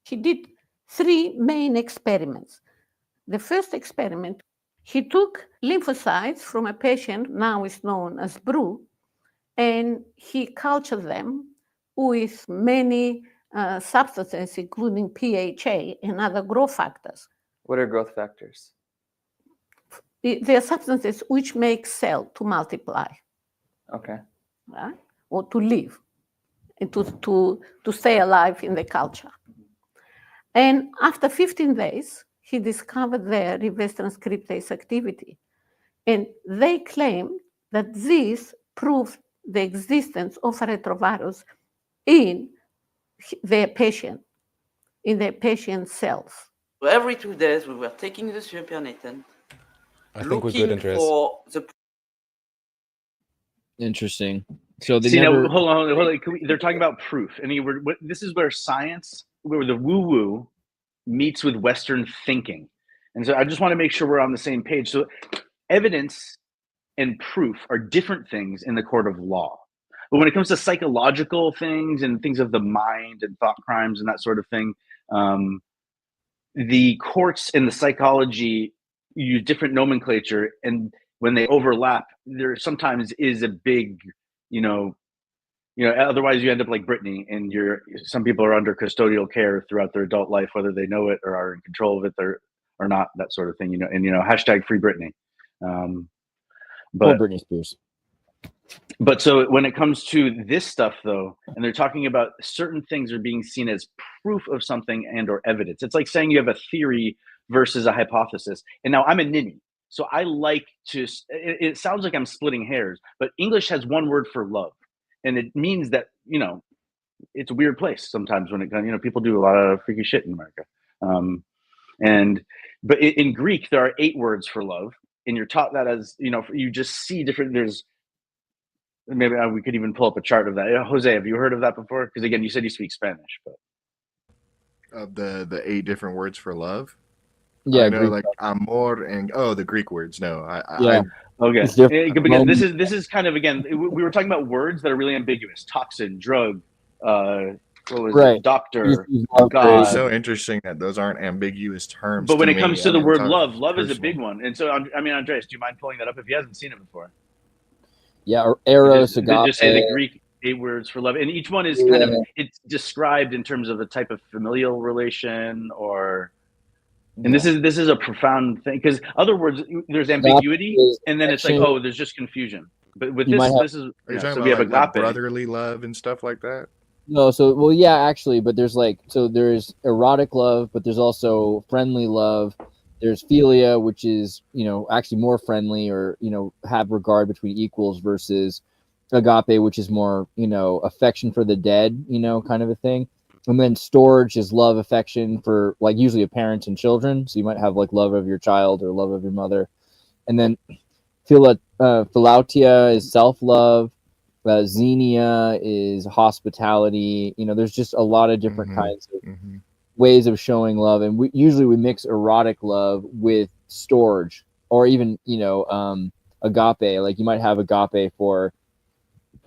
He did 3 main experiments. The first experiment, he took lymphocytes from a patient, now is known as Brew, and he cultured them with many substances, including PHA and other growth factors. What are growth factors? They are substances which make cell to multiply. Okay. Right? Or to live, and to stay alive in the culture. And after 15 days, he discovered their reverse transcriptase activity. And they claim that this proved the existence of a retrovirus in their patient, in their patient's cells. So every 2 days, we were taking the supernatant, looking for the. Interesting. So they now, hold on. They're talking about proof, and this is where science, where the woo-woo meets with Western thinking. And so I just want to make sure we're on the same page. So evidence and proof are different things in the court of law. But when it comes to psychological things and things of the mind and thought crimes and that sort of thing, the courts and the psychology use different nomenclature, and when they overlap, there sometimes is a big, otherwise you end up like Brittany, and some people are under custodial care throughout their adult life, whether they know it or are in control of it or not, that sort of thing, and hashtag free Brittany. But Britney Spears. But so when it comes to this stuff, though, and they're talking about certain things are being seen as proof of something and or evidence. It's like saying you have a theory versus a hypothesis. And now I'm a ninny, so I like to. It sounds like I'm splitting hairs, but English has one word for love, and it means that it's a weird place sometimes when it comes. People do a lot of freaky shit in America, but in Greek there are 8 words for love, and you're taught that as you just see different. There's maybe we could even pull up a chart of that. Jose, have you heard of that before? Because again, you said you speak Spanish, but of the 8 different words for love. Yeah, I know, Greek like amor and the Greek words. No, okay. Because this is kind of, again, we were talking about words that are really ambiguous: toxin, drug, what was it? Doctor, God. It's so interesting that those aren't ambiguous terms. But when it comes to the word love is a big one. And so, Andreas, do you mind pulling that up if he hasn't seen it before? Yeah, or eros, agape. Just say the Greek 8 words for love, and each one is kind of, it's described in terms of a type of familial relation, or, and this is a profound thing, because other words, there's ambiguity, and then it's like, oh, there's just confusion. But with this is so we have agape, like brotherly love and stuff like that. No, actually, but there's there's erotic love, but there's also friendly love. There's philia, which is, actually more friendly, or, have regard between equals, versus agape, which is more, affection for the dead, kind of a thing. And then storge is love, affection for, like, usually a parent and children. So you might have like love of your child or love of your mother. And then philautia is self-love. Xenia is hospitality. There's just a lot of different kinds of ways of showing love, and we usually mix erotic love with storge, or even agape. Like you might have agape for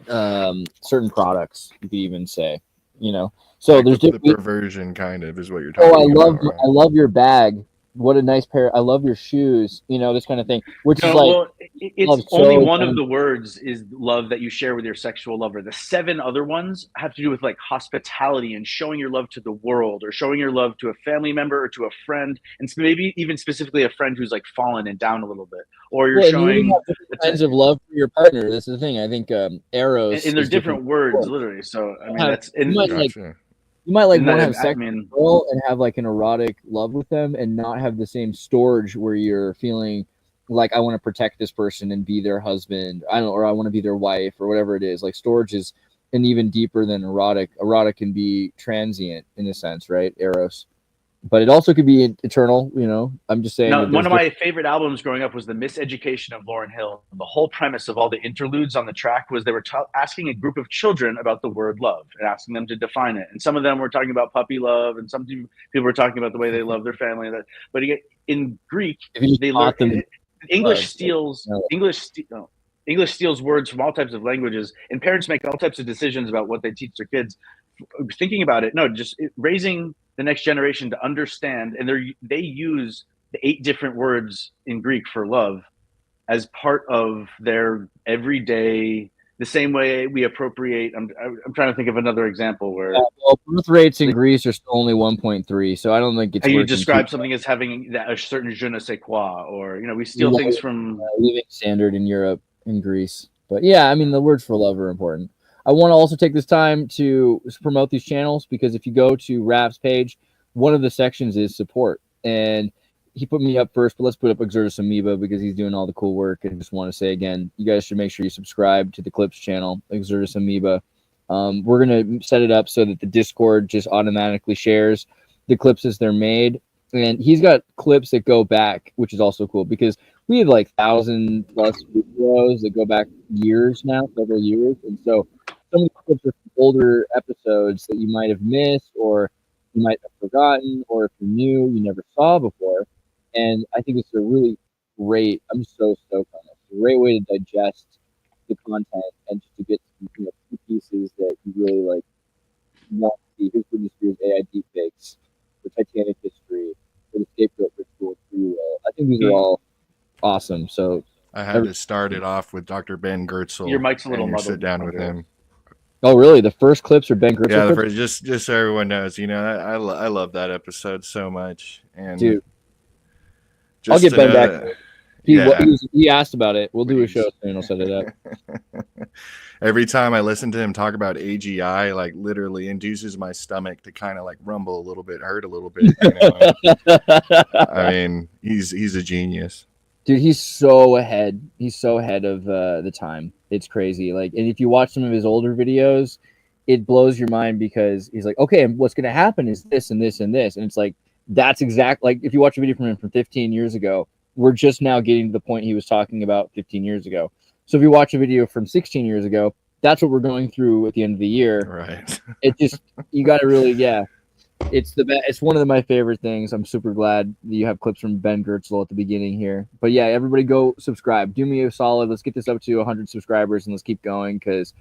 certain products, you could even say, so like there's the perversion kind of is what you're talking about. I love your bag, what a nice pair, I love your shoes, this kind of thing, which is like, it's only one of the words is love that you share with your sexual lover. The 7 other ones have to do with like hospitality and showing your love to the world, or showing your love to a family member or to a friend, and maybe even specifically a friend who's like fallen and down a little bit, or you're showing different kinds of love for your partner. That's the thing. I think eros, and there's different words, literally. So I mean, that's you might like want to have sex with a girl and have like an erotic love with them, and not have the same storge where you're feeling like, I want to protect this person and be their husband, or I want to be their wife, or whatever it is. Like storge is an even deeper than erotic. Erotic can be transient in a sense, right? Eros. But it also could be eternal, you know. I'm just saying. Now, one of my favorite albums growing up was The Miseducation of Lauryn Hill. The whole premise of all the interludes on the track was they were asking a group of children about the word love and asking them to define it. And some of them were talking about puppy love, and some people were talking about the way they love their family. But in Greek, they learn English steals words from all types of languages, and parents make all types of decisions about what they teach their kids. Thinking about it, raising the next generation to understand, and they use the 8 different words in Greek for love as part of their everyday, the same way we appropriate. I'm trying to think of another example where birth rates in Greece are still only 1.3, so I don't think it's. How you describe something as having a certain je ne sais quoi, or we steal things from living standard in Europe, in Greece. But yeah, I mean the words for love are important. I want to also take this time to promote these channels, because if you go to Rap's page, one of the sections is support. And he put me up first, but let's put up Exertus Amoeba because he's doing all the cool work. And just want to say again, you guys should make sure you subscribe to the Clips channel, Exertus Amoeba. We're going to set it up so that the Discord just automatically shares the clips as they're made. And he's got clips that go back, which is also cool because we have like 1,000+ videos that go back years now, several years. And so some of the clips are from older episodes that you might have missed, or you might have forgotten, or if you're new, you never saw before. And I think it's a really great, I'm so stoked on it. It's a great way to digest the content and just to get some, key pieces that you really like want to see. Here's Britney Spears' AI deepfakes, the Titanic history, or the scapegoat ritual, free will. I think these are all awesome. So I had to start it off with Dr. Ben Gertzel. Your mic's a little muddled. Sit down with him. Oh, really? The first clips are Ben Gertzel? Yeah, the first, just so everyone knows, I love that episode so much. And dude, I'll get Ben back. He asked about it. We'll do a show soon. I'll set it up. Every time I listen to him talk about AGI, like literally induces my stomach to kind of like rumble a little bit, hurt a little bit. I mean, he's a genius. Dude, he's so ahead. He's so ahead of the time. It's crazy. Like, and if you watch some of his older videos, it blows your mind because he's like, okay, what's going to happen is this and this and this. And it's like, that's like, if you watch a video from him from 15 years ago, we're just now getting to the point he was talking about 15 years ago. So if you watch a video from 16 years ago, that's what we're going through at the end of the year. Right. It just, you got to really, it's the best. It's one of my favorite things. I'm super glad that you have clips from Ben Gertzel at the beginning here. But yeah, everybody go subscribe. Do me a solid. Let's get this up to 100 subscribers and let's keep going because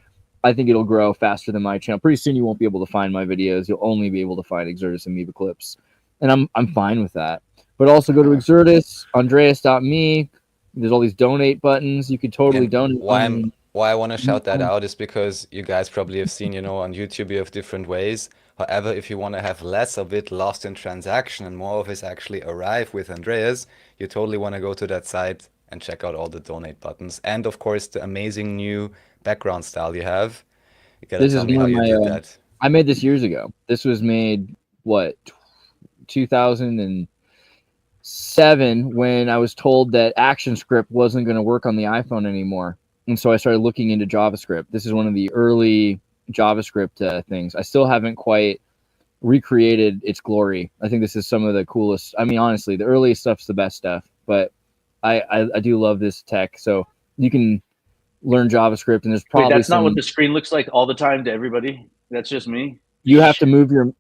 I think it'll grow faster than my channel. Pretty soon you won't be able to find my videos. You'll only be able to find Exertus Amoeba clips. And I'm fine with that. But also go to Exertus, Andreas.me. There's all these donate buttons. You could totally donate. Why I want to shout that out is because you guys probably have seen, on YouTube you have different ways. However, if you want to have less of it lost in transaction and more of it actually arrive with Andreas, you totally want to go to that site and check out all the donate buttons. And of course, the amazing new background style you have. You gotta tell me how you did that. I made this years ago. This was made, 2007, when I was told that ActionScript wasn't going to work on the iPhone anymore. And so I started looking into JavaScript. This is one of the early JavaScript things. I still haven't quite recreated its glory. I think this is some of the coolest. I mean, honestly, the earliest stuff's the best stuff, but I do love this tech. So you can learn JavaScript, and there's probably that's not what the screen looks like all the time to everybody. That's just me. You have to move your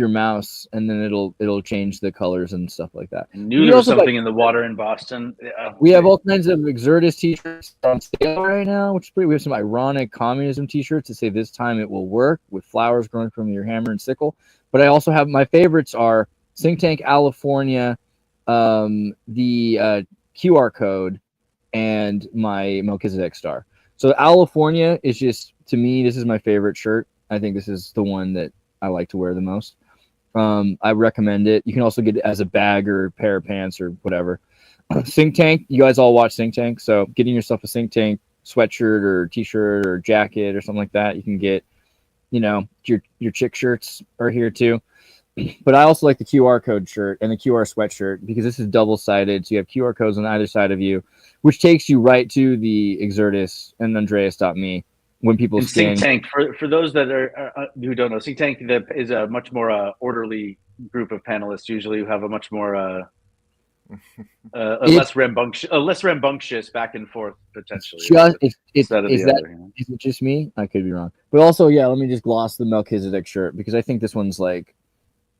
mouse, and then it'll change the colors and stuff like that. I knew there was something in the water in Boston. We have all kinds of Exertus t-shirts on sale right now, which is pretty. We have some ironic communism t-shirts to say this time it will work with flowers growing from your hammer and sickle. But I also have my favorites are Think Tank California, the QR code, and my Melchizedek star. So California is just, to me, this is my favorite shirt. I think this is the one that I like to wear the most. I recommend it. You can also get it as a bag or a pair of pants or whatever. Think Tank, you guys all watch Think Tank, so getting yourself a Think Tank sweatshirt or t-shirt or jacket or something like that, you can get, your chick shirts are here too. But I also like the QR code shirt and the QR sweatshirt because this is double-sided, so you have QR codes on either side of you, which takes you right to the Exertus and Andreas.me. When people Think Tank, for those that are who don't know, Think Tank is a much more orderly group of panelists usually who have a much more less rambunctious back and forth potentially. Is it just me? I could be wrong. But also, yeah, let me just gloss the Melchizedek shirt because I think this one's like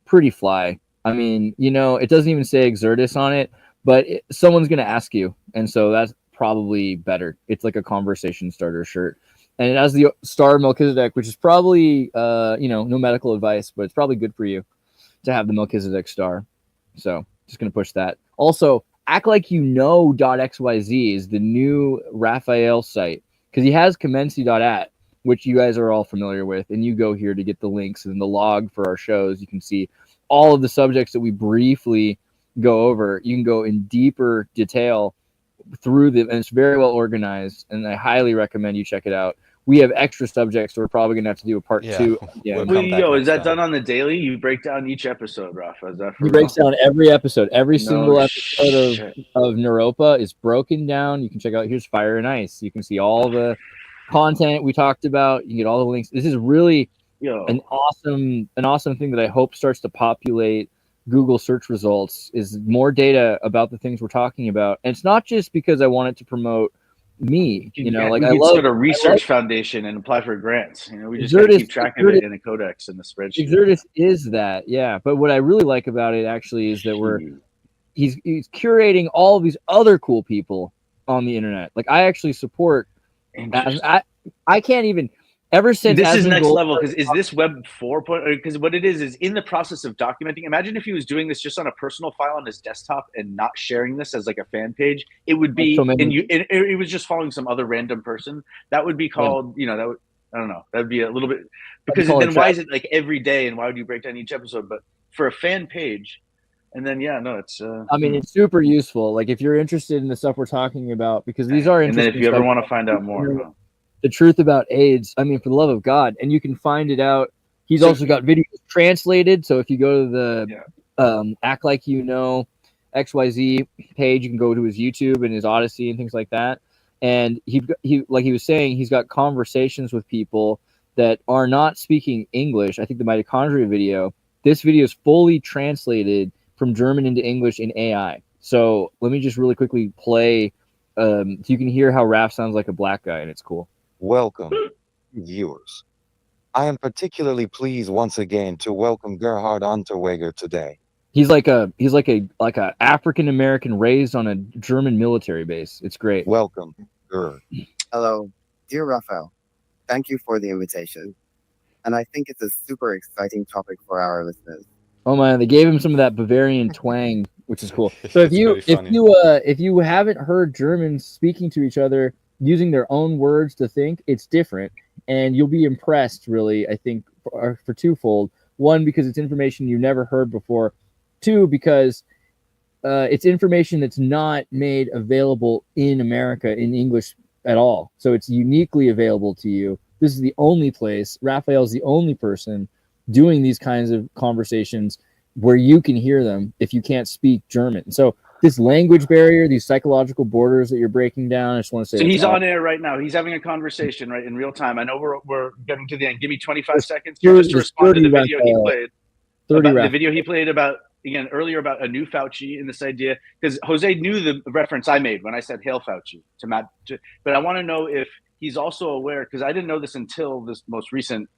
pretty fly. I mean, it doesn't even say Exertus on it, but someone's going to ask you. And so that's probably better. It's like a conversation starter shirt. And it has the star of Melchizedek, which is probably, no medical advice, but it's probably good for you to have the Melchizedek star. So just going to push that. Also, actlikeyouknow.xyz is the new Raphael site because he has commency.at, which you guys are all familiar with. And you go here to get the links and the log for our shows. You can see all of the subjects that we briefly go over. You can go in deeper detail through them, and it's very well organized. And I highly recommend you check it out. We have extra subjects, so we're probably gonna have to do a part 2. Yeah. Is that done on the daily? You break down each episode, Rafa. Is that for He breaks down every episode. Every single episode of Neuropa is broken down. You can check out. Here's Fire and Ice. You can see all the content we talked about. You can get all the links. This is really an awesome thing that I hope starts to populate Google search results. Is more data about the things we're talking about, and it's not just because I want it to promote me, we can start a research foundation and apply for grants. We just gotta keep track of it in a codex in the spreadsheet. Exertus is that, yeah. But what I really like about it actually is that he's curating all of these other cool people on the internet. Like I actually support. I can't even. Ever since this is next level, because is this Web 4? Because what it is in the process of documenting. Imagine if he was doing this just on a personal file on his desktop and not sharing this as like a fan page. It would be, it was just following some other random person. That would be called, that would, I don't know, that would be a little bit, because then why is it like every day and why would you break down each episode? But for a fan page, and then it's. I mean, it's super useful. Like if you're interested in the stuff we're talking about, because these are interesting. And then if you ever want to find out more. The truth about AIDS, I mean, for the love of God, and you can find it out. He's also got videos translated. So if you go to the Act Like You Know XYZ page, you can go to his YouTube and his Odyssey and things like that. And he like he was saying, he's got conversations with people that are not speaking English. I think the mitochondria video, this video is fully translated from German into English in AI. So let me just really quickly play. So you can hear how Raph sounds like a black guy, and it's cool. Welcome, viewers. I am particularly pleased once again to welcome Gerhard Unterweger today. He's like a African American raised on a German military base. It's great. Welcome, Gerhard. Hello, dear Raphael. Thank you for the invitation. And I think it's a super exciting topic for our listeners. Oh man, they gave him some of that Bavarian twang, which is cool. So if you haven't heard Germans speaking to each other using their own words to think, it's different, and you'll be impressed, really, I think, for twofold. One, because it's information you never heard before. Two, because it's information that's not made available in America in English at all. So it's uniquely available to you. This is the only place, Raphael's the only person doing these kinds of conversations where you can hear them if you can't speak German. So this language barrier, these psychological borders that you're breaking down, I just want to say. So he's on air right now. He's having a conversation right in real time. I know we're getting to the end. Give me 25 seconds here just to respond to the video he played. The video he played about, again, earlier about a new Fauci and this idea, because Jose knew the reference I made when I said Hail Fauci to Matt. But I want to know if he's also aware, because I didn't know this until this most recent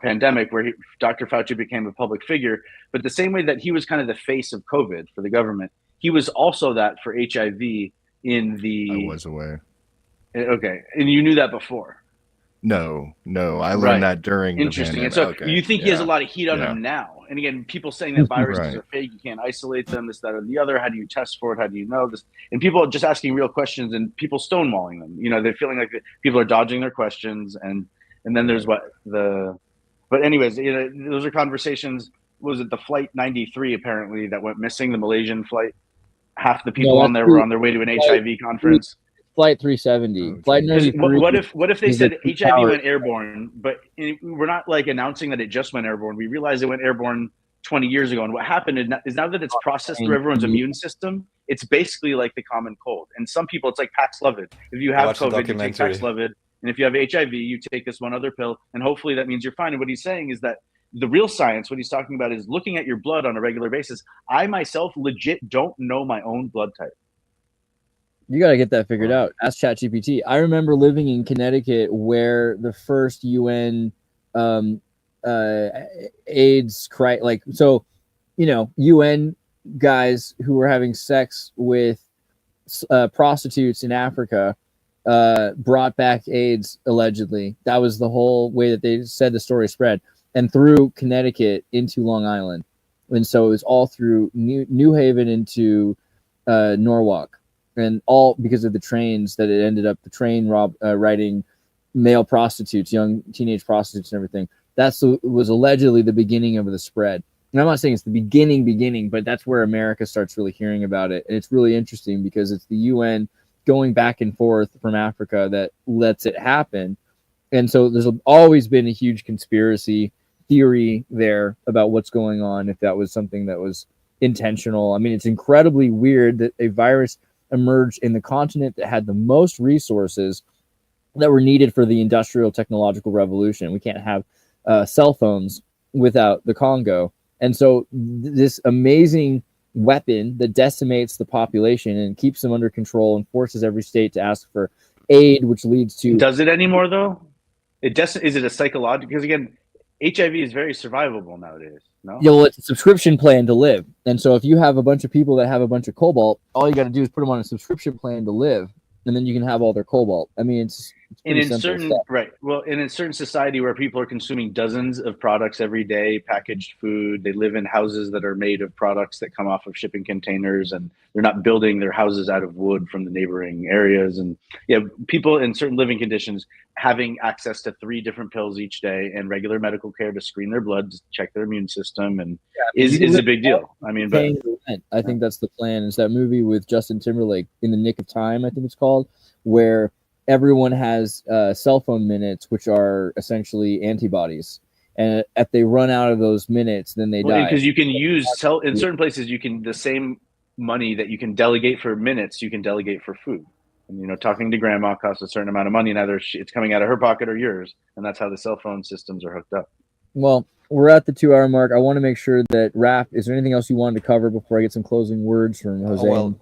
pandemic where Dr. Fauci became a public figure. But the same way that he was kind of the face of COVID for the government, he was also that for HIV in the. I was aware. Okay, and you knew that before. No, I learned that during. Interesting. The and so okay. you think he has a lot of heat on him now? And again, people saying that viruses are fake, you can't isolate them, this, that, or the other. How do you test for it? How do you know this? And people just asking real questions, and people stonewalling them. They're feeling like people are dodging their questions, and then there's But anyways, those are conversations. Was it the flight 93 apparently that went missing, the Malaysian flight? Half the people on there were on their way to an HIV conference. Flight 370. Flight 93. What if they said HIV went airborne, but we're not like announcing that it just went airborne. We realized it went airborne 20 years ago. And what happened is now that it's processed through everyone's immune system, it's basically like the common cold. And some people, it's like Paxlovid. If you have COVID, you take Paxlovid. And if you have HIV, you take this one other pill. And hopefully that means you're fine. And what he's saying is that the real science, what he's talking about is looking at your blood on a regular basis. I myself legit don't know my own blood type. You got to get that figured out. Ask ChatGPT. I remember living in Connecticut where the first UN AIDS UN guys who were having sex with prostitutes in Africa brought back AIDS, allegedly. That was the whole way that they said the story spread, and through Connecticut into Long Island. And so it was all through New Haven into Norwalk, and all because of the trains that it ended up, the train riding male prostitutes, young teenage prostitutes and everything. Was allegedly the beginning of the spread. And I'm not saying it's the beginning, but that's where America starts really hearing about it. And it's really interesting because it's the UN going back and forth from Africa that lets it happen. And so there's always been a huge conspiracy theory there about what's going on, if that was something that was intentional. I mean, it's incredibly weird that a virus emerged in the continent that had the most resources that were needed for the industrial technological revolution. We can't have cell phones without the Congo. And so this amazing weapon that decimates the population and keeps them under control and forces every state to ask for aid, which leads to... Does it anymore, though? Is it a psychological... Because, again, HIV is very survivable nowadays, no? Yeah, well, it's a subscription plan to live. And so if you have a bunch of people that have a bunch of cobalt, all you got to do is put them on a subscription plan to live, and then you can have all their cobalt. I mean, it's and in certain stuff. Right. Well, and in certain society where people are consuming dozens of products every day, packaged food, they live in houses that are made of products that come off of shipping containers, and they're not building their houses out of wood from the neighboring areas. And people in certain living conditions having access to 3 different pills each day and regular medical care to screen their blood, to check their immune system, and is a big deal. I mean, but I think that's the plan. Is that movie with Justin Timberlake, In the Nick of Time, I think it's called, where everyone has cell phone minutes, which are essentially antibodies. And if they run out of those minutes, then they die. Because you can use in certain places, you can, the same money that you can delegate for minutes, you can delegate for food. And, talking to grandma costs a certain amount of money, and either it's coming out of her pocket or yours. And that's how the cell phone systems are hooked up. Well, we're at the 2-hour mark. I want to make sure that, Raph, is there anything else you wanted to cover before I get some closing words from Jose? Well,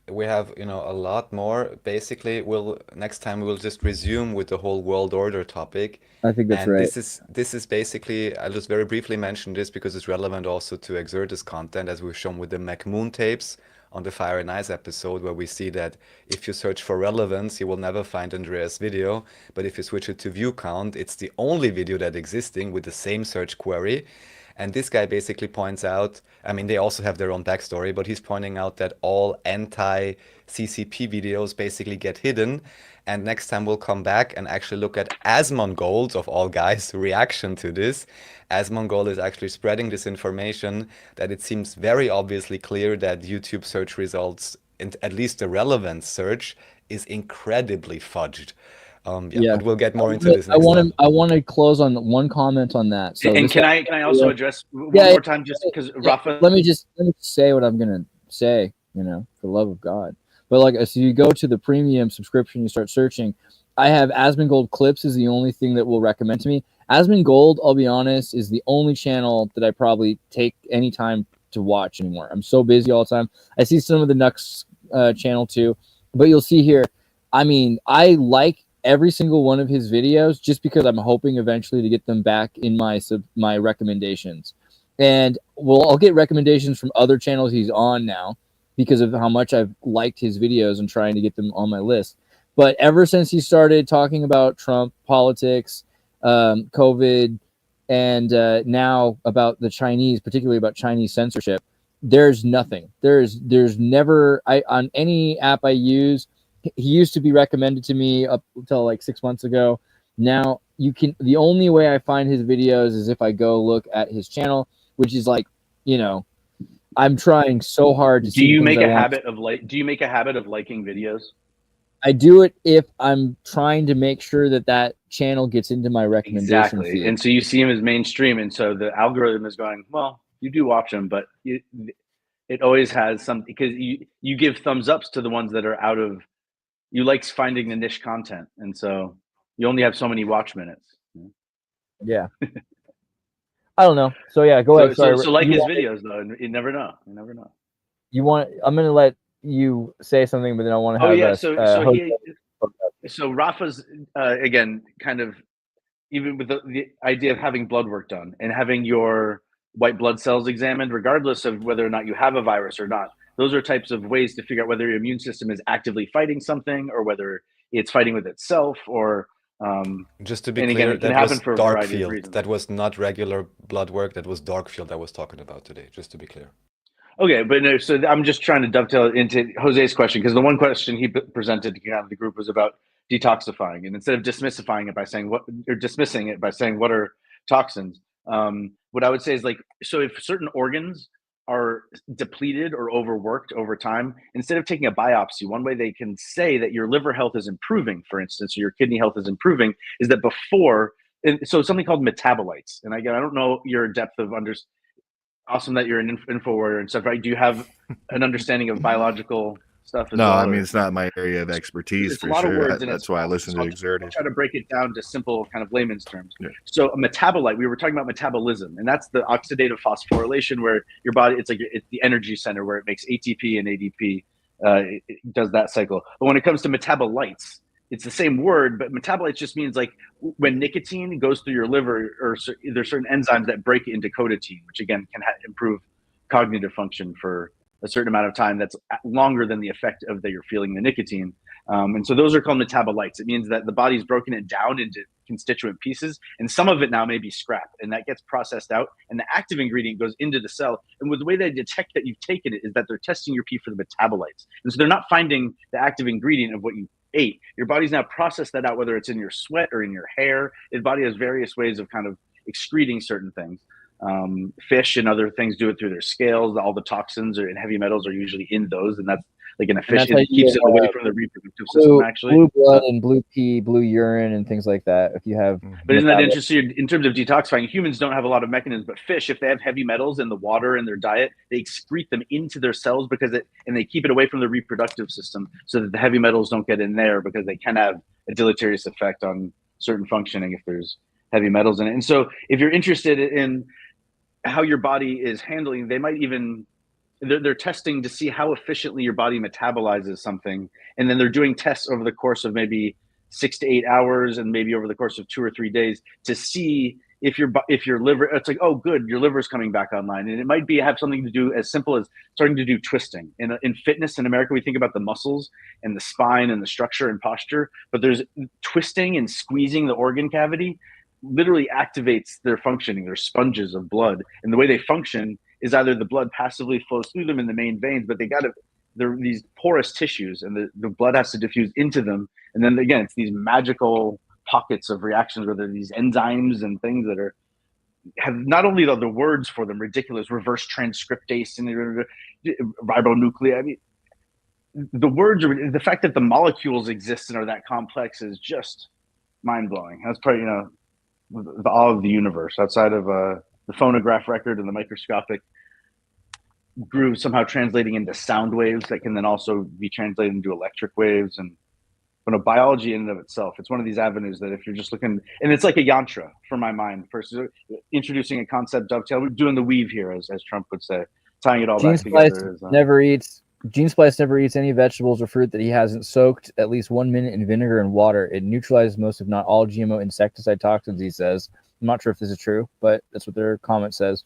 we have a lot more. Basically, next time we'll just resume with the whole world order topic. I think that's right. This is basically, I'll just very briefly mention this because it's relevant also to Exertus content, as we've shown with the McMoon tapes on the Fire and Ice episode, where we see that if you search for relevance, you will never find Andreas' video. But if you switch it to view count, it's the only video that existing with the same search query. And this guy basically points out, I mean, they also have their own backstory, but he's pointing out that all anti-CCP videos basically get hidden. And next time we'll come back and actually look at Asmongold's, of all guys, reaction to this. Asmongold is actually spreading this information that it seems very obviously clear that YouTube search results, at least the relevance search, is incredibly fudged. But we'll get more into this next time. I want to close on one comment on that. So and can I also address one more time, just because Rafa? Let me just say what I'm gonna say. For the love of God. But so you go to the premium subscription, you start searching. I have Asmongold Clips is the only thing that will recommend to me. Asmongold, I'll be honest, is the only channel that I probably take any time to watch anymore. I'm so busy all the time. I see some of the Nux channel too, but you'll see here. I mean, I like every single one of his videos just because I'm hoping eventually to get them back in my recommendations. And I'll get recommendations from other channels he's on now because of how much I've liked his videos and trying to get them on my list. But ever since he started talking about Trump politics, COVID, and now about the Chinese, particularly about Chinese censorship, there's nothing. There's never, on any app I use, he used to be recommended to me up until like 6 months ago. Now the only way I find his videos is if I go look at his channel, which is like, I'm trying so hard to see. Do you make a habit of liking videos? I do it if I'm trying to make sure that channel gets into my recommendation feed. And so you see him as mainstream, and so the algorithm is going, well, you do watch them, but it always has something, because you give thumbs ups to the ones that are out of, you like finding the niche content, and so you only have so many watch minutes. Yeah. I don't know. So yeah, go ahead. Sorry. So like his videos though. You never know. You never know. I'm gonna let you say something, but then I want to have So Rafa's again kind of even with the idea of having blood work done and having your white blood cells examined, regardless of whether or not you have a virus or not. Those are types of ways to figure out whether your immune system is actively fighting something or whether it's fighting with itself or just to be and clear, again, it can that happen was for a dark variety of field. reasons. That was not regular blood work. That was dark field I was talking about today, just to be clear. Okay, but no, so I'm just trying to dovetail into Jose's question, because the one question he presented to the group was about detoxifying, and instead of dismissifying it by saying dismissing it by saying what are toxins, what I would say is like, so if certain organs are depleted or overworked over time, instead of taking a biopsy, one way they can say that your liver health is improving, for instance, or your kidney health is improving, is that before, so something called metabolites, and again, I don't know your depth of understanding. Awesome that you're an info warrior and stuff, right? Do you have an understanding of biological stuff as well? No, I mean, it's not my area of expertise for sure. That's why I listen to Exertis. I'll try to break it down to simple kind of layman's terms. Yeah. So a metabolite, we were talking about metabolism, and that's the oxidative phosphorylation where your body, it's the energy center where it makes ATP and ADP, it does that cycle. But when it comes to metabolites, it's the same word, but metabolites just means like when nicotine goes through your liver, or there's certain enzymes that break it into codeine, which again can improve cognitive function for a certain amount of time that's longer than the effect of that you're feeling the nicotine. And so those are called metabolites. It means that the body's broken it down into constituent pieces, and some of it now may be scrap, and that gets processed out, and the active ingredient goes into the cell. And with the way they detect that you've taken it is that they're testing your pee for the metabolites. And so they're not finding the active ingredient of what you ate. Your body's now processed that out, whether it's in your sweat or in your hair. Your body has various ways of kind of excreting certain things. Fish and other things do it through their scales. All the toxins and heavy metals are usually in those, and that's like in a fish. It keeps it away from the reproductive system, actually. Blue blood and blue pee, blue urine, and things like that. If you have, but isn't that interesting? In terms of detoxifying, humans don't have a lot of mechanisms, but fish, if they have heavy metals in the water in their diet, they excrete them into their cells and they keep it away from the reproductive system, so that the heavy metals don't get in there, because they can have a deleterious effect on certain functioning if there's heavy metals in it. And so, if you're interested in how your body is handling, they might even they're testing to see how efficiently your body metabolizes something, and then they're doing tests over the course of maybe 6 to 8 hours, and maybe over the course of 2 or 3 days, to see if your liver, it's like, oh good, your liver's coming back online. And it might have something to do as simple as starting to do twisting. In fitness in America, we think about the muscles and the spine and the structure and posture, but there's twisting and squeezing the organ cavity literally activates their functioning. They're sponges of blood, and the way they function is either the blood passively flows through them in the main veins, but they're these porous tissues, and the blood has to diffuse into them. And then again, it's these magical pockets of reactions where there are these enzymes and things that have not only the words for them, ridiculous, reverse transcriptase and ribonuclei. I mean, the words are, the fact that the molecules exist and are that complex is just mind blowing. That's probably, the awe of the universe, outside of the phonograph record and the microscopic groove somehow translating into sound waves that can then also be translated into electric waves. And biology in and of itself, it's one of these avenues that if you're just looking, and it's like a yantra for my mind, first introducing a concept, dovetail, we're doing the weave here, as Trump would say, tying it all back together. Gene Splice never eats any vegetables or fruit that he hasn't soaked at least 1 minute in vinegar and water. It neutralizes most, if not all, GMO insecticide toxins, he says. I'm not sure if this is true, but that's what their comment says.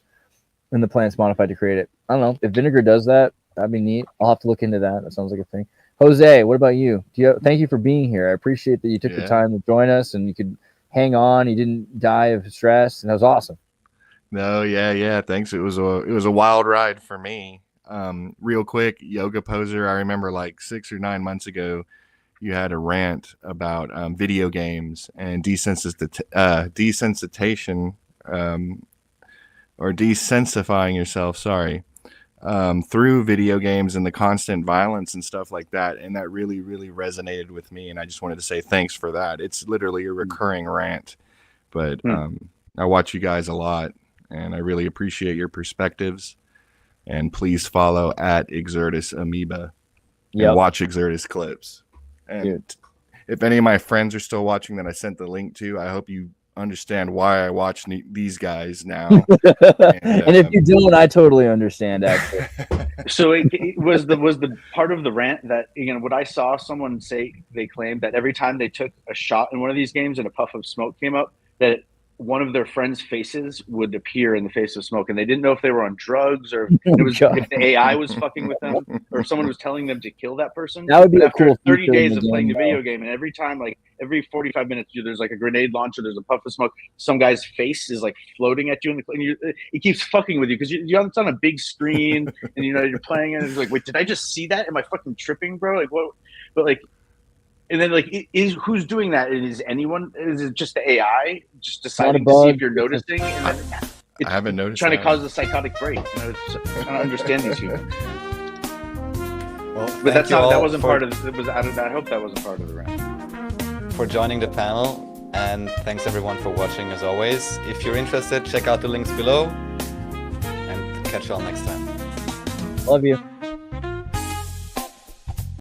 And the plant's modified to create it. I don't know. If vinegar does that, that'd be neat. I'll have to look into that. That sounds like a thing. Jose, what about you? Thank you for being here. I appreciate that you took the time to join us, and you could hang on. You didn't die of stress, and that was awesome. No, yeah. Thanks. It was a wild ride for me. Real quick, Yoga Poser, I remember like 6 or 9 months ago, you had a rant about video games and desensitization, or desensifying yourself, through video games and the constant violence and stuff like that. And that really, really resonated with me. And I just wanted to say thanks for that. It's literally a recurring rant, but I watch you guys a lot, and I really appreciate your perspectives. And please follow at Exertis Amoeba and watch Exertis clips. And if any of my friends are still watching that I sent the link to, I hope you understand why I watch these guys now. And if you don't, I totally understand, actually. So it was the part of the rant that, what I saw someone say, they claimed that every time they took a shot in one of these games and a puff of smoke came up, that one of their friends' faces would appear in the face of smoke, and they didn't know if they were on drugs or if the AI was fucking with them, or if someone was telling them to kill that person. That would be After a cool 30 days of game, playing the video game, and every time, like every 45 minutes, there's like a grenade launcher, there's a puff of smoke, some guy's face is like floating at you, and it keeps fucking with you because it's on a big screen, and you're playing it, and it's like, wait, did I just see that? Am I fucking tripping, bro? Like what? But like. And then, who's doing that? Is anyone? Is it just the AI just deciding to see if you're noticing? And then I haven't noticed. Trying to cause a psychotic break. Trying to understand these people. Well, but that wasn't part of. It was. I hope that wasn't part of the rant. For joining the panel, and thanks everyone for watching as always. If you're interested, check out the links below, and catch you all next time. Love you.